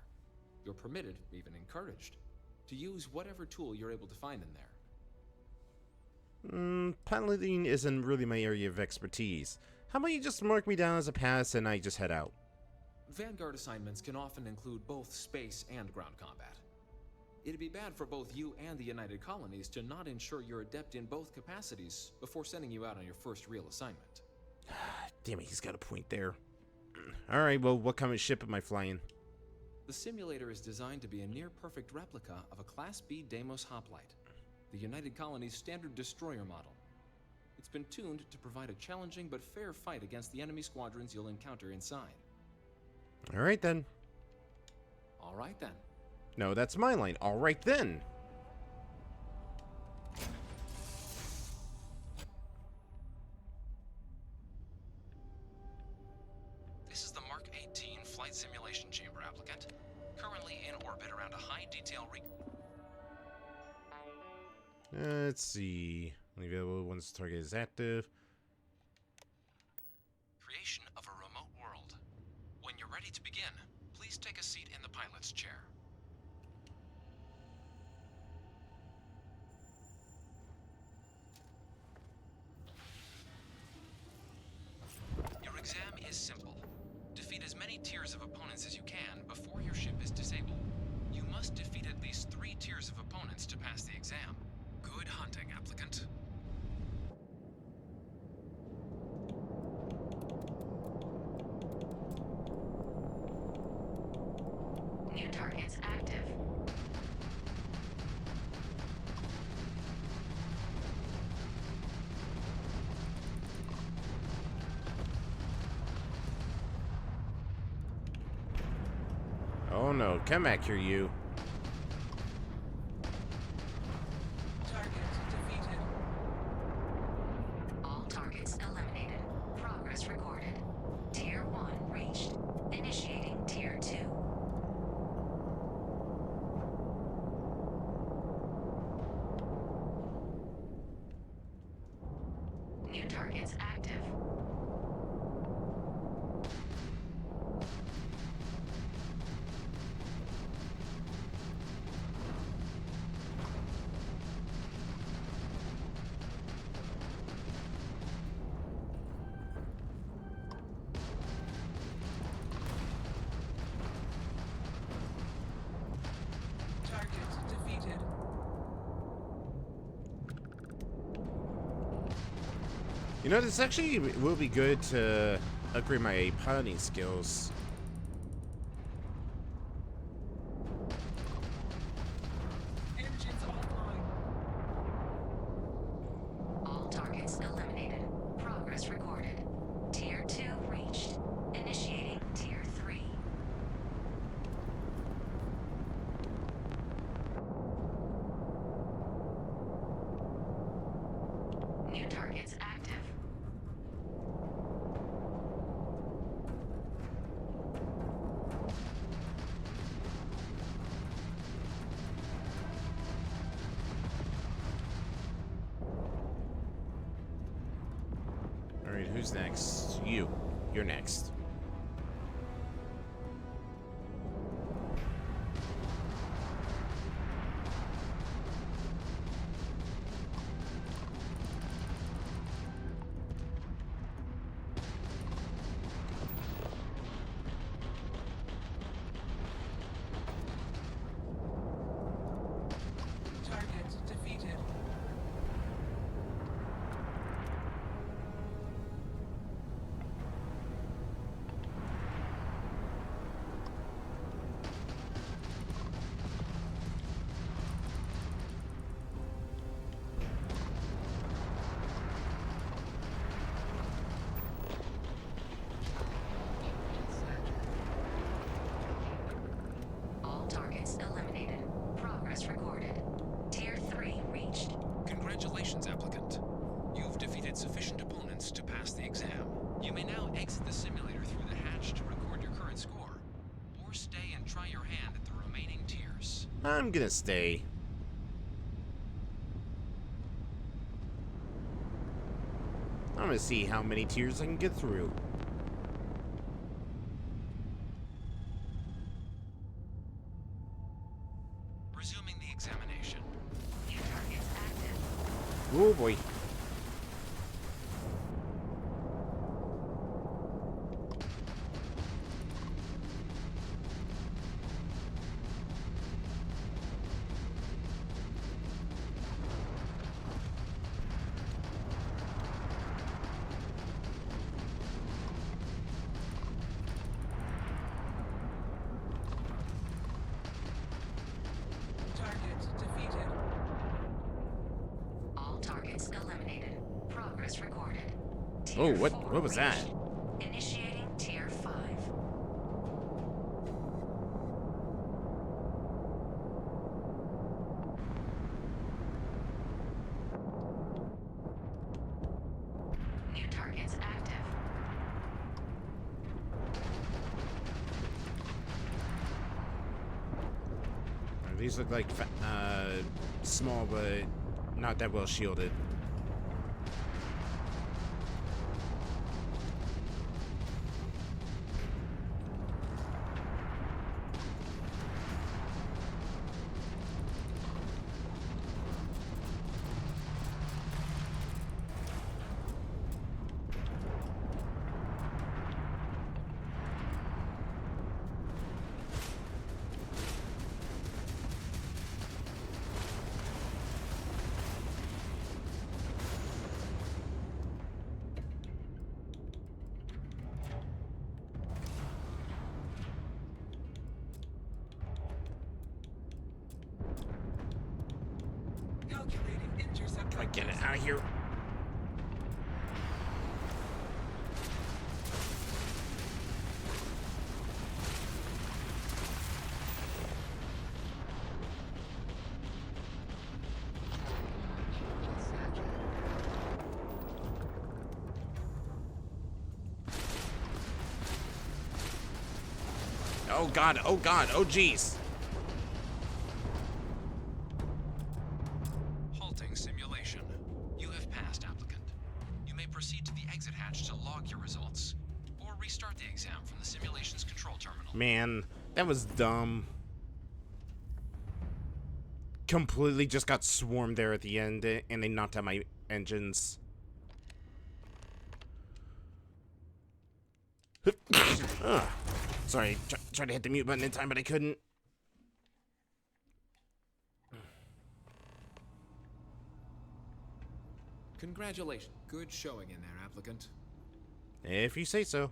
You're permitted, even encouraged, to use whatever tool you're able to find in there. Piloting isn't really my area of expertise. How about you just mark me down as a pass and I just head out? Vanguard assignments can often include both space and ground combat. It'd be bad for both you and the United Colonies to not ensure you're adept in both capacities before sending you out on your first real assignment. Damn it, he's got a point there. Alright, well, what kind of ship am I flying? The simulator is designed to be a near-perfect replica of a Class B Deimos hoplite, the United Colony's standard destroyer model. It's been tuned to provide a challenging but fair fight against the enemy squadrons you'll encounter inside. Alright then. Alright then. No, that's my line. Alright then. This is the Mark 18 Flight Simulation Chamber applicant, currently in orbit around a high-detail let's see. Only available once the target is active. Creation of a remote world. When you're ready to begin, please take a seat in the pilot's chair. Your exam is simple. Defeat as many tiers of opponents as you can before your ship is disabled. You must defeat at least 3 tiers of opponents to pass the exam. Good hunting, applicant. New targets active. Oh no, come back here, you. Target defeated. All targets eliminated. Progress recorded. Tier 1 reached. Initiating Tier 2. New targets active. Target defeated. You know, this actually will be good to upgrade my piloting skills. Engines offline. All targets eliminated. Progress recorded. Tier 2 reached. Initiating Tier 3. New targets active. All right, who's next? You. You're next. Target defeated. All targets eliminated. Progress recorded. Tier 3 reached. Congratulations, applicant. You've defeated sufficient opponents to pass the exam. You may now exit the simulator through the hatch to record your current score, or stay and try your hand at the remaining tiers. I'm gonna stay. I'm gonna see how many tiers I can get through. Resuming the examination. New targets active. Oh boy. Target defeated. All targets eliminated. Progress recorded. Oh, Tier 4 what was that? reached. Initiating Tier 5. New targets active. These look like small, but not that well shielded. Try to get it out of here. Oh god, oh god, oh jeez. Halting simulation. You have passed, applicant. You may proceed to the exit hatch to log your results, or restart the exam from the simulation's control terminal. Man, that was dumb. Completely just got swarmed there at the end, and they knocked out my engines. Ugh. Sorry, tried to hit the mute button in time, but I couldn't. Congratulations. Good showing in there, applicant. If you say so.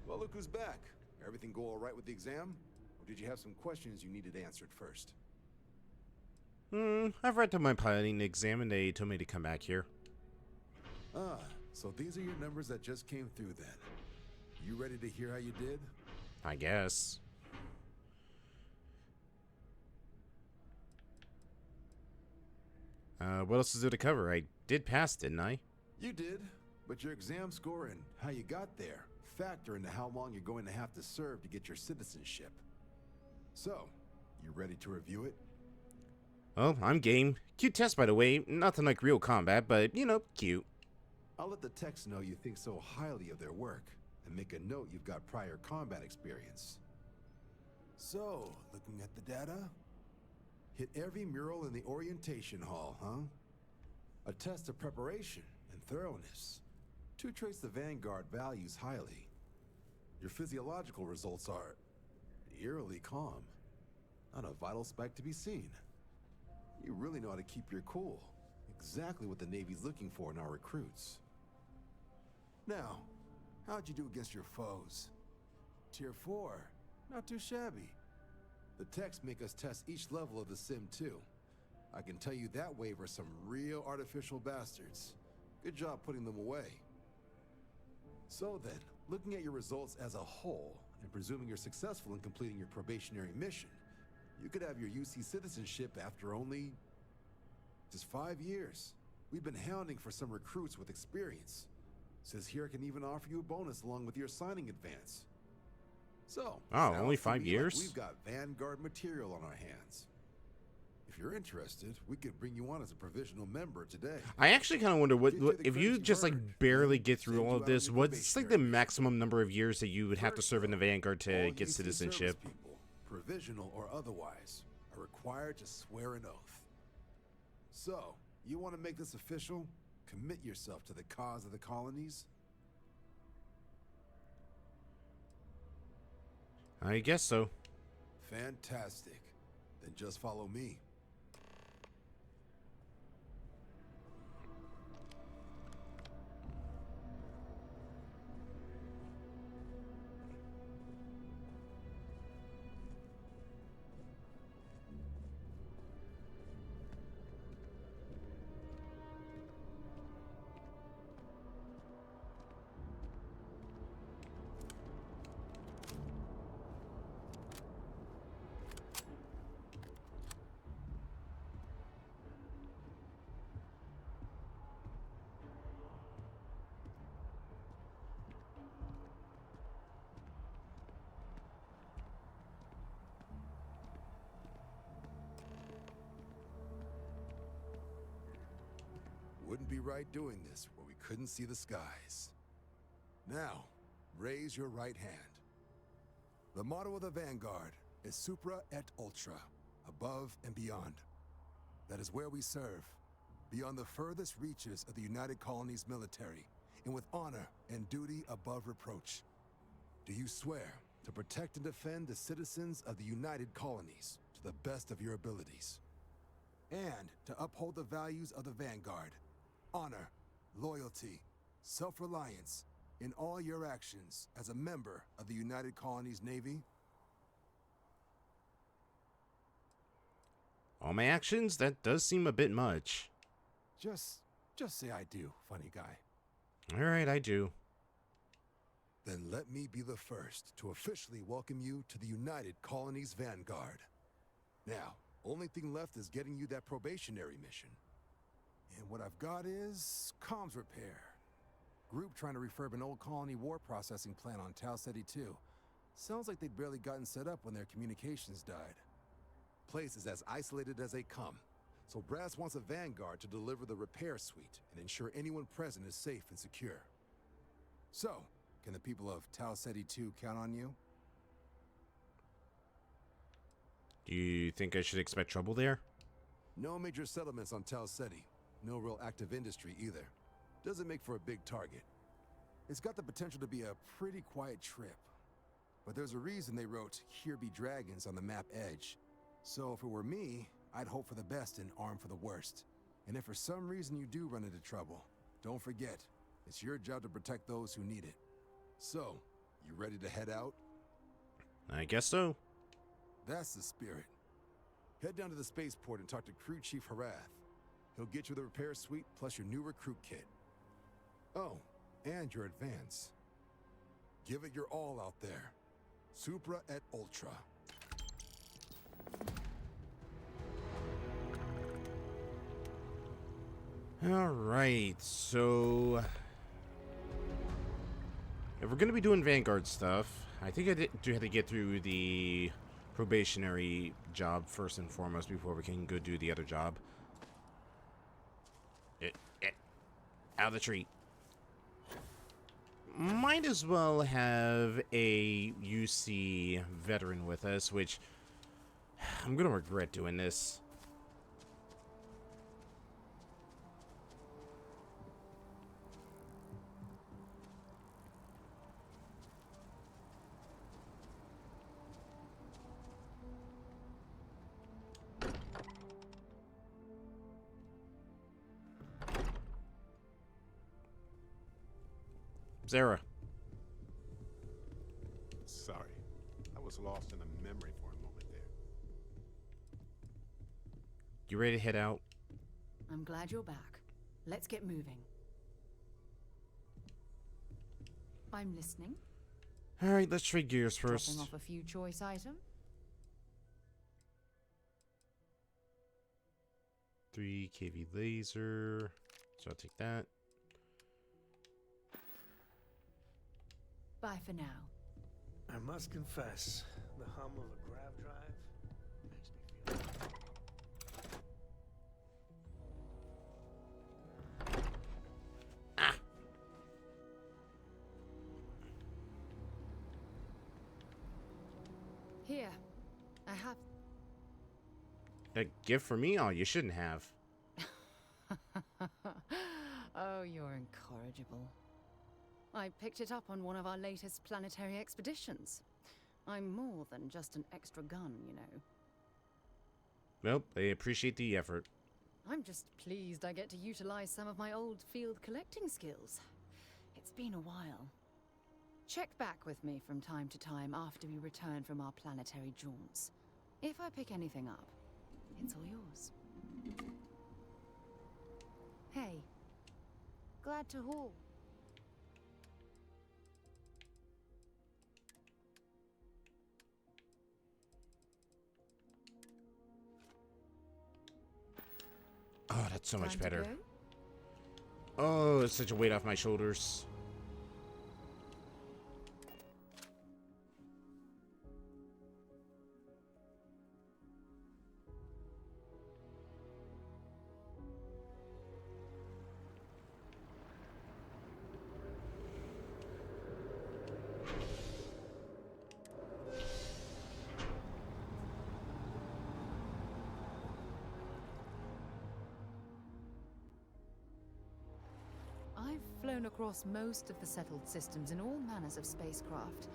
Well, look who's back. Everything go all right with the exam? Or did you have some questions you needed answered first? I've read through my piloting exam and they told me to come back here. Ah, so these are your numbers that just came through then. You ready to hear how you did? I guess. What else is there to cover? I did pass, didn't I? You did, but your exam score and how you got there factor into how long you're going to have to serve to get your citizenship. So, you ready to review it? Oh, I'm game. Cute test, by the way. Nothing like real combat, but, you know, cute. I'll let the techs know you think so highly of their work, and make a note you've got prior combat experience. So, looking at the data? Hit every mural in the orientation hall, huh? A test of preparation and thoroughness. To trace the Vanguard values highly. Your physiological results are eerily calm. Not a vital spike to be seen. You really know how to keep your cool. Exactly what the Navy's looking for in our recruits. Now, how'd you do against your foes? Tier 4, not too shabby. The techs make us test each level of the sim too. I can tell you that wave are some real artificial bastards. Good job putting them away. So then, looking at your results as a whole, and presuming you're successful in completing your probationary mission, you could have your UC citizenship after only just 5 years. We've been hounding for some recruits with experience. Says here I can even offer you a bonus along with your signing advance. So, oh, only 5 years? Like we've got Vanguard material on our hands. If you're interested, we could bring you on as a provisional member today. I actually kind of wonder what if you just like barely get through all of this, what's like the maximum number of years that you would have to serve in the Vanguard to get citizenship? People, provisional or otherwise, are required to swear an oath. So, you want to make this official? Commit yourself to the cause of the colonies? I guess so. Fantastic. Then just follow me. Wouldn't be right doing this where we couldn't see the skies. Now, raise your right hand. The motto of the Vanguard is Supra et Ultra, above and beyond. That is where we serve, beyond the furthest reaches of the United Colonies military, and with honor and duty above reproach. Do you swear to protect and defend the citizens of the United Colonies to the best of your abilities? And to uphold the values of the Vanguard, honor, loyalty, self-reliance, in all your actions as a member of the United Colonies Navy? All my actions? That does seem a bit much. Just say I do, funny guy. Alright, I do. Then let me be the first to officially welcome you to the United Colonies Vanguard. Now, only thing left is getting you that probationary mission. And what I've got is comms repair. Group trying to refurb an old colony war processing plant on Tau Ceti 2. Sounds like they'd barely gotten set up when their communications died. Place is as isolated as they come, so Brass wants a Vanguard to deliver the repair suite and ensure anyone present is safe and secure. So, can the people of Tau Ceti 2 count on you? Do you think I should expect trouble there? No major settlements on Tau Ceti. No real active industry either. Doesn't make for a big target. It's got the potential to be a pretty quiet trip. But there's a reason they wrote, "Here be dragons" on the map edge. So if it were me, I'd hope for the best and arm for the worst. And if for some reason you do run into trouble, don't forget, it's your job to protect those who need it. So, you ready to head out? I guess so. That's the spirit. Head down to the spaceport and talk to Crew Chief Harath. He'll get you the repair suite plus your new recruit kit. Oh, and your advance. Give it your all out there. Supra et Ultra. Alright, so... if we're going to be doing Vanguard stuff, I think I do have to get through the probationary job first and foremost before we can go do the other job. Out of the tree. Might as well have a UC veteran with us, which I'm going to regret doing this. Sarah. Sorry. I was lost in a memory for a moment there. You ready to head out? I'm glad you're back. Let's get moving. I'm listening. Alright, let's trade gears first. Dropping off a few choice items. 3 kV laser. So I'll take that. Bye for now. I must confess, the hum of a grav drive makes me feel... Here, I have... A gift for me? Oh, you shouldn't have. Oh, you're incorrigible. I picked it up on one of our latest planetary expeditions. I'm more than just an extra gun, you know. Well, I appreciate the effort. I'm just pleased I get to utilize some of my old field collecting skills. It's been a while. Check back with me from time to time after we return from our planetary jaunts. If I pick anything up, it's all yours. Hey, glad to haul. Oh, that's so much Time to better. go? Oh, it's such a weight off my shoulders. flown across most of the settled systems in all manners of spacecraft,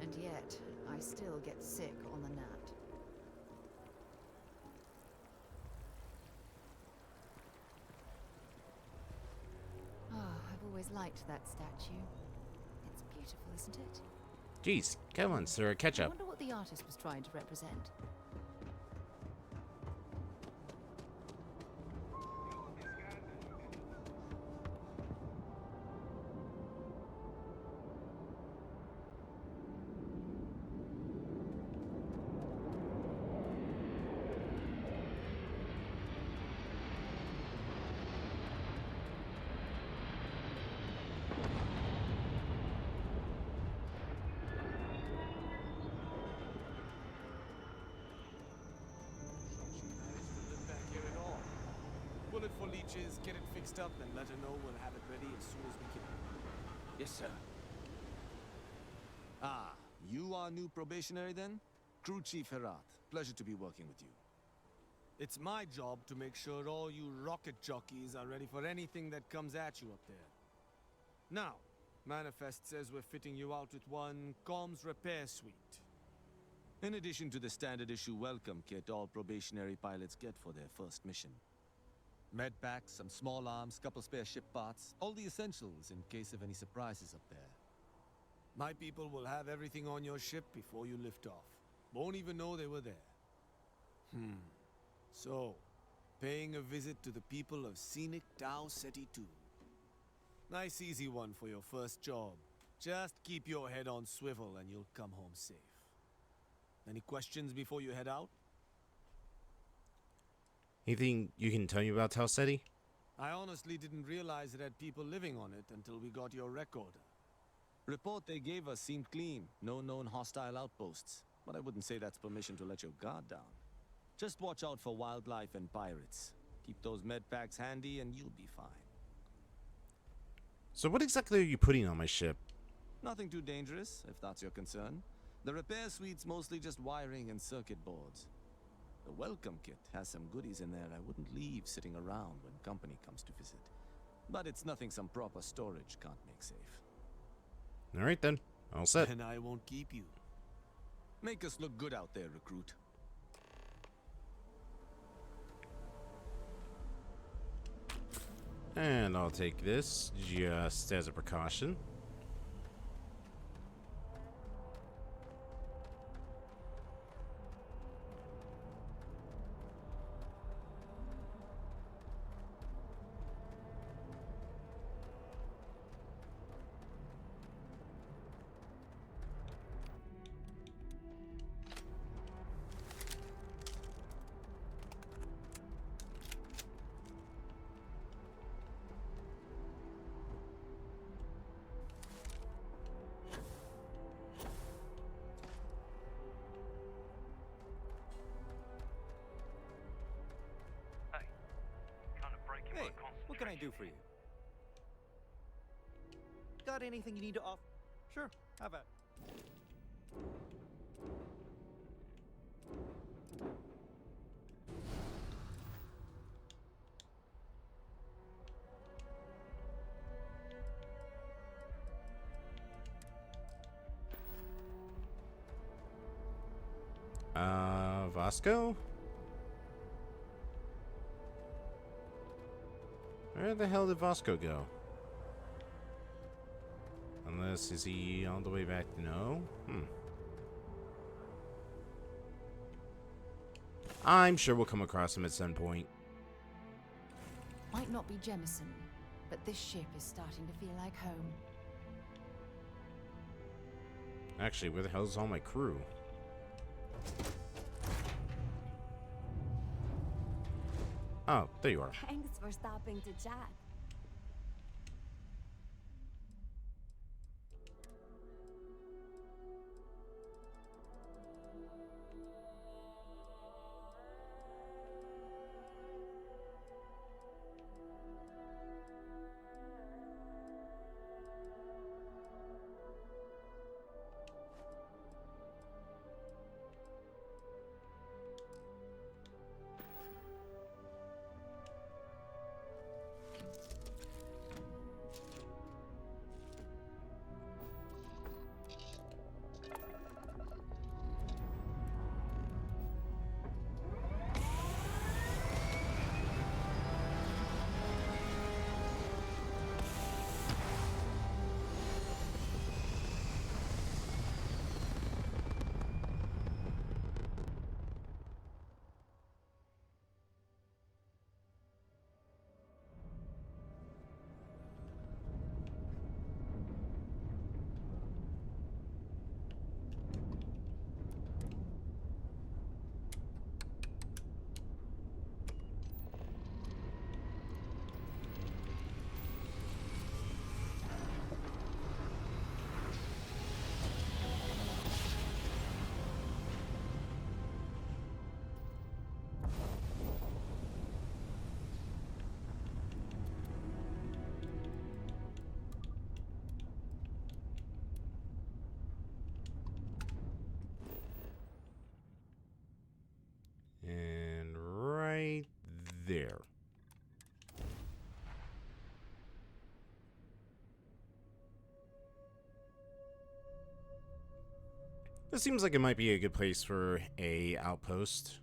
and yet I still get sick on the gnat. Ah, I've always liked that statue. It's beautiful, isn't it? Jeez, come on, sir, catch I up. wonder what the artist was trying to represent. Bullet for leeches, get it fixed up, and let her know we'll have it ready as soon as we can. Yes, sir. Ah, you are new probationary then? Crew Chief Herat. Pleasure to be working with you. It's my job to make sure all you rocket jockeys are ready for anything that comes at you up there. Now, Manifest says we're fitting you out with one comms repair suite. In addition to the standard issue welcome kit all probationary pilots get for their first mission. Med packs, some small arms, couple spare ship parts, all the essentials in case of any surprises up there. My people will have everything on your ship before you lift off. Won't even know they were there. So, paying a visit to the people of scenic Tau Ceti 2. Nice easy one for your first job. Just keep your head on swivel and you'll come home safe. Any questions before you head out? Anything you can tell me about Tau Ceti? I honestly didn't realize it had people living on it until we got your recorder. Report they gave us seemed clean. No known hostile outposts. But I wouldn't say that's permission to let your guard down. Just watch out for wildlife and pirates. Keep those med packs handy and you'll be fine. So what exactly are you putting on my ship? Nothing too dangerous, if that's your concern. The repair suite's mostly just wiring and circuit boards. The welcome kit has some goodies in there I wouldn't leave sitting around when company comes to visit. But it's nothing some proper storage can't make safe. Alright then, all set. And I won't keep you. Make us look good out there, recruit. And I'll take this just as a precaution. Hey, what can I do for you? Got anything you need to offer? Sure, how about? Vasco? Where the hell did Vasco go? Unless, is he on the way back? No? I'm sure we'll come across him at some point. Might not be Jemison, but this ship is starting to feel like home. Actually, where the hell is all my crew? Oh, there you are. Thanks for stopping to chat. there. This seems like it might be a good place for a outpost.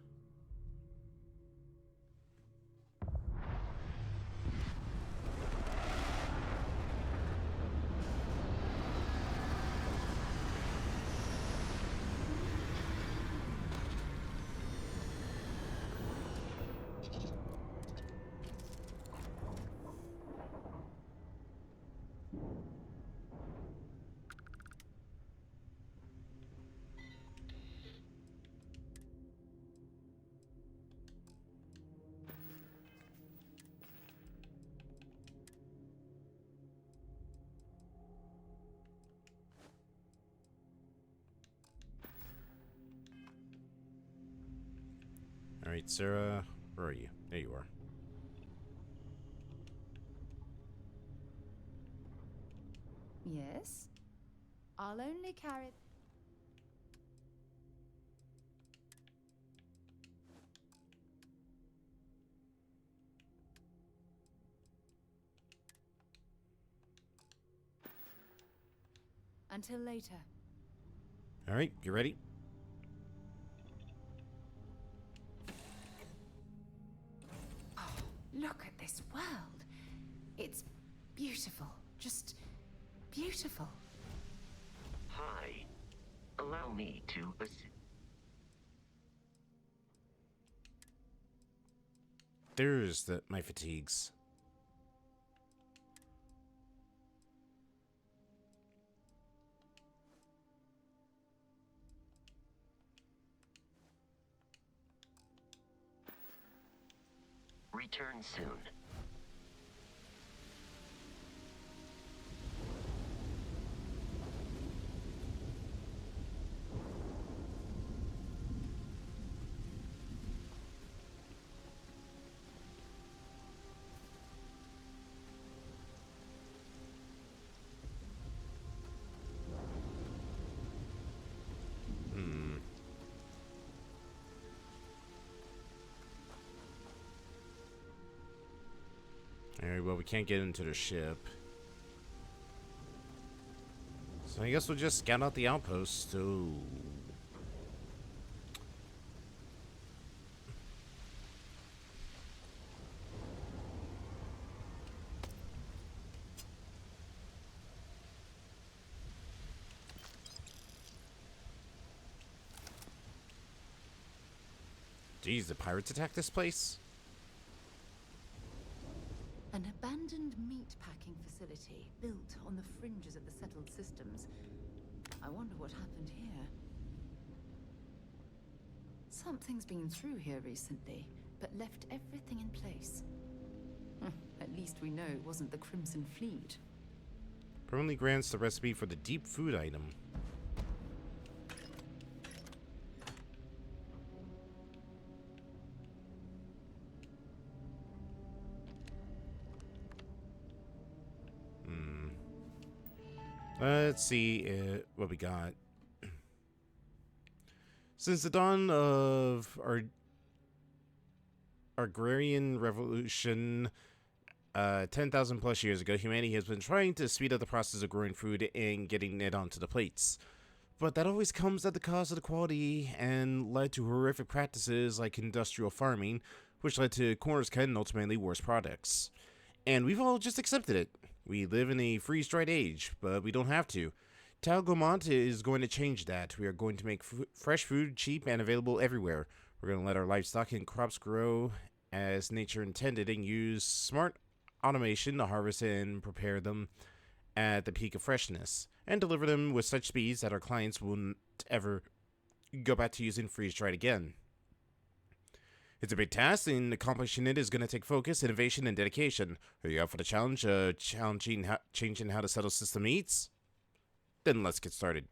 Alright, Sarah, where are you? There you are. Yes? I'll only carry... Until later. Alright, you ready? Oh, look at this world. It's beautiful. Just beautiful. Hi. Allow me to assist. There's my fatigues. Return soon. Alright, well, we can't get into the ship. So I guess we'll just scout out the outpost. Oh. Jeez, the pirates attacked this place? An abandoned meat-packing facility built on the fringes of the settled systems. I wonder what happened here. Something's been through here recently, but left everything in place. At least we know it wasn't the Crimson Fleet. Permanently grants the recipe for the deep food item. Let's see what we got. Since the dawn of our agrarian revolution 10,000 plus years ago, humanity has been trying to speed up the process of growing food and getting it onto the plates. But that always comes at the cost of the quality and led to horrific practices like industrial farming, which led to corners cut and ultimately worse products. And we've all just accepted it. We live in a freeze-dried age, but we don't have to. Tal Gomont is going to change that. We are going to make fresh food cheap and available everywhere. We're going to let our livestock and crops grow as nature intended and use smart automation to harvest and prepare them at the peak of freshness and deliver them with such speeds that our clients won't ever go back to using freeze-dried again. It's a big task, and accomplishing it is going to take focus, innovation, and dedication. Are you up for the challenge? Changing how the settled system eats? Then let's get started.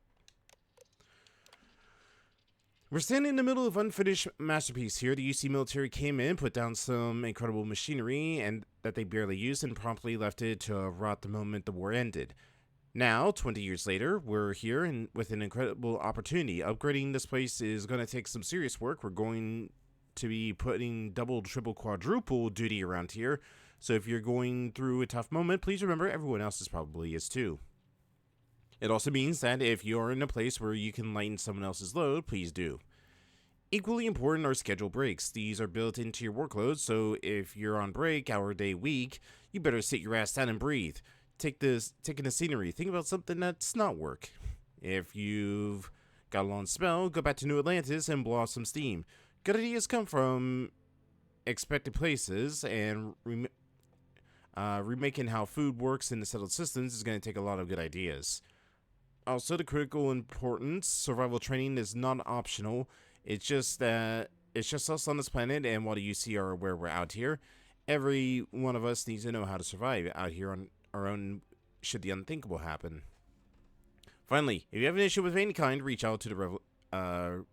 We're standing in the middle of unfinished masterpiece here. The UC military came in, put down some incredible machinery and that they barely used, and promptly left it to rot the moment the war ended. Now, 20 years later, we're here and with an incredible opportunity. Upgrading this place is going to take some serious work. We're going to be putting double, triple, quadruple duty around here. So if you're going through a tough moment, please remember everyone else is probably is too. It also means that if you're in a place where you can lighten someone else's load, please do. Equally important are scheduled breaks. These are built into your workload, so if you're on break, hour, day, week, you better sit your ass down and breathe. Take in the scenery. Think about something that's not work. If you've got a long spell, go back to New Atlantis and blow off some steam. Good ideas come from expected places, and remaking how food works in the settled systems is going to take a lot of good ideas. Also, the critical importance, survival training is not optional. It's just us on this planet, and while the UC are aware we're out here, every one of us needs to know how to survive out here on our own should the unthinkable happen. Finally, if you have an issue with any kind, reach out to the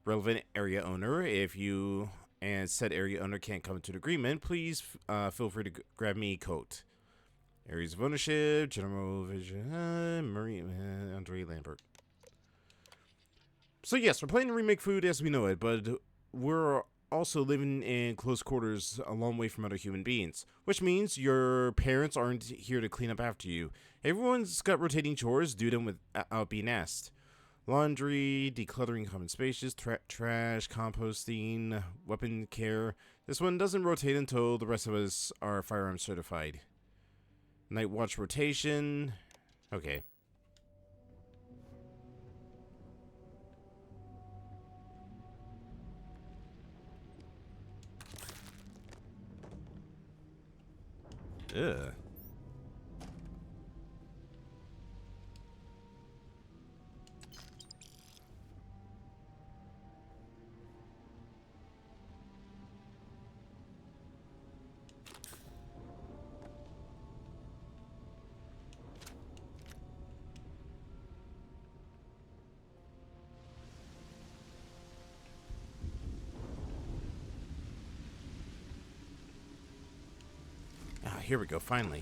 relevant area owner. If you and said area owner can't come to an agreement, please feel free to grab me a coat. Areas of ownership, General Vision, Marie, Andre Lambert. So yes, we're planning to remake food as we know it, but we're also living in close quarters a long way from other human beings, which means your parents aren't here to clean up after you. Everyone's got rotating chores, do them without being asked. Laundry, decluttering common spaces, trash, composting, weapon care. This one doesn't rotate until the rest of us are firearm certified. Night watch rotation. Okay. Ugh. Ah, here we go, finally.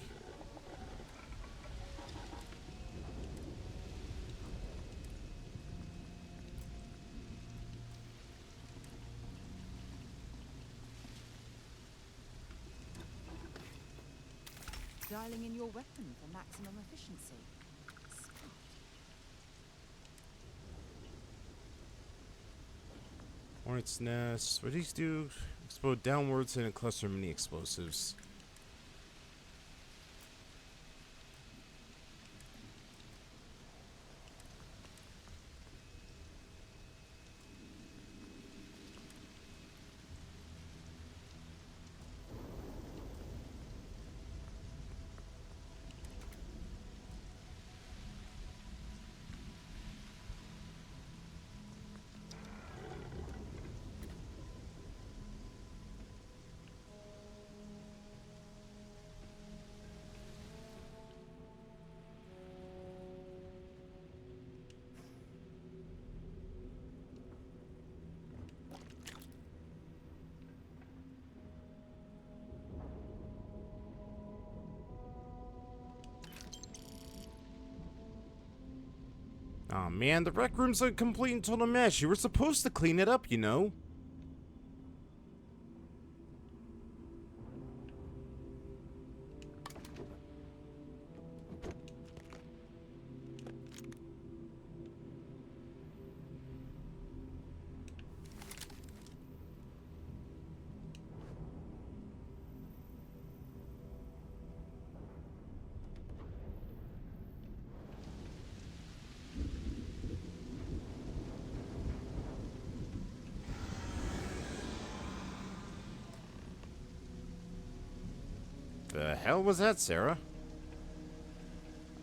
Dialing in your weapon for maximum efficiency. Hornet's nest. What do these do? Explode downwards in a cluster of mini explosives. Aw, man, the rec room's a complete and total mess. You were supposed to clean it up, you know. The hell was that, Sarah?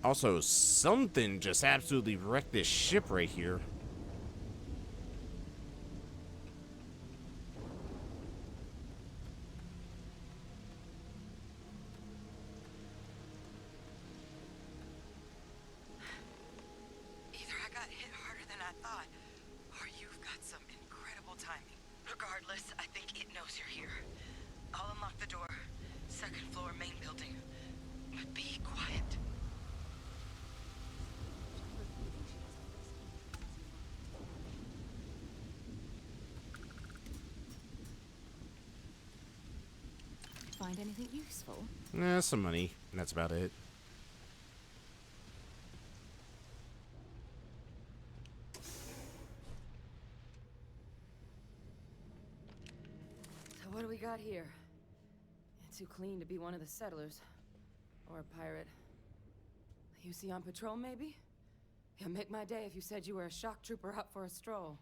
Also, something just absolutely wrecked this ship right here. Either I got hit harder than I thought, or you've got some incredible timing. Regardless, I think it knows you're here. I'll unlock the door. Second floor, main building. But be quiet. find anything useful? Some money. And that's about it. So what do we got here? Too clean to be one of the settlers. Or a pirate. You see on patrol, maybe? Yeah, make my day if you said you were a shock trooper out for a stroll.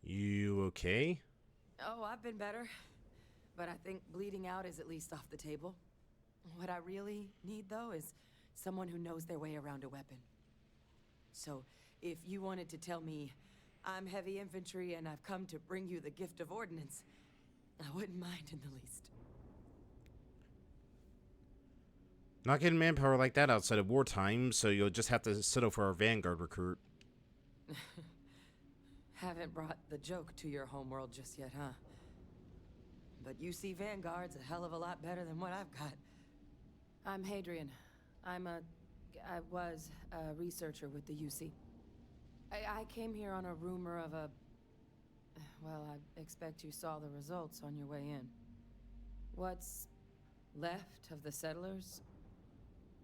You okay? Oh, I've been better. But I think bleeding out is at least off the table. What I really need, though, is someone who knows their way around a weapon. So, if you wanted to tell me, I'm heavy infantry and I've come to bring you the gift of ordnance, I wouldn't mind in the least. Not getting manpower like that outside of wartime, so you'll just have to settle for our Vanguard recruit. Haven't brought the joke to your homeworld just yet, huh? But you see Vanguard's a hell of a lot better than what I've got. I'm Hadrian. I was a researcher with the UC. I came here on a rumor of a... Well, I expect you saw the results on your way in. What's left of the settlers?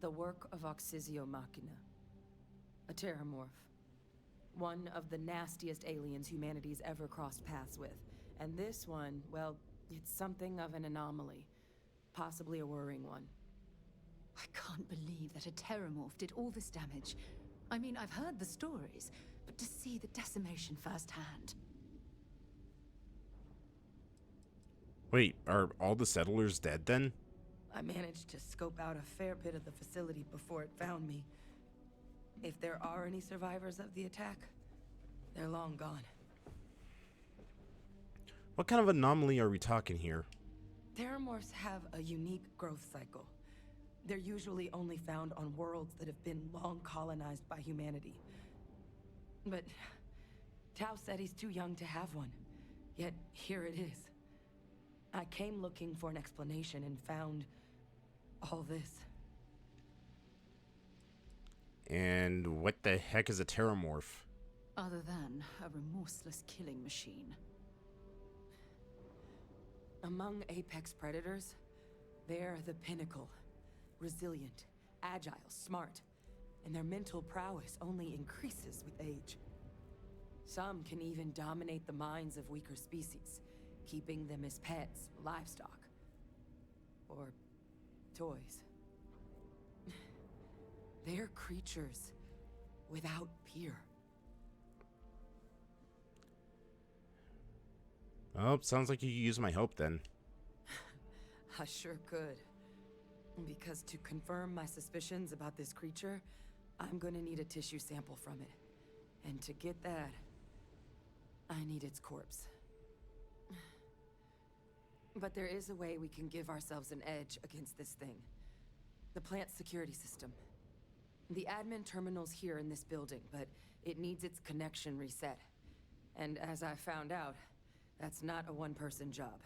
The work of Oxysio Machina. A terramorph. One of the nastiest aliens humanity's ever crossed paths with. And this one, well, it's something of an anomaly. Possibly a worrying one. I can't believe that a terramorph did all this damage. I mean, I've heard the stories, but to see the decimation firsthand. Wait, are all the settlers dead then? I managed to scope out a fair bit of the facility before it found me. If there are any survivors of the attack, they're long gone. What kind of anomaly are we talking here? Terramorphs have a unique growth cycle. They're usually only found on worlds that have been long colonized by humanity. But Tau said he's too young to have one. Yet here it is. I came looking for an explanation and found all this. And what the heck is a terramorph? Other than a remorseless killing machine. Among apex predators, they're the pinnacle. Resilient, agile, smart, and their mental prowess only increases with age. Some can even dominate the minds of weaker species, keeping them as pets, livestock, or toys. They're creatures without peer. Oh, sounds like you could use my help then. I sure could. Because to confirm my suspicions about this creature, I'm gonna need a tissue sample from it. And to get that, I need its corpse. But there is a way we can give ourselves an edge against this thing. The plant security system. The admin terminal's here in this building, but it needs its connection reset. And as I found out, that's not a one-person job.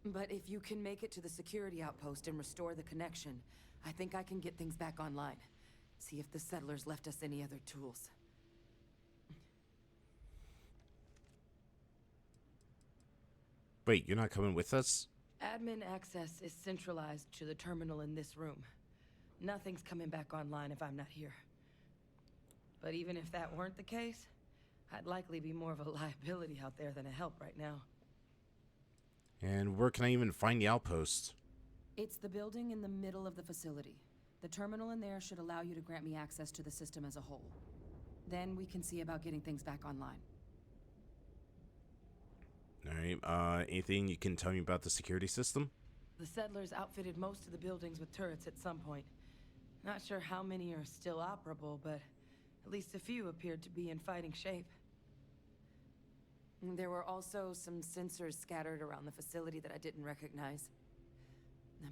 But if you can make it to the security outpost and restore the connection, I think I can get things back online. See if the settlers left us any other tools. Wait, you're not coming with us? Admin access is centralized to the terminal in this room. Nothing's coming back online if I'm not here. But even if that weren't the case, I'd likely be more of a liability out there than a help right now. And where can I even find the outpost? It's the building in the middle of the facility. The terminal in there should allow you to grant me access to the system as a whole. Then we can see about getting things back online. Alright, anything you can tell me about the security system? The settlers outfitted most of the buildings with turrets at some point. Not sure how many are still operable, but at least a few appeared to be in fighting shape. There were also some sensors scattered around the facility that I didn't recognize.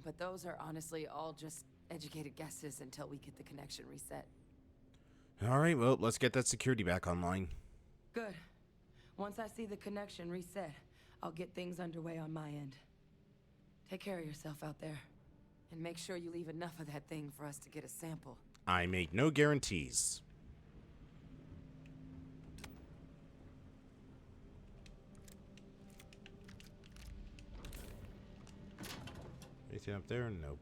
But those are honestly all just educated guesses until we get the connection reset. Alright, well, let's get that security back online. Good. Once I see the connection reset, I'll get things underway on my end. Take care of yourself out there. And make sure you leave enough of that thing for us to get a sample. I make no guarantees. Anything up there? Nope.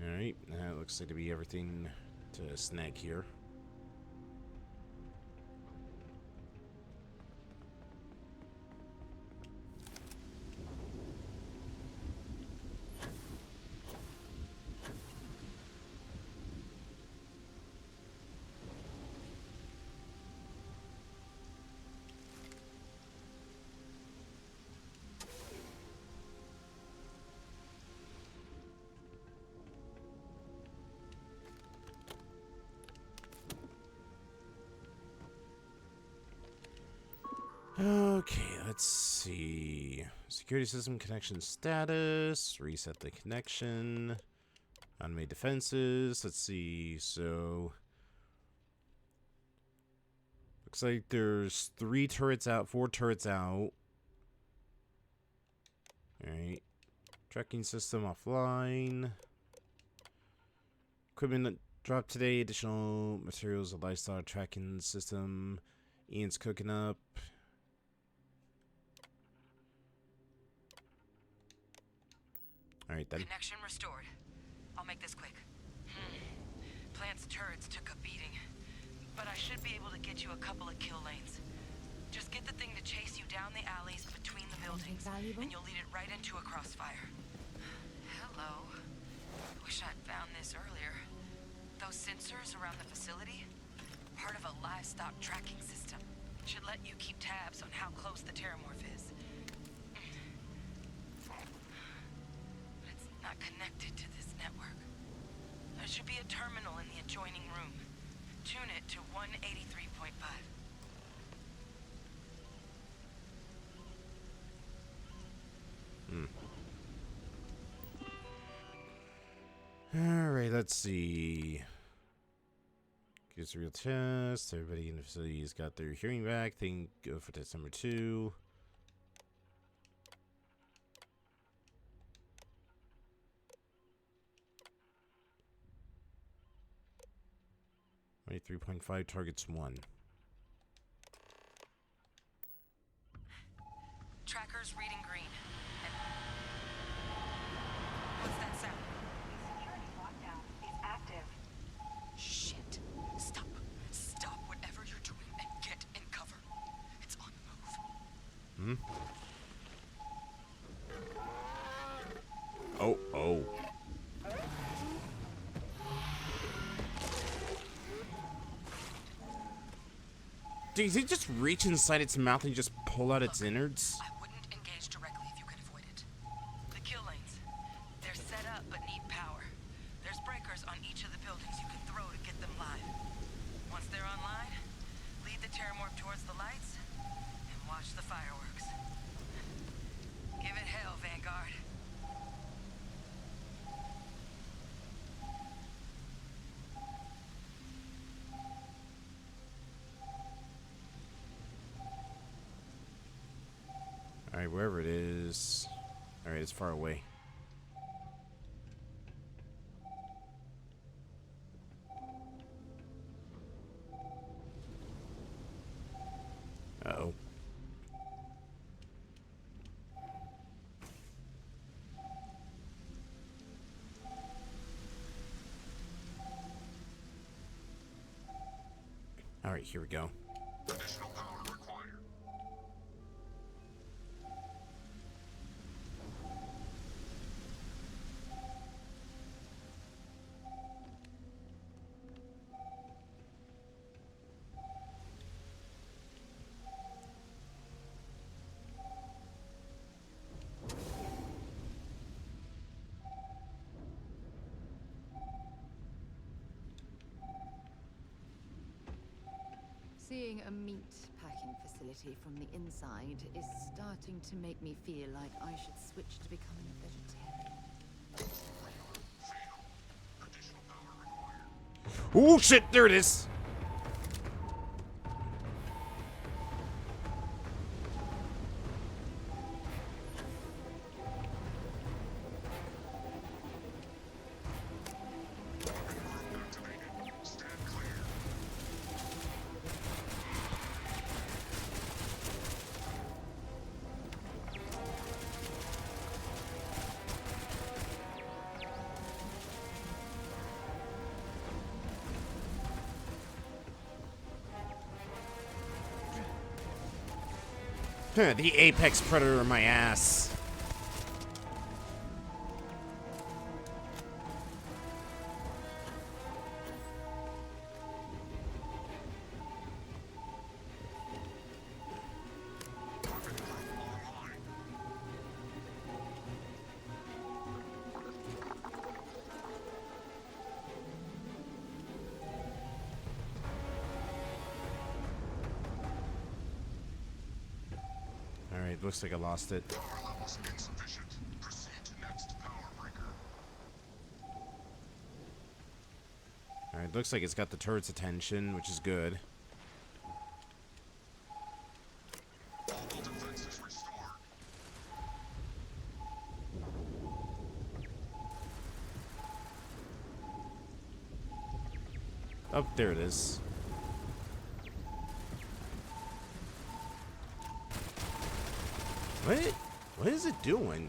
Alright, that looks like to be everything to snag here. Okay, let's see. Security system connection status. Reset the connection. Unmade defenses. Let's see. So looks like there's 3 turrets out, 4 turrets out. Alright. Tracking system offline. Equipment dropped today. Additional materials, a lifestyle tracking system. Ian's cooking up. Alright then. Connection restored. I'll make this quick. Plant's turrets took a beating, but I should be able to get you a couple of kill lanes. Just get the thing to chase you down the alleys between the buildings, and you'll lead it right into a crossfire. Hello. Wish I'd found this earlier. Those sensors around the facility? Part of a livestock tracking system. Should let you keep tabs on how close the terramorph is. Not connected to this network. There should be a terminal in the adjoining room. Tune it to 183.5. Alright, let's see. Gives a real test. Everybody in the facility's got their hearing back. Thing go for test number 2. Right, 3.5 targets 1. Tracker's reading green. What's that sound? The security lockdown is active. Shit. Stop. Stop whatever you're doing and get in cover. It's on the move. Oh, oh. Dude, did he just reach inside its mouth and just pull out its innards? I wouldn't engage directly if you could avoid it. The kill lanes. They're set up but need power. There's breakers on each of the buildings you can throw to get them live. Once they're online, lead the terramorph towards the lights and watch the fireworks. Give it hell, Vanguard. Alright, wherever it is. Alright, it's far away. Uh-oh. Alright, here we go. Additional power required. Seeing a meat packing facility from the inside is starting to make me feel like I should switch to becoming a vegetarian. Oh shit, there it is! The apex predator in my ass. Alright, looks like I lost it. Alright, looks like it's got the turret's attention, which is good. Oh, there it is. What? What is it doing?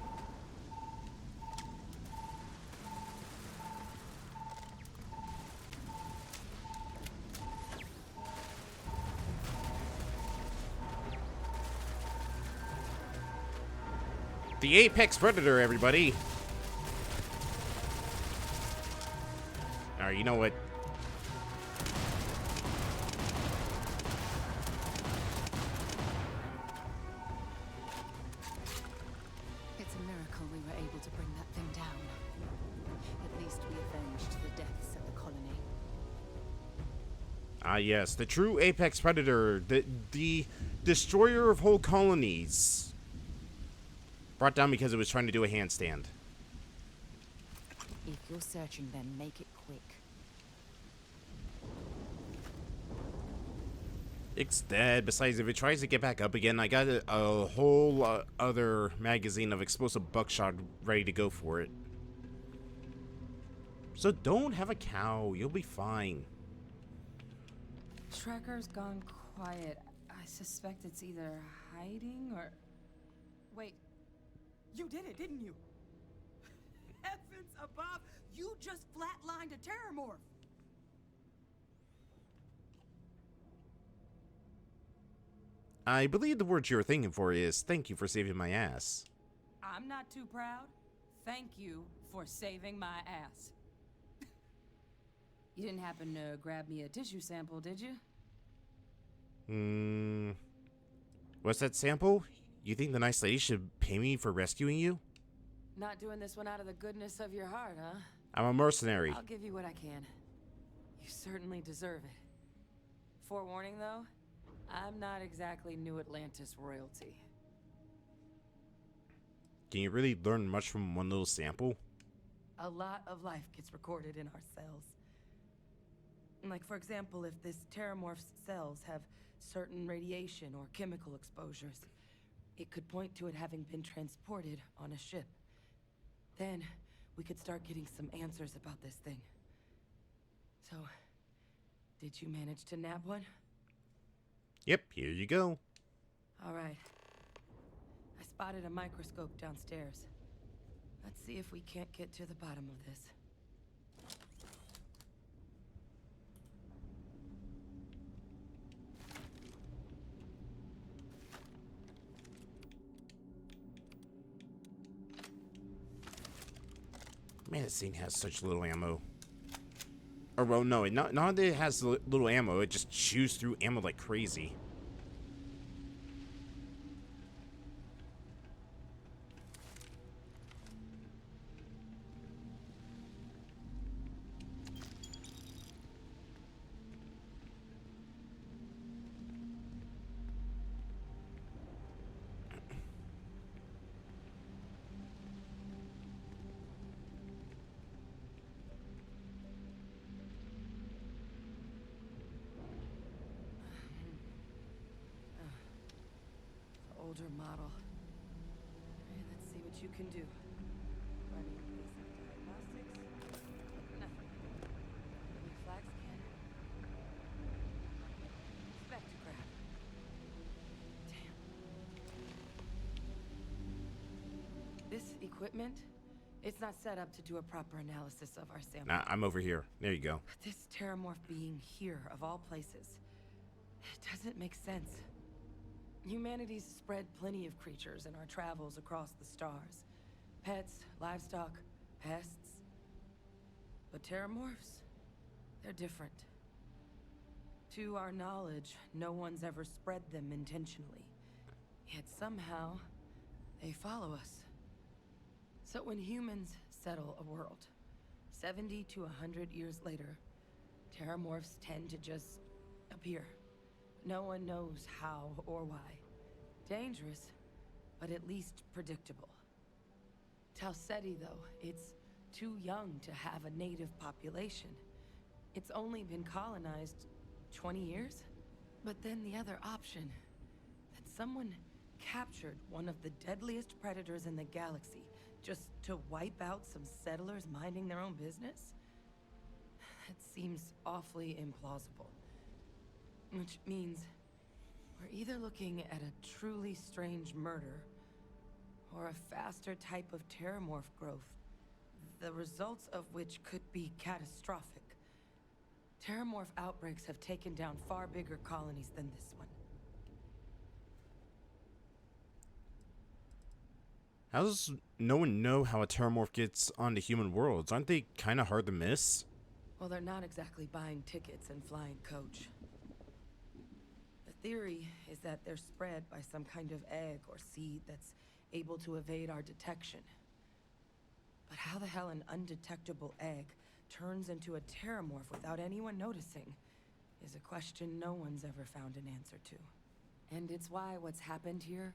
The apex predator, everybody. Alright, you know what? It's a miracle we were able to bring that thing down. At least we avenged the deaths of the colony. Ah, yes, the true apex predator, the destroyer of whole colonies. Brought down because it was trying to do a handstand. If you're searching, then make it quick. It's dead. Besides, if it tries to get back up again, I got a whole other magazine of explosive buckshot ready to go for it. So don't have a cow. You'll be fine. Tracker's gone quiet. I suspect it's either hiding or... Wait. You did it, didn't you? Heavens above! You just flatlined a terramorph! I believe the word you're thinking for is thank you for saving my ass. I'm not too proud. Thank you for saving my ass. You didn't happen to grab me a tissue sample, did you? What's that sample? You think the nice lady should pay me for rescuing you? Not doing this one out of the goodness of your heart, huh? I'm a mercenary. I'll give you what I can. You certainly deserve it. Forewarning, though, I'm not exactly New Atlantis royalty. Can you really learn much from one little sample? A lot of life gets recorded in our cells. Like, for example, if this terramorph's cells have certain radiation or chemical exposures, it could point to it having been transported on a ship. Then, we could start getting some answers about this thing. So, did you manage to nab one? Yep, here you go. All right. I spotted a microscope downstairs. Let's see if we can't get to the bottom of this. Man, this thing has such little ammo. Or, well, no, not that it has little ammo, it just chews through ammo like crazy. Older model. Okay, let's see what you can do. Running basic diagnostics. Nothing. Running flag scanner. Spectrograph. Damn. This equipment, it's not set up to do a proper analysis of our sample. Nah, I'm over here. There you go. But this terramorph being here, of all places, it doesn't make sense. Humanity's spread plenty of creatures in our travels across the stars. Pets, livestock, pests. But terramorphs? They're different. To our knowledge, no one's ever spread them intentionally. Yet somehow, they follow us. So when humans settle a world, 70 to 100 years later, terramorphs tend to just appear. No one knows how or why. Dangerous, but at least predictable. Tau Ceti, though, it's too young to have a native population. It's only been colonized 20 years? But then the other option, that someone captured one of the deadliest predators in the galaxy just to wipe out some settlers minding their own business? That seems awfully implausible. Which means we're either looking at a truly strange murder or a faster type of terramorph growth, the results of which could be catastrophic. Terramorph outbreaks have taken down far bigger colonies than this one. How does no one know how a terramorph gets onto human worlds? Aren't they kind of hard to miss? Well, they're not exactly buying tickets and flying coach. The theory is that they're spread by some kind of egg or seed that's able to evade our detection. But how the hell an undetectable egg turns into a terramorph without anyone noticing is a question no one's ever found an answer to. And it's why what's happened here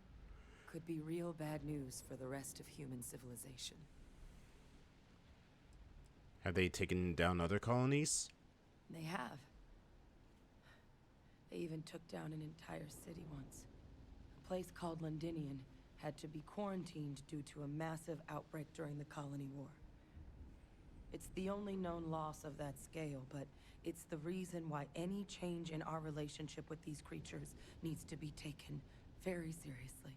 could be real bad news for the rest of human civilization. Have they taken down other colonies? They have. They even took down an entire city once. A place called Londinian had to be quarantined due to a massive outbreak during the Colony War. It's the only known loss of that scale, but it's the reason why any change in our relationship with these creatures needs to be taken very seriously.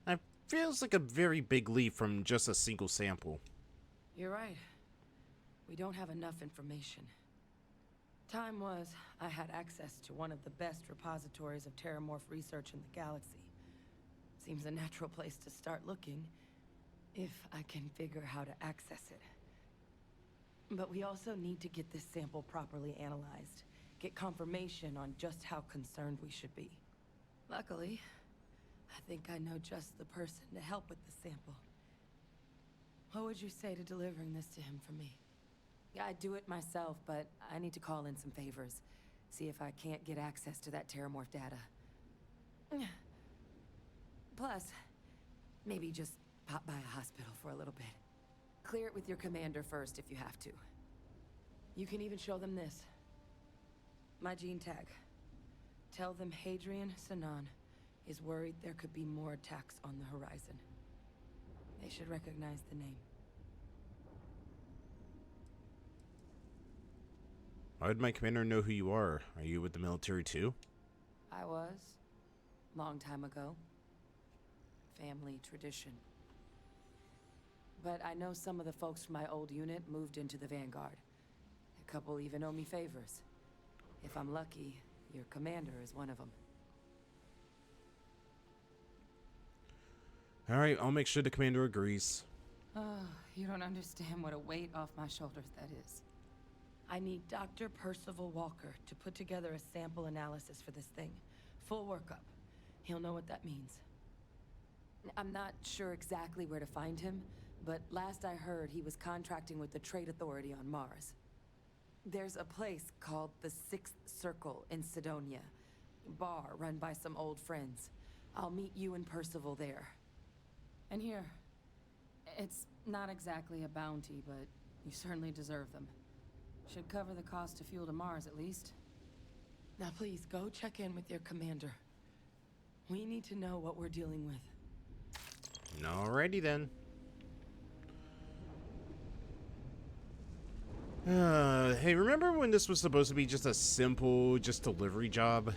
That feels like a very big leap from just a single sample. You're right. We don't have enough information. Time was, I had access to one of the best repositories of terramorph research in the galaxy. Seems a natural place to start looking, if I can figure how to access it. But we also need to get this sample properly analyzed, get confirmation on just how concerned we should be. Luckily, I think I know just the person to help with the sample. What would you say to delivering this to him for me? Yeah, I'd do it myself, but I need to call in some favors. See if I can't get access to that terramorph data. Plus, maybe just pop by a hospital for a little bit. Clear it with your commander first if you have to. You can even show them this. My gene tag. Tell them Hadrian Sanan is worried there could be more attacks on the horizon. They should recognize the name. Why would my commander know who you are? Are you with the military too? I was. Long time ago. Family tradition. But I know some of the folks from my old unit moved into the Vanguard. A couple even owe me favors. If I'm lucky, your commander is one of them. Alright, I'll make sure the commander agrees. Oh, you don't understand what a weight off my shoulders that is. I need Dr. Percival Walker to put together a sample analysis for this thing. Full workup. He'll know what that means. I'm not sure exactly where to find him, but last I heard he was contracting with the Trade Authority on Mars. There's a place called the Sixth Circle in Sidonia. Bar run by some old friends. I'll meet you and Percival there. And here, it's not exactly a bounty, but you certainly deserve them. Should cover the cost of fuel to Mars, at least. Now please, go check in with your commander. We need to know what we're dealing with. Alrighty then. Hey, remember when this was supposed to be just a simple, delivery job?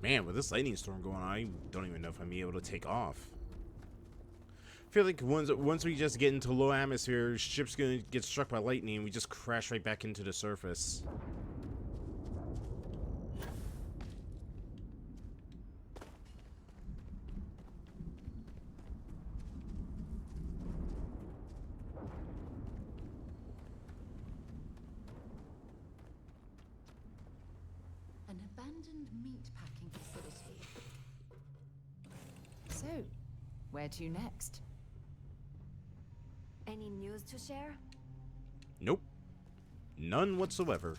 Man, with this lightning storm going on, I don't even know if I'm be able to take off. I feel like once we just get into low atmosphere, ship's gonna get struck by lightning and we just crash right back into the surface. An abandoned meat-packing facility. So, where to next? Any news to share? Nope. None whatsoever.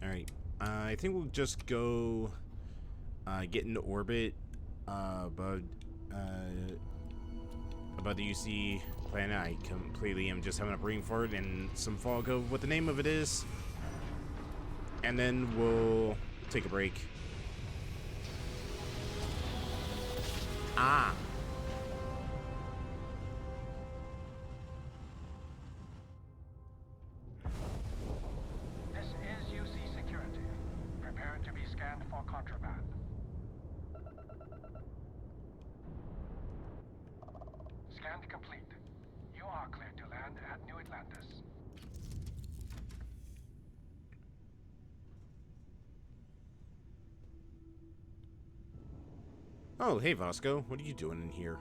Alright, I think we'll just go get into orbit above the UC planet. I completely am just having a brain fart and some fog of what the name of it is. And then we'll take a break. Ah! This is UC Security. Prepare to be scanned for contraband. Scan complete. You are cleared to land at New Atlantis. Oh, hey Vasco, what are you doing in here?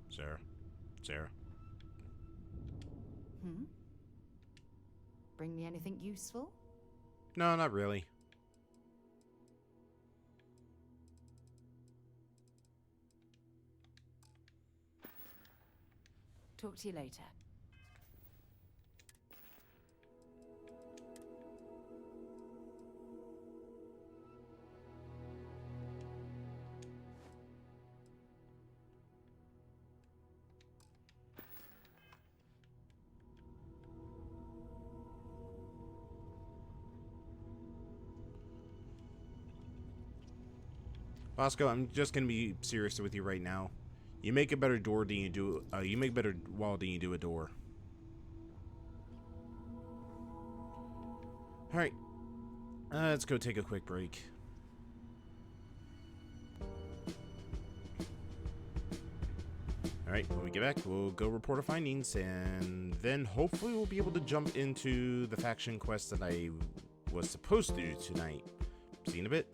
Sarah. Hmm? Bring me anything useful? No, not really. Talk to you later. Vasco, I'm just gonna be serious with you right now. You make a better door than you do. You make a better wall than you do a door. All right, let's go take a quick break. All right, when we get back, we'll go report our findings, and then hopefully we'll be able to jump into the faction quest that I was supposed to do tonight. See you in a bit.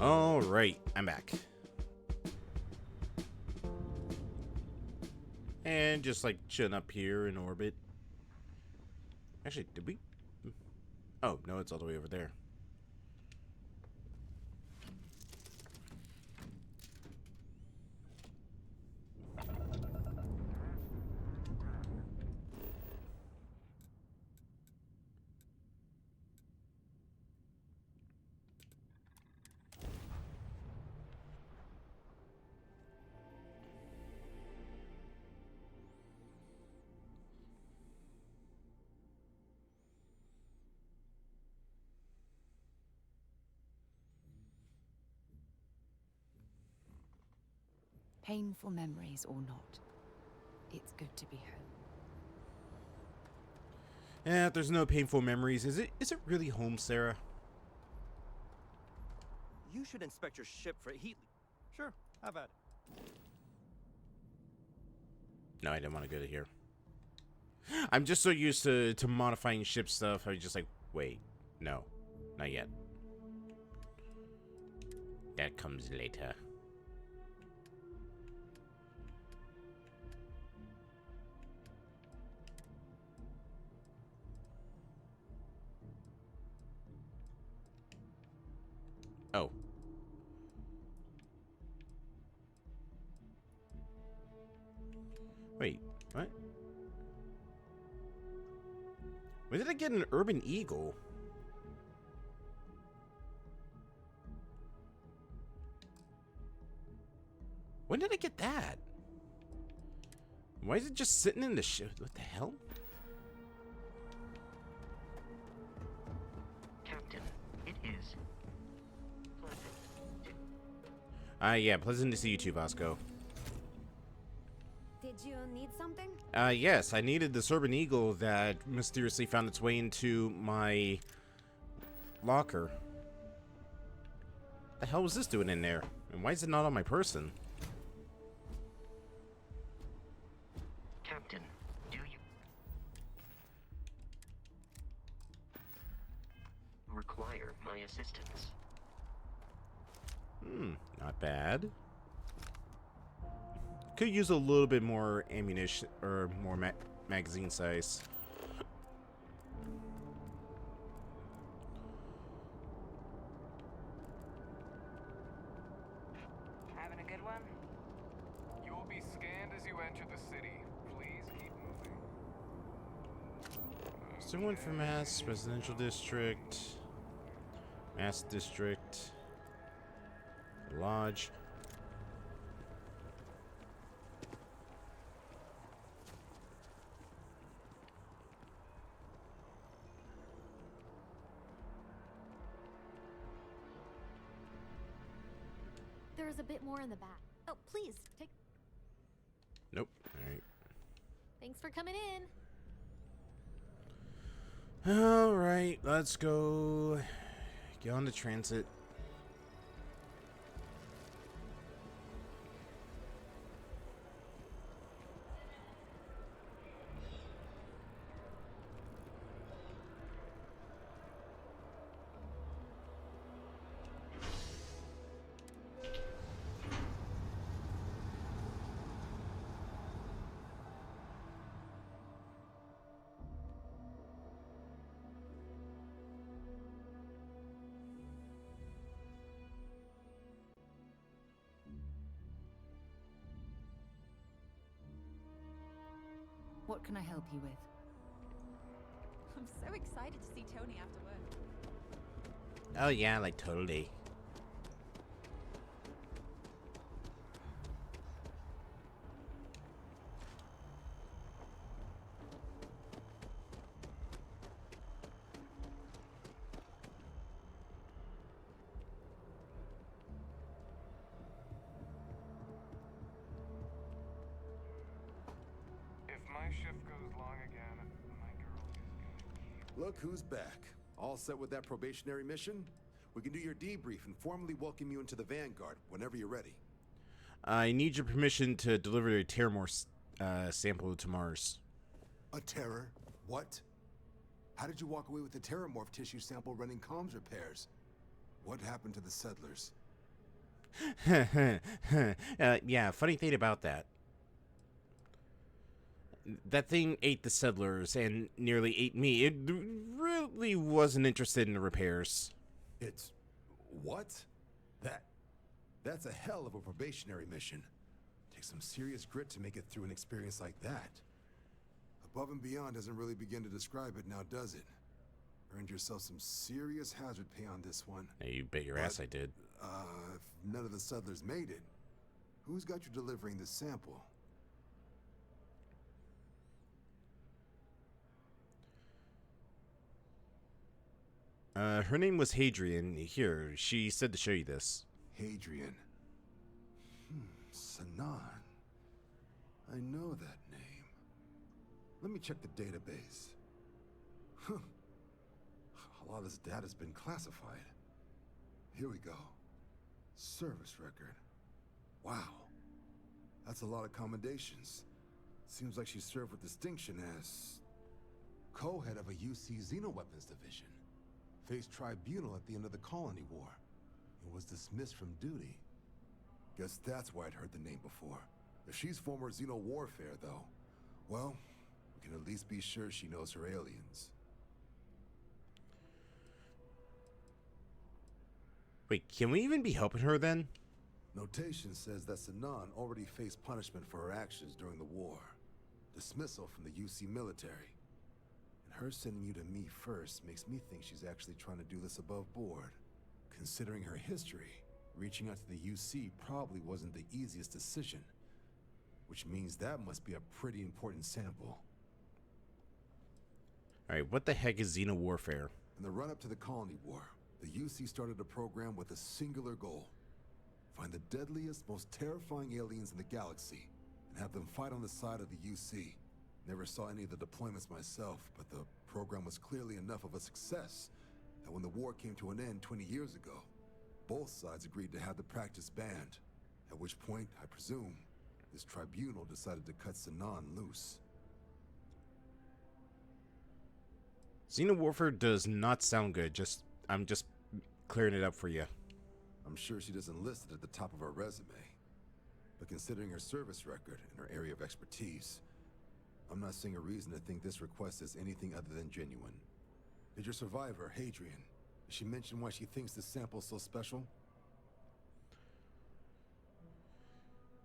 All right, I'm back. And just like chilling up here in orbit. Actually, did we? Oh, no, it's all the way over there. Painful memories or not, it's good to be home. Yeah, if there's no painful memories, is it really home, Sarah? You should inspect your ship for heat. Sure, have at it. No, I didn't want to go to here. I'm just so used to modifying ship stuff. I was just like, wait, no, not yet. That comes later. Oh. Wait, what? When did I get an urban eagle? When did I get that? Why is it just sitting in the ship? What the hell? Captain, it is pleasant. Yeah, pleasant to see you too, Vasco. Did you need something? Yes, I needed this urban eagle that mysteriously found its way into my locker. The hell was this doing in there? And why is it not on my person? Captain, do you require my assistance? Not bad. Could use a little bit more ammunition or more magazine size. Having a good one? You will be scanned as you enter the city. Please keep moving. Is there one for Mass Residential District? Mass District. Lodge. There's a bit more in the back. Oh, please, take... Nope. Alright. Thanks for coming in. Alright, let's go get on the transit. What can I help you with? I'm so excited to see Tony after work. Oh yeah, like totally. If my shift goes long again, my girl is gonna keep... Look who's back. All set with that probationary mission? We can do your debrief and formally welcome you into the Vanguard whenever you're ready. I need your permission to deliver a Terramore sample to Mars. A terror? What? How did you walk away with the Terramorph tissue sample running comms repairs? What happened to the settlers? Yeah, funny thing about that. That thing ate the settlers and nearly ate me. It really wasn't interested in the repairs. It's... what? That's a hell of a probationary mission. Takes some serious grit to make it through an experience like that. Above and beyond doesn't really begin to describe it now, does it? Earned yourself some serious hazard pay on this one. Hey, you bet your ass I did. If none of the settlers made it, who's got you delivering the sample? Her name was Hadrian. Here, she said to show you this. Hadrian. Sanan. I know that name. Let me check the database. Huh. A lot of this data's been classified. Here we go. Service record. Wow. That's a lot of commendations. Seems like she served with distinction as co-head of a UC Xenoweapons division. Faced tribunal at the end of the Colony War. And was dismissed from duty. Guess that's why I'd heard the name before. If she's former Xeno warfare, though, well, we can at least be sure she knows her aliens. Wait, can we even be helping her then? Notation says that Sanan already faced punishment for her actions during the war. Dismissal from the UC military. And her sending you to me first makes me think she's actually trying to do this above board. Considering her history, reaching out to the UC probably wasn't the easiest decision. Which means that must be a pretty important sample. Alright, what the heck is Xeno warfare? In the run-up to the Colony War, the UC started a program with a singular goal. Find the deadliest, most terrifying aliens in the galaxy, and have them fight on the side of the UC. Never saw any of the deployments myself, but the program was clearly enough of a success that when the war came to an end 20 years ago, both sides agreed to have the practice banned. At which point, I presume, this tribunal decided to cut Sanan loose. Xeno warfare does not sound good. I'm just clearing it up for you. I'm sure she doesn't list it at the top of her resume. But considering her service record and her area of expertise, I'm not seeing a reason to think this request is anything other than genuine. Did your survivor, Hadrian, did she mention why she thinks this sample's so special?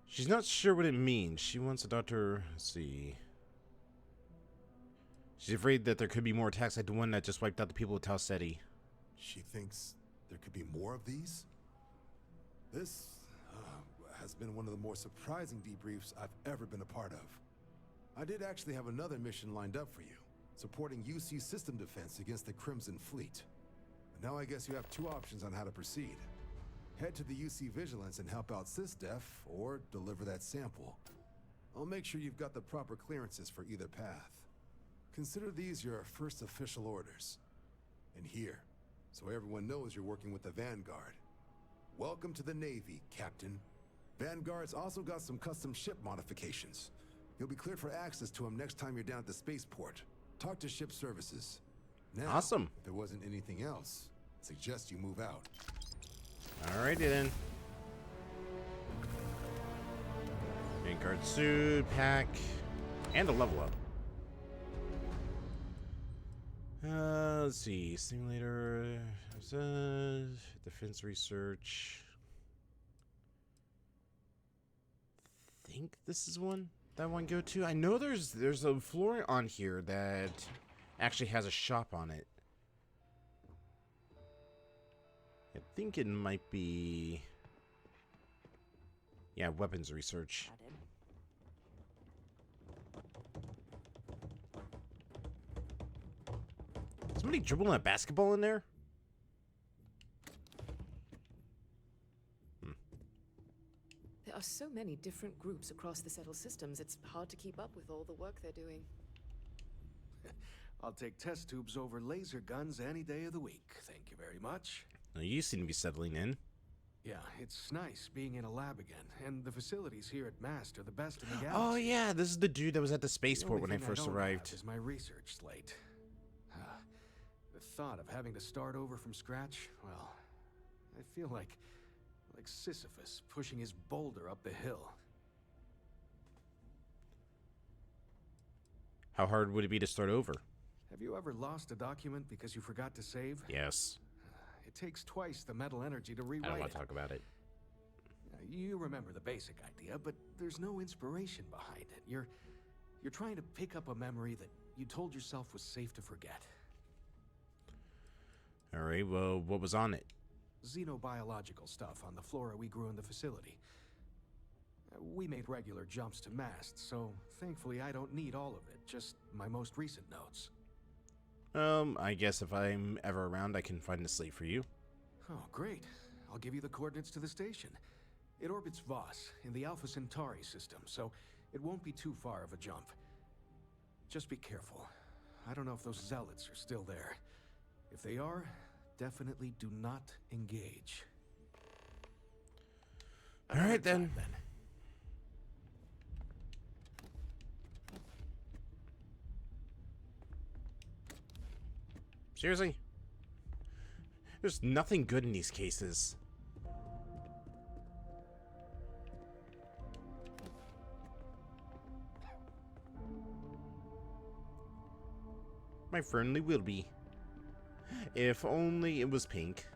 She's not sure what it means. She wants a doctor. Let's see. She's afraid that there could be more attacks like the one that just wiped out the people of Tau Ceti. She thinks there could be more of these? This has been one of the more surprising debriefs I've ever been a part of. I did actually have another mission lined up for you, supporting UC system defense against the Crimson Fleet. But now I guess you have two options on how to proceed. Head to the UC Vigilance and help out SysDef, or deliver that sample. I'll make sure you've got the proper clearances for either path. Consider these your first official orders. And here, so everyone knows you're working with the Vanguard. Welcome to the Navy, Captain. Vanguard's also got some custom ship modifications. You'll be cleared for access to them next time you're down at the spaceport. Talk to ship services. Now, awesome. If there wasn't anything else, I suggest you move out. Alrighty then. Vanguard suit, pack, and a level up. Let's see. Simulator, defense research. I think this is one that I want to go to. I know there's a floor on here that actually has a shop on it. I think it might be, yeah, weapons research. Somebody dribbling a basketball in there? There are so many different groups across the settled systems, it's hard to keep up with all the work they're doing. I'll take test tubes over laser guns any day of the week, thank you very much. Now you seem to be settling in. Yeah, it's nice being in a lab again, and the facilities here at MAST are the best in the galaxy. Oh yeah, this is the dude that was at the The spaceport only when I thing first don't arrived. have is my research slate. The thought of having to start over from scratch, well, I feel like Like Sisyphus pushing his boulder up the hill. How hard would it be to start over? Have you ever lost a document because you forgot to save? Yes. It takes twice the mental energy to rewrite I don't want it. to talk about it. You remember the basic idea, but there's no inspiration behind it. You're trying to pick up a memory that you told yourself was safe to forget. All right, well, what was on it? Xenobiological stuff on the flora we grew in the facility. We made regular jumps to masts, so thankfully I don't need all of it, just my most recent notes. I guess if I'm ever around, I can find a slate for you. Oh, great. I'll give you the coordinates to the station. It orbits Voss in the Alpha Centauri system, so it won't be too far of a jump. Just be careful. I don't know if those zealots are still there. If they are, definitely do not engage. All right, then. Seriously? There's nothing good in these cases. My friendly Wilby. If only it was pink.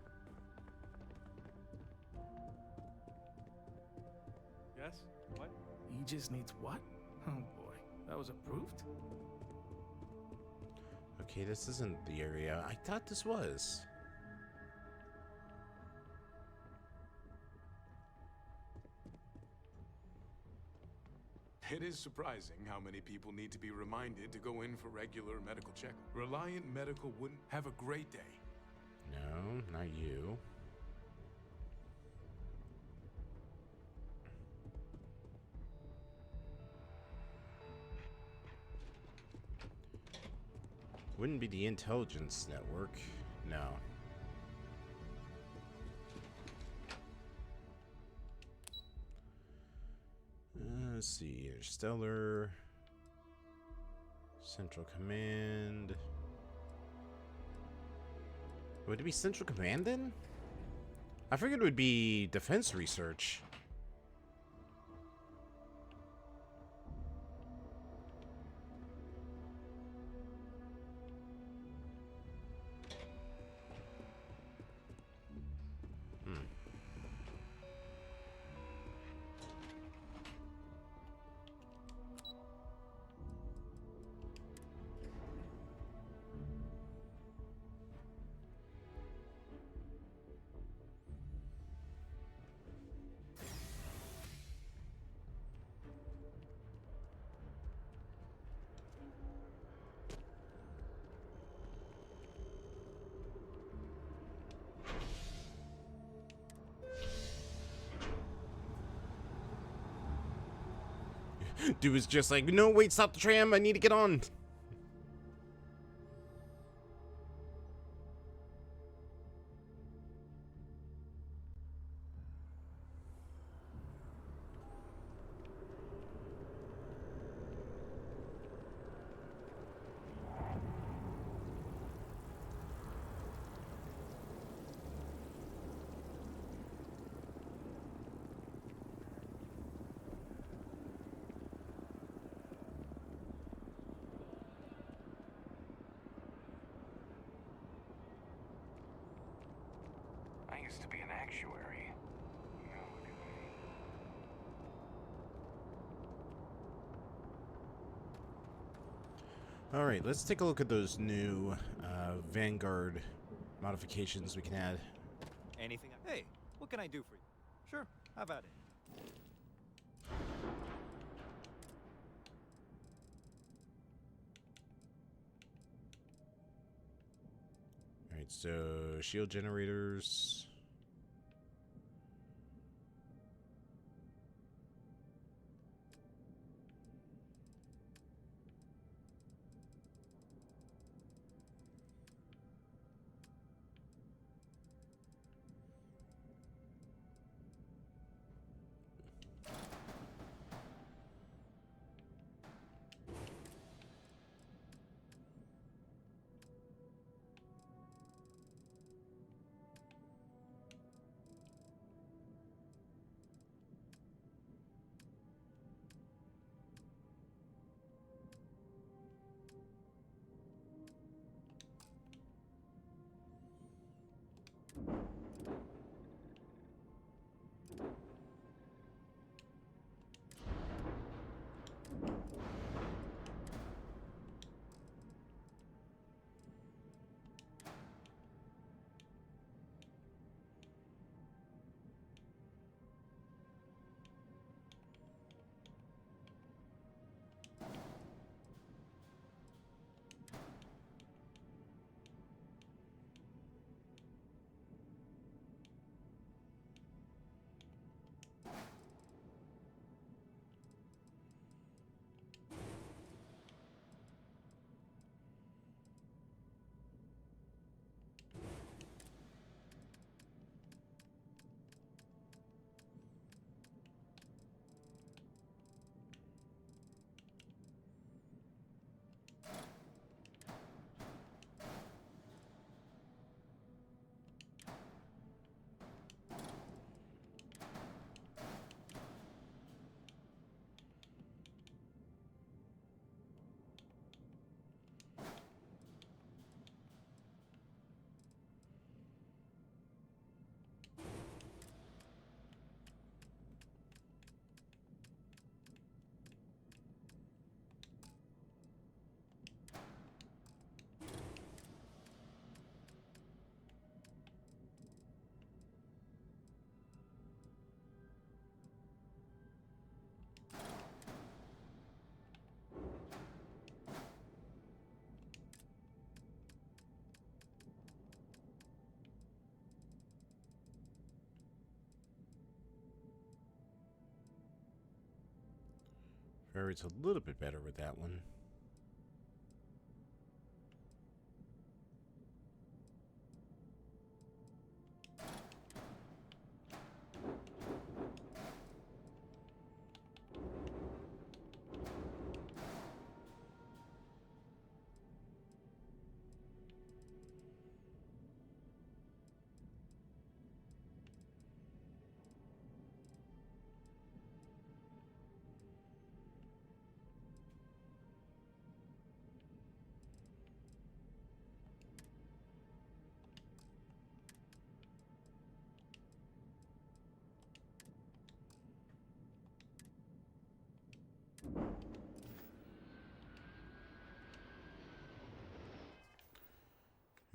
Yes? What? He just needs what? Oh boy, that was approved? Okay, this isn't the area. I thought this was. It is surprising how many people need to be reminded to go in for regular medical check. Reliant Medical wouldn't have a great day. No, not you. Wouldn't be the intelligence network. No. Let's see here. Stellar. Central Command. Would it be Central Command then? I figured it would be Defense Research. Dude was just like, no, wait, stop the tram. I need to get on. I used to be an actuary. Now look at me. All right, let's take a look at those new Vanguard modifications we can add. Anything? Hey, what can I do for you? Sure, how about it? All right, so shield generators. Or it's a little bit better with that one.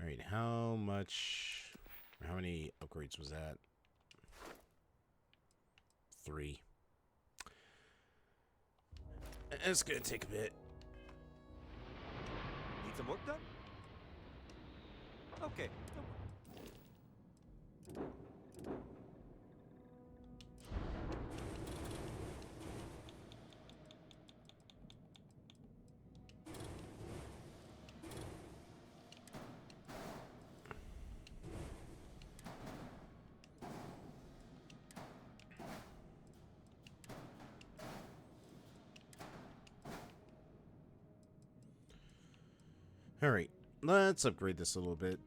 Alright, how many upgrades was that? 3. It's gonna take a bit. Need some work done? Okay. Alright, let's upgrade this a little bit.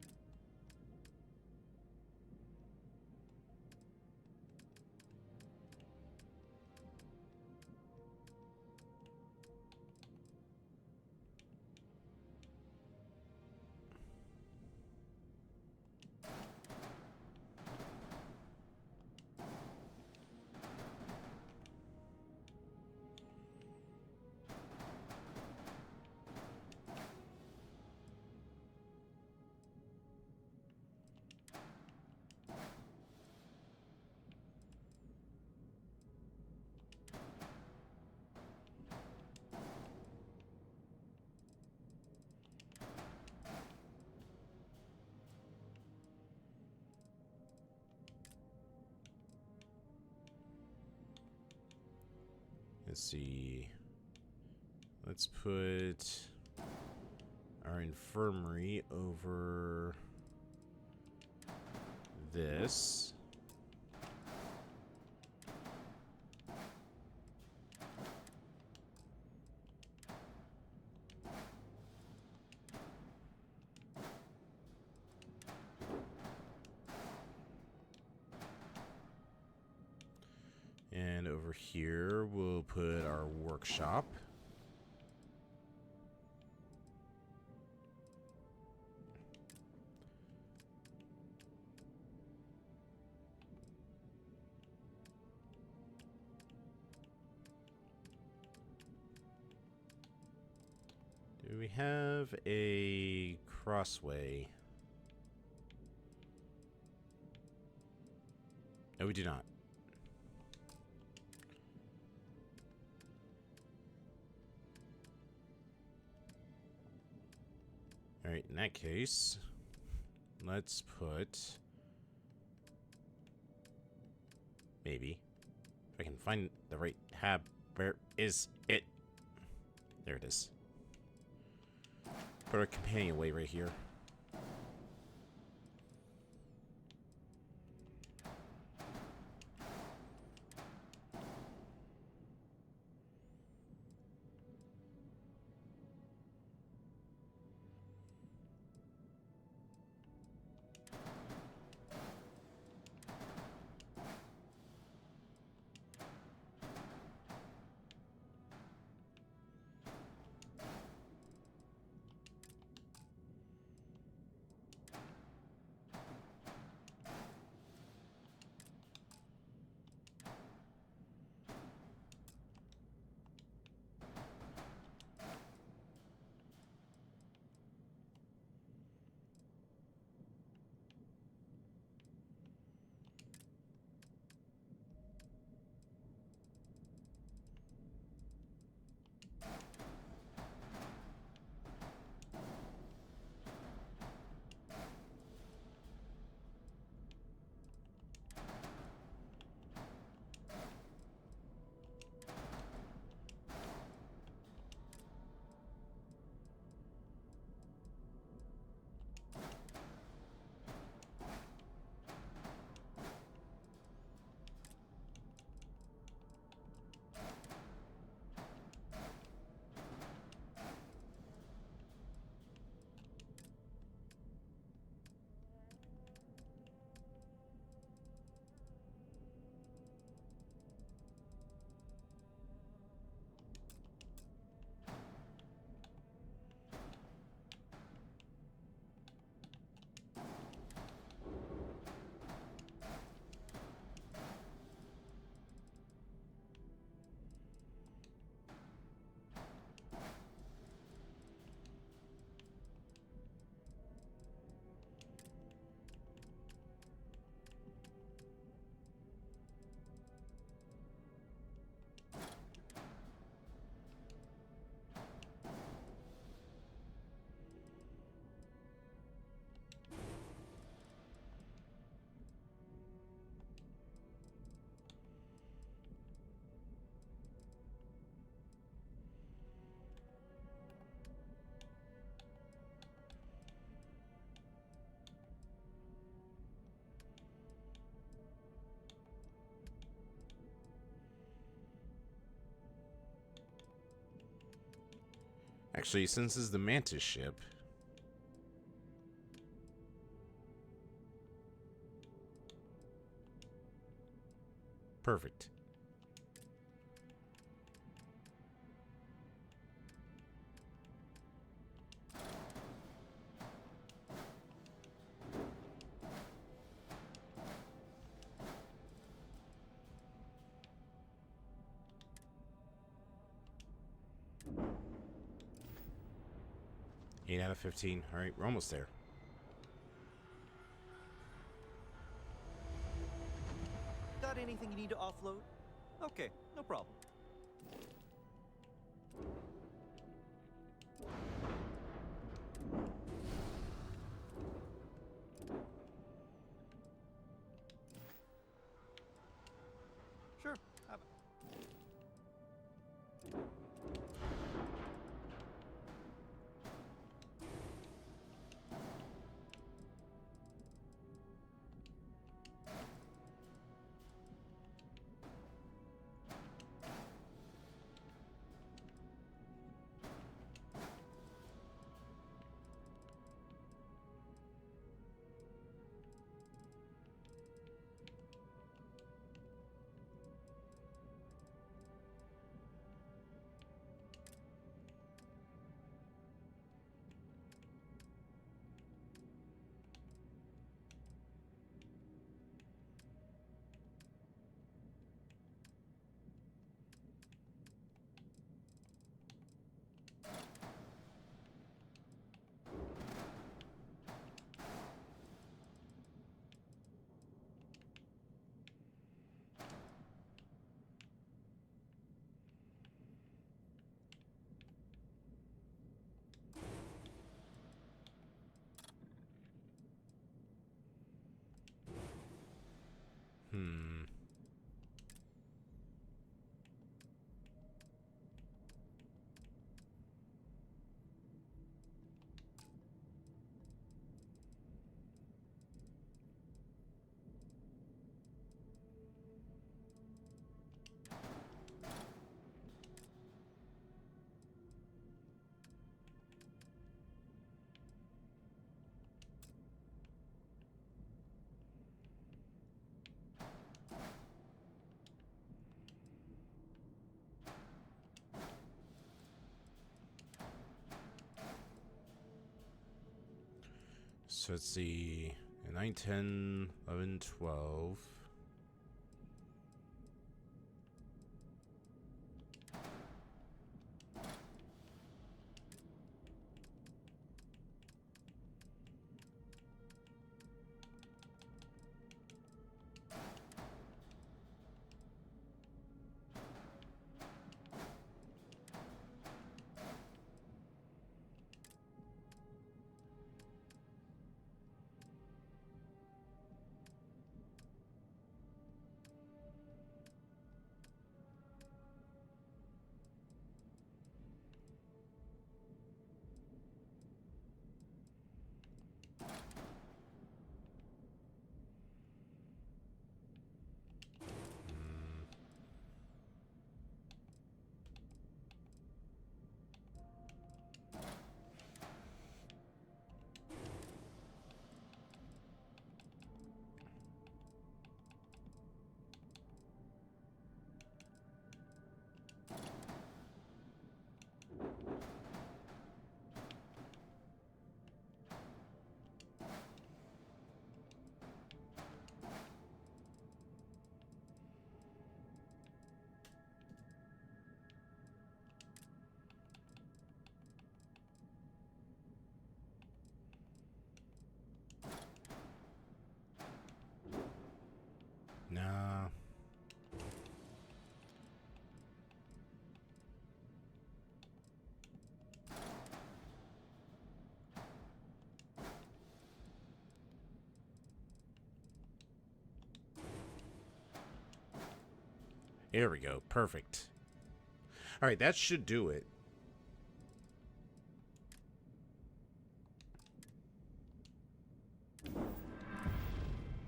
Let's see. Let's put our infirmary over this. And over here, we'll put our workshop. Do we have a crossway? No, we do not. Alright, in that case, let's put... Maybe. If I can find the right tab. Where is it? There it is. Put our companionway right here. Actually, since this is the Mantis ship. Perfect. Eight out of 15. All right, we're almost there. Got anything you need to offload? Okay, no problem. Sure. So let's see. 9, 10, 11, 12. Nah. There we go. Perfect. All right, that should do it.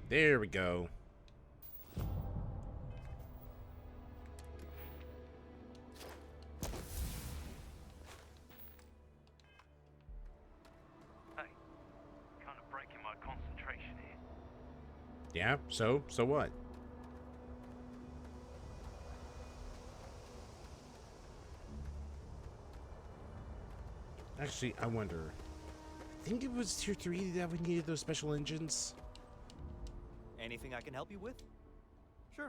There we go. Yeah, so what? Actually, I wonder. I think it was tier 3 that we needed those special engines. Anything I can help you with? Sure.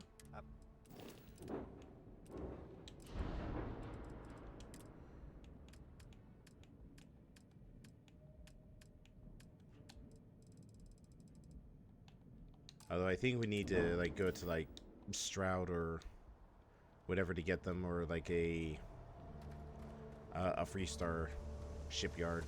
Although I think we need to like go to like Stroud or whatever to get them, or like a Freestar shipyard.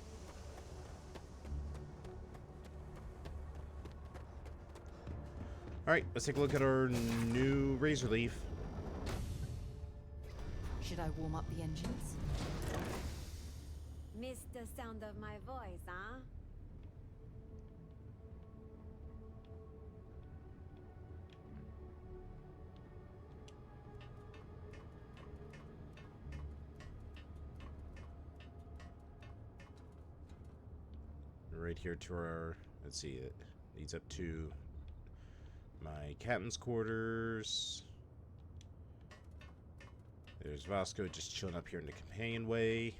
All right, let's take a look at our new Razor Leaf. Should I warm up the engines? Missed the sound of my voice, huh? Right here to our, let's see, it leads up to my captain's quarters. There's Vasco just chilling up here in the companionway.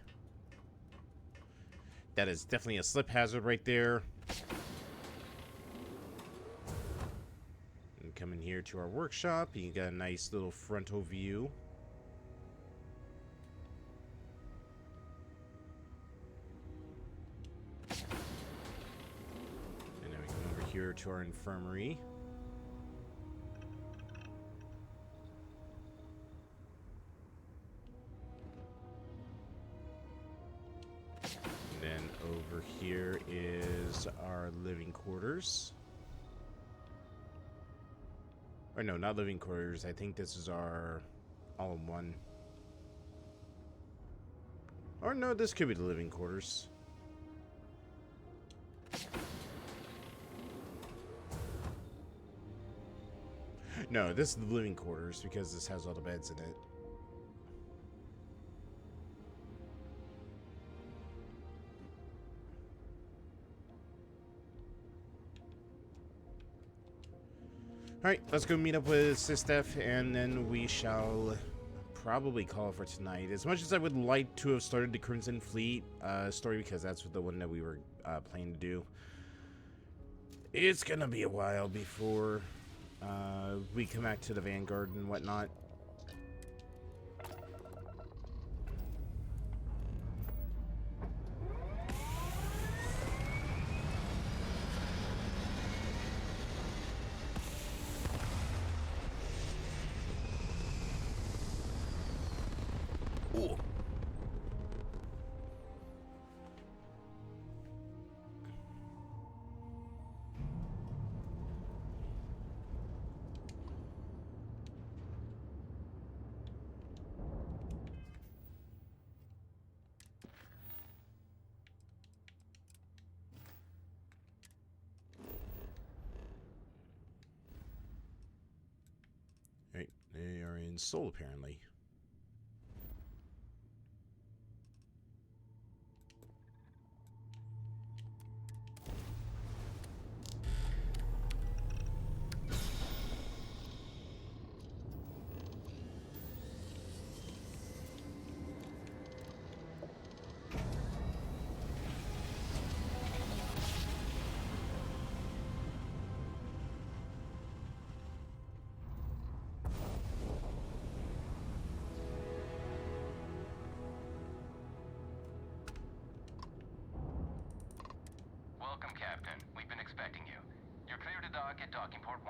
That is definitely a slip hazard right there. And coming here to our workshop, you got a nice little frontal view. And then we come over here to our infirmary. Over here is our living quarters. Or no, not living quarters. I think this is our all-in-one. Or no, this could be the living quarters. No, this is the living quarters because this has all the beds in it. Alright, let's go meet up with Sistef, and then we shall probably call it for tonight. As much as I would like to have started the Crimson Fleet story, because that's the one that we were planning to do, it's gonna be a while before we come back to the Vanguard and whatnot. Right, they are in Seoul apparently. Welcome, Captain. We've been expecting you. You're clear to dock at docking port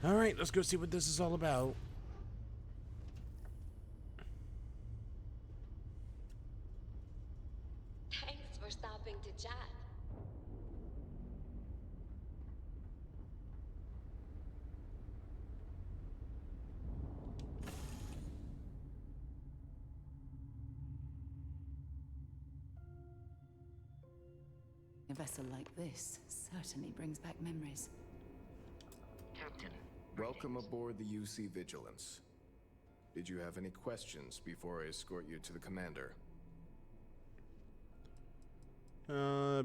1. Alright, let's go see what this is all about. Thanks for stopping to chat. A vessel like this certainly brings back memories. Captain, Welcome aboard the UC Vigilance. Did you have any questions before I escort you to the commander?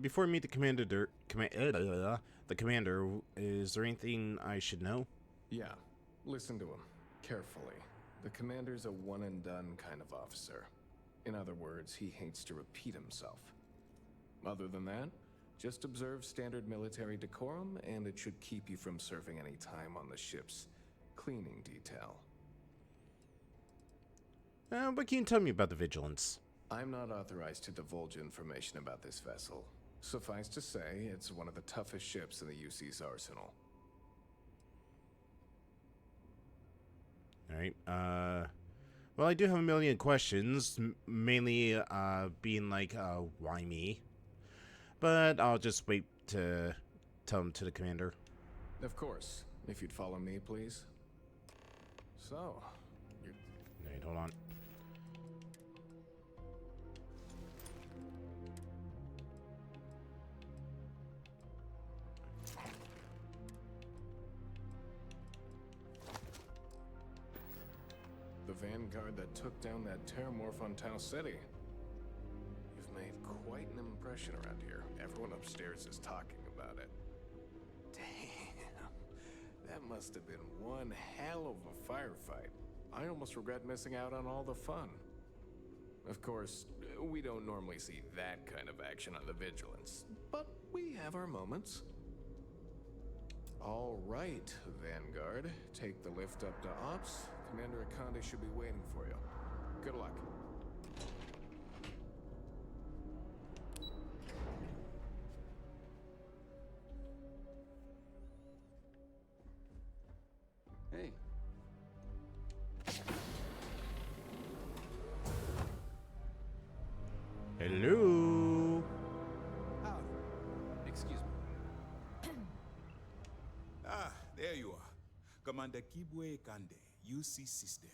Before we meet the commander, is there anything I should know? Yeah, listen to him carefully. The commander's a one-and-done kind of officer. In other words, he hates to repeat himself. Other than that, just observe standard military decorum, and it should keep you from serving any time on the ship's cleaning detail. What can you tell me about the Vigilance? I'm not authorized to divulge information about this vessel. Suffice to say, it's one of the toughest ships in the UC's arsenal. Alright, well, I do have a million questions, mainly, being like, why me? But I'll just wait to tell them to the commander. Of course. If you'd follow me, please. So, Wait, hold on. the vanguard that took down that terramorph on Tau City. You've made quite an impression around here. Everyone upstairs is talking about it. Damn. That must have been one hell of a firefight. I almost regret missing out on all the fun. Of course, we don't normally see that kind of action on the Vigilance, but we have our moments. All right, Vanguard. Take the lift up to Ops. Commander Akande should be waiting for you. Good luck. Hey. Hello. Howdy. Excuse me. Ah, there you are. Commander Kibwe Kande, UC SysDef.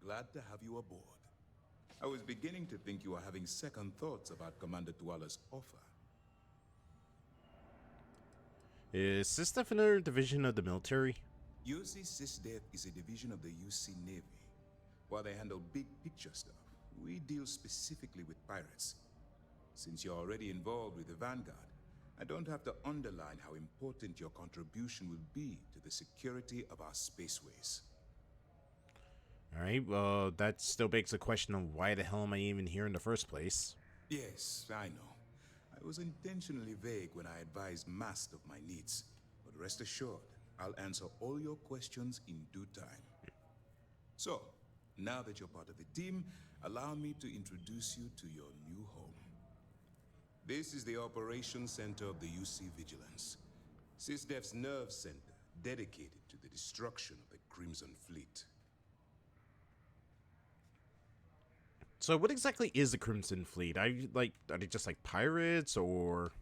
Glad to have you aboard. I was beginning to think you were having second thoughts about Commander Tuala's offer. Is SysDef another division of the military? UC SysDef is a division of the UC Navy. While they handle big picture stuff, we deal specifically with pirates. Since you're already involved with the Vanguard, I don't have to underline how important your contribution will be to the security of our spaceways. Alright, well, that still begs the question of why the hell am I even here in the first place? Yes, I know. I was intentionally vague when I advised Mast of my needs, but rest assured, I'll answer all your questions in due time. So, now that you're part of the team, allow me to introduce you to your new home. This is the Operations Center of the UC Vigilance, SysDef's nerve center dedicated to the destruction of the Crimson Fleet. So what exactly is the Crimson Fleet? Are they just like pirates, or?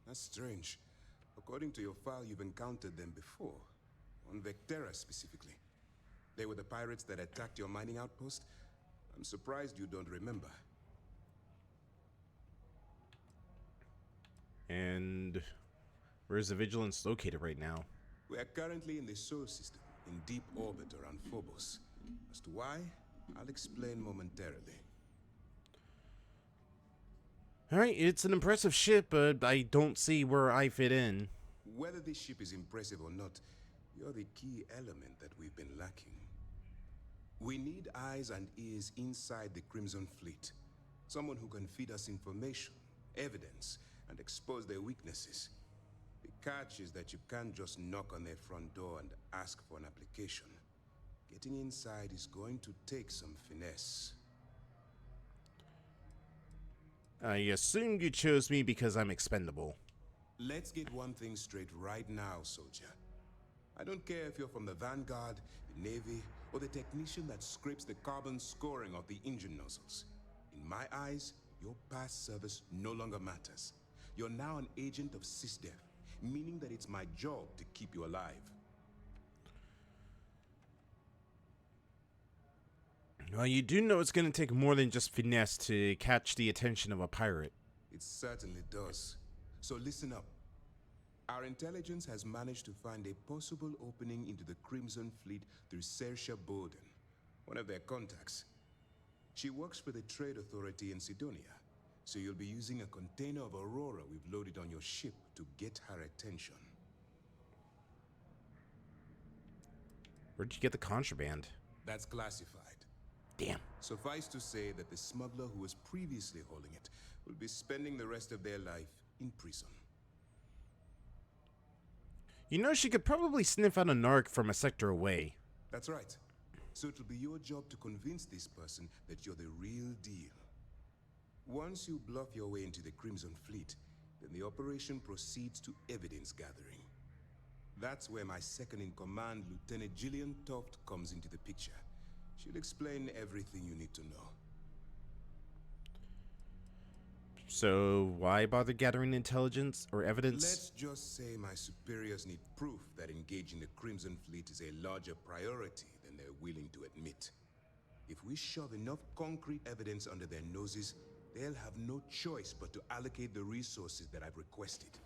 That's strange. According to your file, you've encountered them before. On Vectera specifically. They were the pirates that attacked your mining outpost? I'm surprised you don't remember. And where is the Vigilance located right now? We are currently in the Sol system, in deep orbit around Phobos. As to why, I'll explain momentarily. Alright, it's an impressive ship, but I don't see where I fit in. Whether this ship is impressive or not, you're the key element that we've been lacking. We need eyes and ears inside the Crimson Fleet. Someone who can feed us information, evidence, and expose their weaknesses. The catch is that you can't just knock on their front door and ask for an application. Getting inside is going to take some finesse. I assume you chose me because I'm expendable. Let's get one thing straight right now, soldier. I don't care if you're from the Vanguard, the Navy, or the technician that scrapes the carbon scoring of the engine nozzles. In my eyes, your past service no longer matters. You're now an agent of SysDef, meaning that it's my job to keep you alive. Well, you do know it's going to take more than just finesse to catch the attention of a pirate. It certainly does. So listen up. Our intelligence has managed to find a possible opening into the Crimson Fleet through Saoirse Bowden, one of their contacts. She works for the Trade Authority in Sidonia, so you'll be using a container of Aurora we've loaded on your ship to get her attention. Where'd you get the contraband? That's classified. Damn. Suffice to say that the smuggler who was previously holding it will be spending the rest of their life in prison. You know, she could probably sniff out a narc from a sector away. That's right. So it'll be your job to convince this person that you're the real deal. Once you bluff your way into the Crimson Fleet, then the operation proceeds to evidence gathering. That's where my second-in-command, Lieutenant Gillian Toft, comes into the picture. She'll explain everything you need to know. So why bother gathering intelligence or evidence? Let's just say my superiors need proof that engaging the Crimson Fleet is a larger priority than they're willing to admit. If we shove enough concrete evidence under their noses, they'll have no choice but to allocate the resources that I've requested.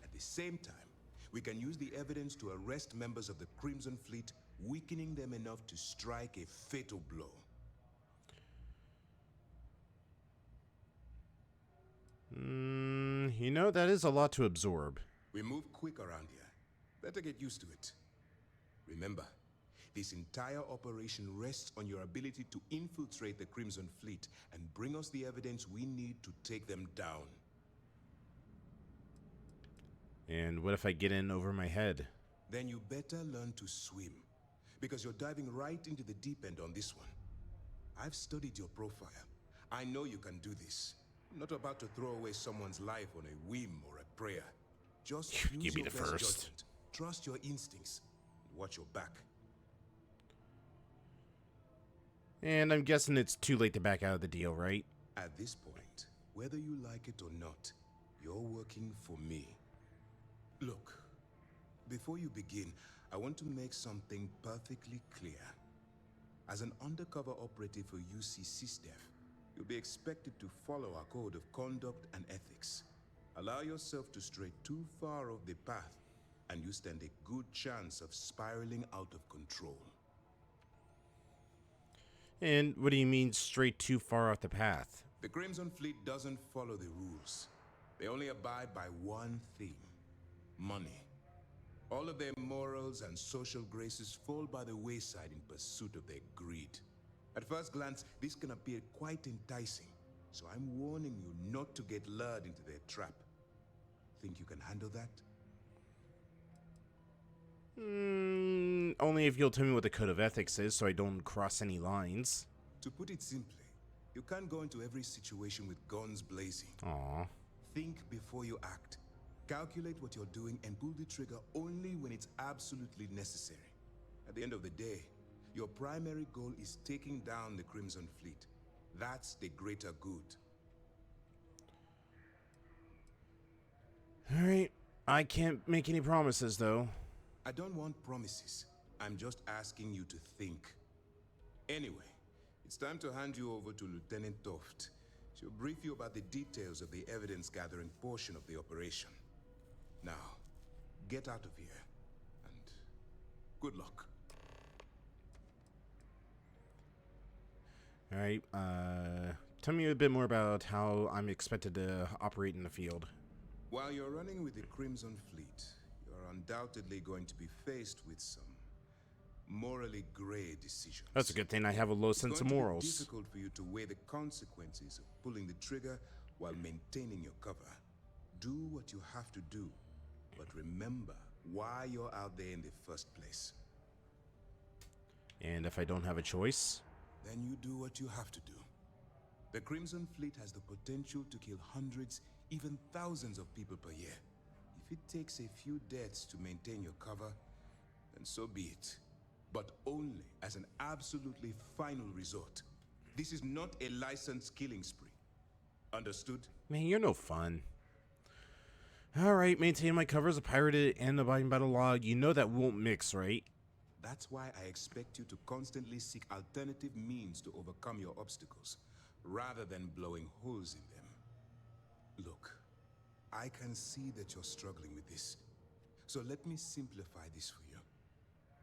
At the same time, we can use the evidence to arrest members of the Crimson Fleet, weakening them enough to strike a fatal blow. You know, that is a lot to absorb. We move quick around here. Better get used to it. Remember, this entire operation rests on your ability to infiltrate the Crimson Fleet and bring us the evidence we need to take them down. And what if I get in over my head? Then you better learn to swim, because you're diving right into the deep end on this one. I've studied your profile. I know you can do this. I'm not about to throw away someone's life on a whim or a prayer. Just use Give me your the best first. judgment. Trust your instincts. And watch your back. And I'm guessing it's too late to back out of the deal, right? At this point, whether you like it or not, you're working for me. Look, before you begin, I want to make something perfectly clear. As an undercover operative for UC SysDef, you'll be expected to follow our code of conduct and ethics. Allow yourself to stray too far off the path, and you stand a good chance of spiraling out of control. And what do you mean straight too far off the path? The Crimson Fleet doesn't follow the rules. They only abide by one thing: money. All of their morals and social graces fall by the wayside in pursuit of their greed. At first glance, this can appear quite enticing, so I'm warning you not to get lured into their trap. Think you can handle that? Only if you'll tell me what the code of ethics is so I don't cross any lines. To put it simply, you can't go into every situation with guns blazing. Aww. Think before you act. Calculate what you're doing and pull the trigger only when it's absolutely necessary. At the end of the day, your primary goal is taking down the Crimson Fleet. That's the greater good. Alright, I can't make any promises though. I don't want promises. I'm just asking you to think. Anyway, it's time to hand you over to Lieutenant Toft. She'll brief you about the details of the evidence-gathering portion of the operation. Now, get out of here, and good luck. Alright, tell me a bit more about how I'm expected to operate in the field. While you're running with the Crimson Fleet, you're undoubtedly going to be faced with some morally gray decisions. That's a good thing I have a low sense of morals. It's difficult for you to weigh the consequences of pulling the trigger while maintaining your cover. Do what you have to do, but remember why you're out there in the first place. And if I don't have a choice? Then you do what you have to do. The Crimson Fleet has the potential to kill hundreds, even thousands of people per year. If it takes a few deaths to maintain your cover, then so be it. But only as an absolutely final resort. This is not a licensed killing spree. Understood? Man, you're no fun. Alright, maintain my cover as a pirate and abiding by the law. You know that won't mix, right? That's why I expect you to constantly seek alternative means to overcome your obstacles, rather than blowing holes in them. Look, I can see that you're struggling with this, So let me simplify this for you.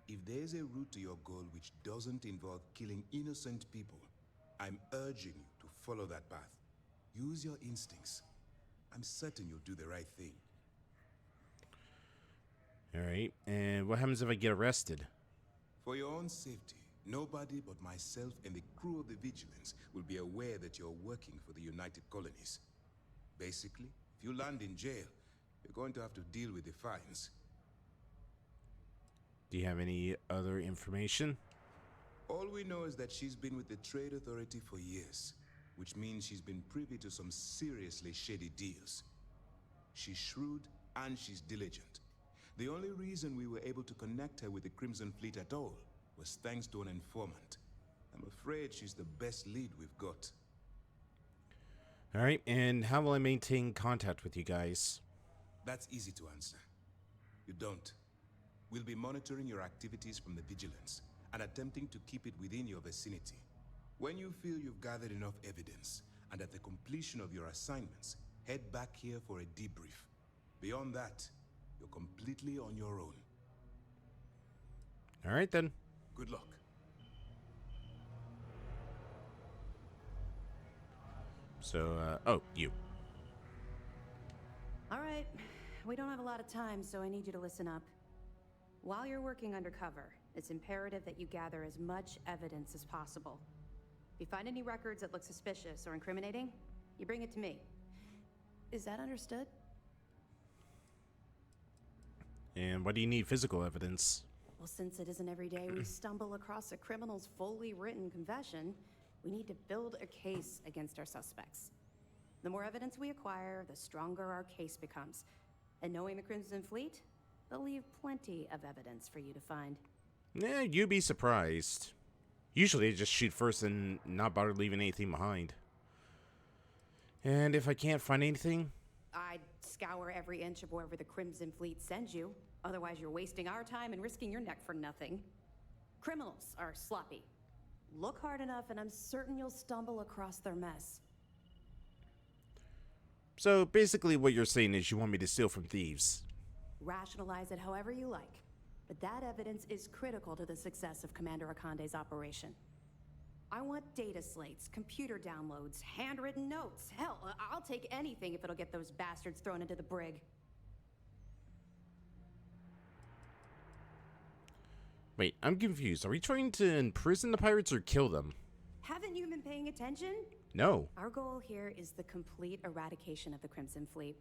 If there's a route to your goal which doesn't involve killing innocent people, I'm urging you to follow that path. Use your instincts. I'm certain you'll do the right thing. Alright, and what happens if I get arrested? For your own safety, nobody but myself and the crew of the Vigilance will be aware that you're working for the United Colonies. Basically, if you land in jail, you're going to have to deal with the fines. Do you have any other information? All we know is that she's been with the Trade Authority for years, which means she's been privy to some seriously shady deals. She's shrewd and she's diligent. The only reason we were able to connect her with the Crimson Fleet at all was thanks to an informant. I'm afraid she's the best lead we've got. Alright, and how will I maintain contact with you guys? That's easy to answer. You don't. We'll be monitoring your activities from the Vigilance and attempting to keep it within your vicinity. When you feel you've gathered enough evidence and at the completion of your assignments, head back here for a debrief. Beyond that, you're completely on your own. Alright then. Good luck. So, oh, you. All right. We don't have a lot of time, so I need you to listen up. While you're working undercover, it's imperative that you gather as much evidence as possible. If you find any records that look suspicious or incriminating, you bring it to me. Is that understood? And what do you need physical evidence? Well, since it isn't every day we stumble across a criminal's fully written confession, we need to build a case against our suspects. The more evidence we acquire, the stronger our case becomes. And knowing the Crimson Fleet, they'll leave plenty of evidence for you to find. Yeah, you'd be surprised. Usually they just shoot first and not bother leaving anything behind. And if I can't find anything? I'd scour every inch of wherever the Crimson Fleet sends you. Otherwise you're wasting our time and risking your neck for nothing. Criminals are sloppy. Look hard enough and I'm certain you'll stumble across their mess. So basically what you're saying is you want me to steal from thieves. Rationalize it however you like. But that evidence is critical to the success of Commander Akande's operation. I want data slates, computer downloads, handwritten notes. Hell, I'll take anything if it'll get those bastards thrown into the brig. Wait, I'm confused. Are we trying to imprison the pirates or kill them? Haven't you been paying attention? No. Our goal here is the complete eradication of the Crimson Fleet.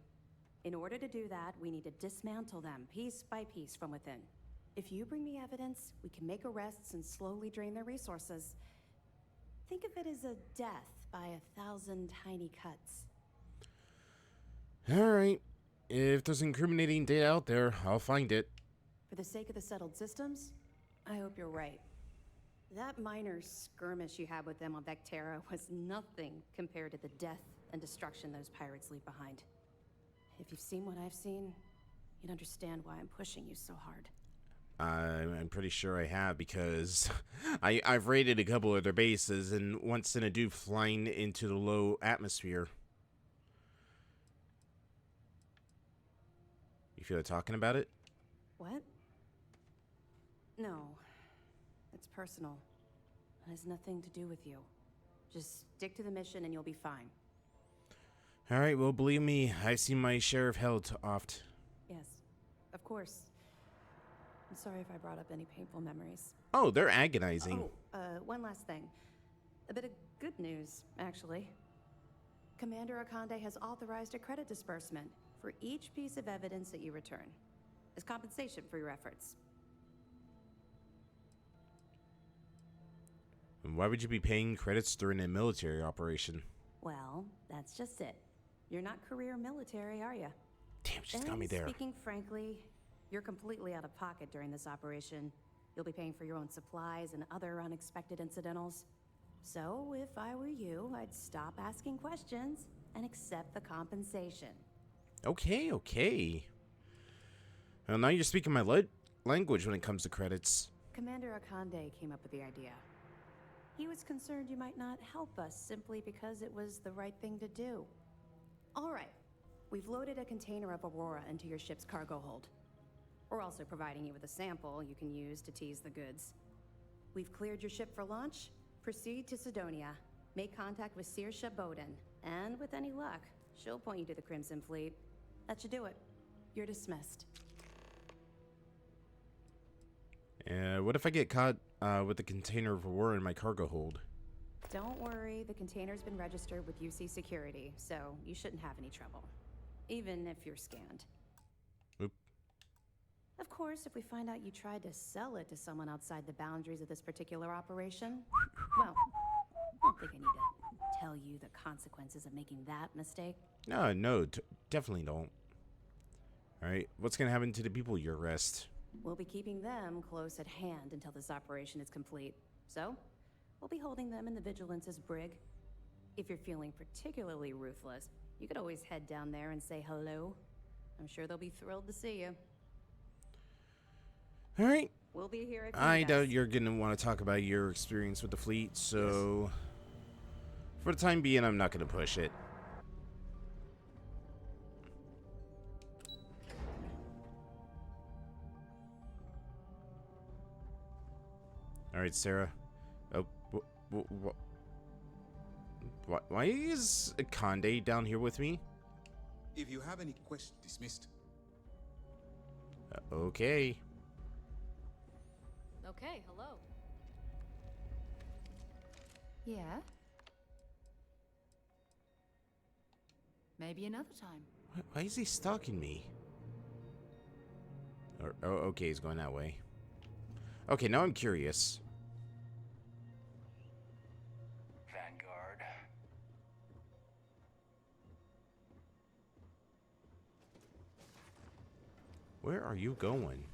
In order to do that, we need to dismantle them piece by piece from within. If you bring me evidence, we can make arrests and slowly drain their resources. Think of it as a death by 1,000 tiny cuts. Alright. If there's incriminating data out there, I'll find it. For the sake of the settled systems, I hope you're right. That minor skirmish you had with them on Vectera was nothing compared to the death and destruction those pirates leave behind. If you've seen what I've seen, you'd understand why I'm pushing you so hard. I'm pretty sure I have because I've raided a couple of their bases and once sent a dude flying into the low atmosphere. You feel like talking about it? What? No. It's personal. It has nothing to do with you. Just stick to the mission and you'll be fine. Alright, well, believe me, I've seen my share of hell oft. Yes, of course. I'm sorry if I brought up any painful memories. Oh, they're agonizing. Oh, one last thing. A bit of good news, actually. Commander Akande has authorized a credit disbursement for each piece of evidence that you return, as compensation for your efforts. And why would you be paying credits during a military operation? Well, that's just it. You're not career military, are you? Damn, she's got me there. Speaking frankly, you're completely out of pocket during this operation. You'll be paying for your own supplies and other unexpected incidentals. So, if I were you, I'd stop asking questions and accept the compensation. Okay, okay. Well, now you're speaking my language when it comes to credits. Commander Akande came up with the idea. He was concerned you might not help us simply because it was the right thing to do. All right, we've loaded a container of Aurora into your ship's cargo hold. We're also providing you with a sample you can use to tease the goods. We've cleared your ship for launch. Proceed to Sidonia. Make contact with Saoirse Bowden. And with any luck, she'll point you to the Crimson Fleet. That should do it. You're dismissed. What if I get caught with the container of war in my cargo hold? Don't worry, the container's been registered with UC Security, so you shouldn't have any trouble. Even if you're scanned. Oop. Of course, if we find out you tried to sell it to someone outside the boundaries of this particular operation, well, I don't think I need to tell you the consequences of making that mistake. No, definitely don't. Alright, what's gonna happen to the people you arrest? We'll be keeping them close at hand until this operation is complete. So, we'll be holding them in the Vigilance's brig. If you're feeling particularly ruthless, you could always head down there and say hello. I'm sure they'll be thrilled to see you. Alright. We'll be here if you I need doubt us. you're gonna want to talk about your experience with the fleet, so for the time being, I'm not gonna push it. Alright, Sarah. Oh, why is Conde down here with me? If you have any questions, dismissed. Okay. Okay, hello. Yeah? Maybe another time. Why is he stalking me? Oh, okay, he's going that way. Okay, now I'm curious. Vanguard. Where are you going?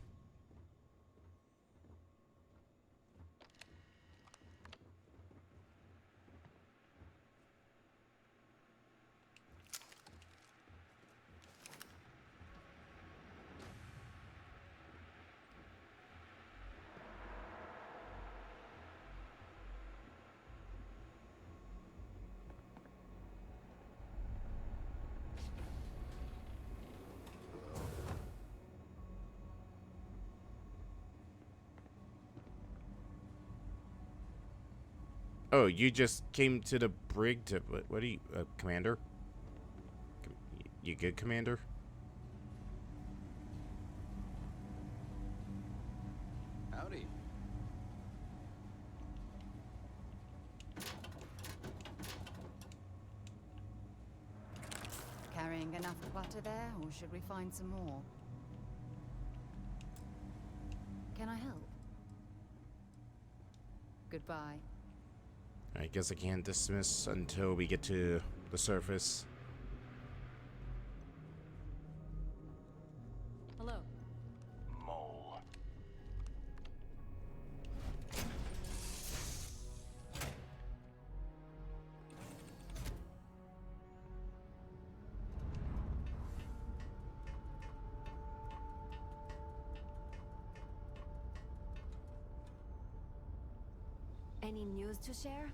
Oh, you just came to the brig to... What are you... Commander? You good, Commander? Howdy. Carrying enough clutter there, or should we find some more? Can I help? Goodbye. I guess I can't dismiss until we get to the surface. Hello. Mole. Any news to share?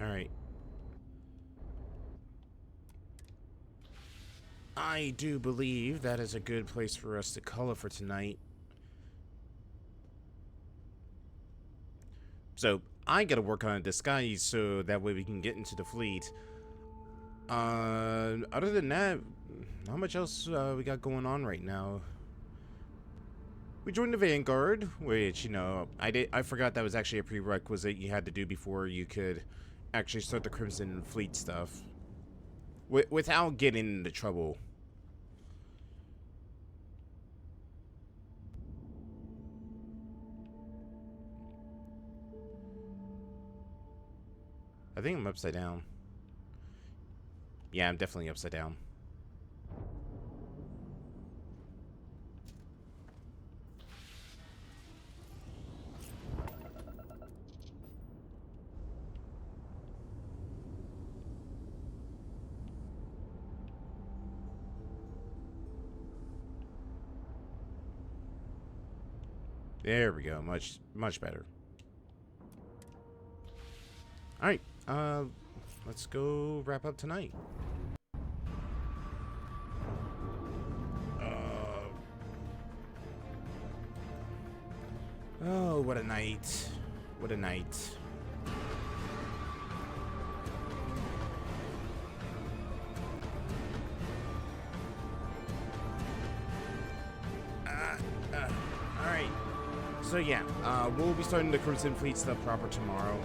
Alright. I do believe that is a good place for us to call it for tonight. So, I gotta work on a disguise so that way we can get into the fleet. Other than that, not much else we got going on right now. We joined the Vanguard, which, you know, I forgot that was actually a prerequisite you had to do before you could actually start the Crimson Fleet stuff. Without getting into trouble think I'm upside down. Yeah, I'm definitely upside down. There we go. Much better. All right. Let's go wrap up tonight. Oh, what a night. What a night. All right. So yeah, we'll be starting the Crimson Fleet stuff proper tomorrow.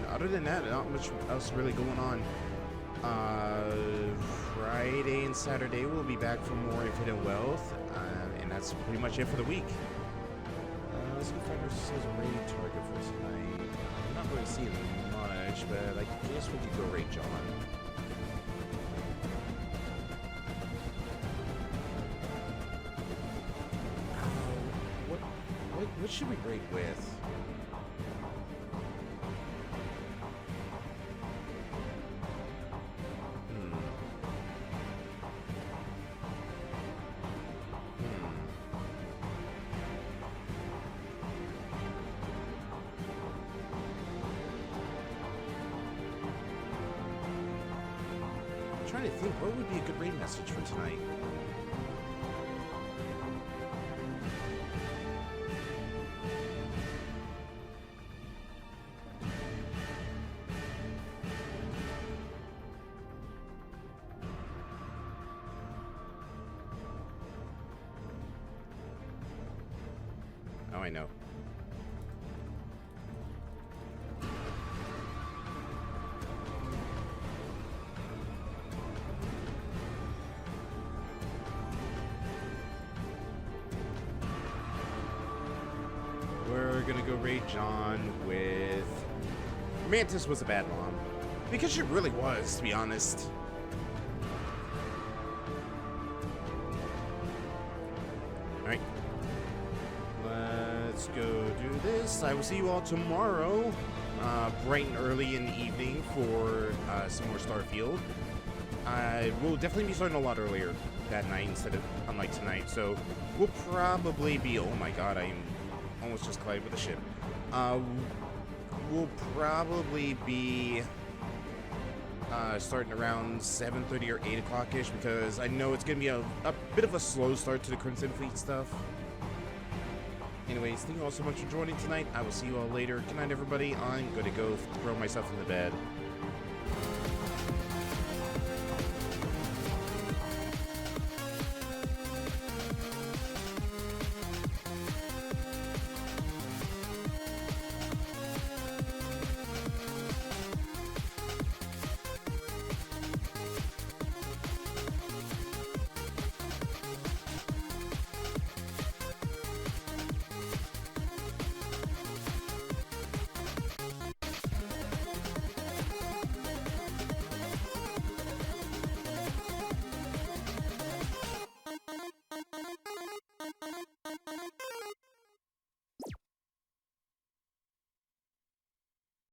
Other than that, not much else really going on. Friday and Saturday we'll be back for more Infinite Wealth, and that's pretty much it for the week. Let's go find ourselves a raid target for tonight. I'm not really seeing much, but I guess we could go raid John. What should we raid with? I'm trying to think, what would be a good raid message for tonight? Oh, I know. We're gonna go raid John with... Mantis was a bad mom. Because she really was, to be honest. Alright. Let's go do this. I will see you all tomorrow, bright and early in the evening for some more Starfield. I will definitely be starting a lot earlier that night instead of unlike tonight. So we'll probably be... Oh my god, I am almost just collided with the ship. We'll probably be starting around 7:30 or 8 o'clock-ish because I know it's going to be a bit of a slow start to the Crimson Fleet stuff. Anyways, thank you all so much for joining tonight. I will see you all later. Good night, everybody. I'm going to go throw myself in the bed.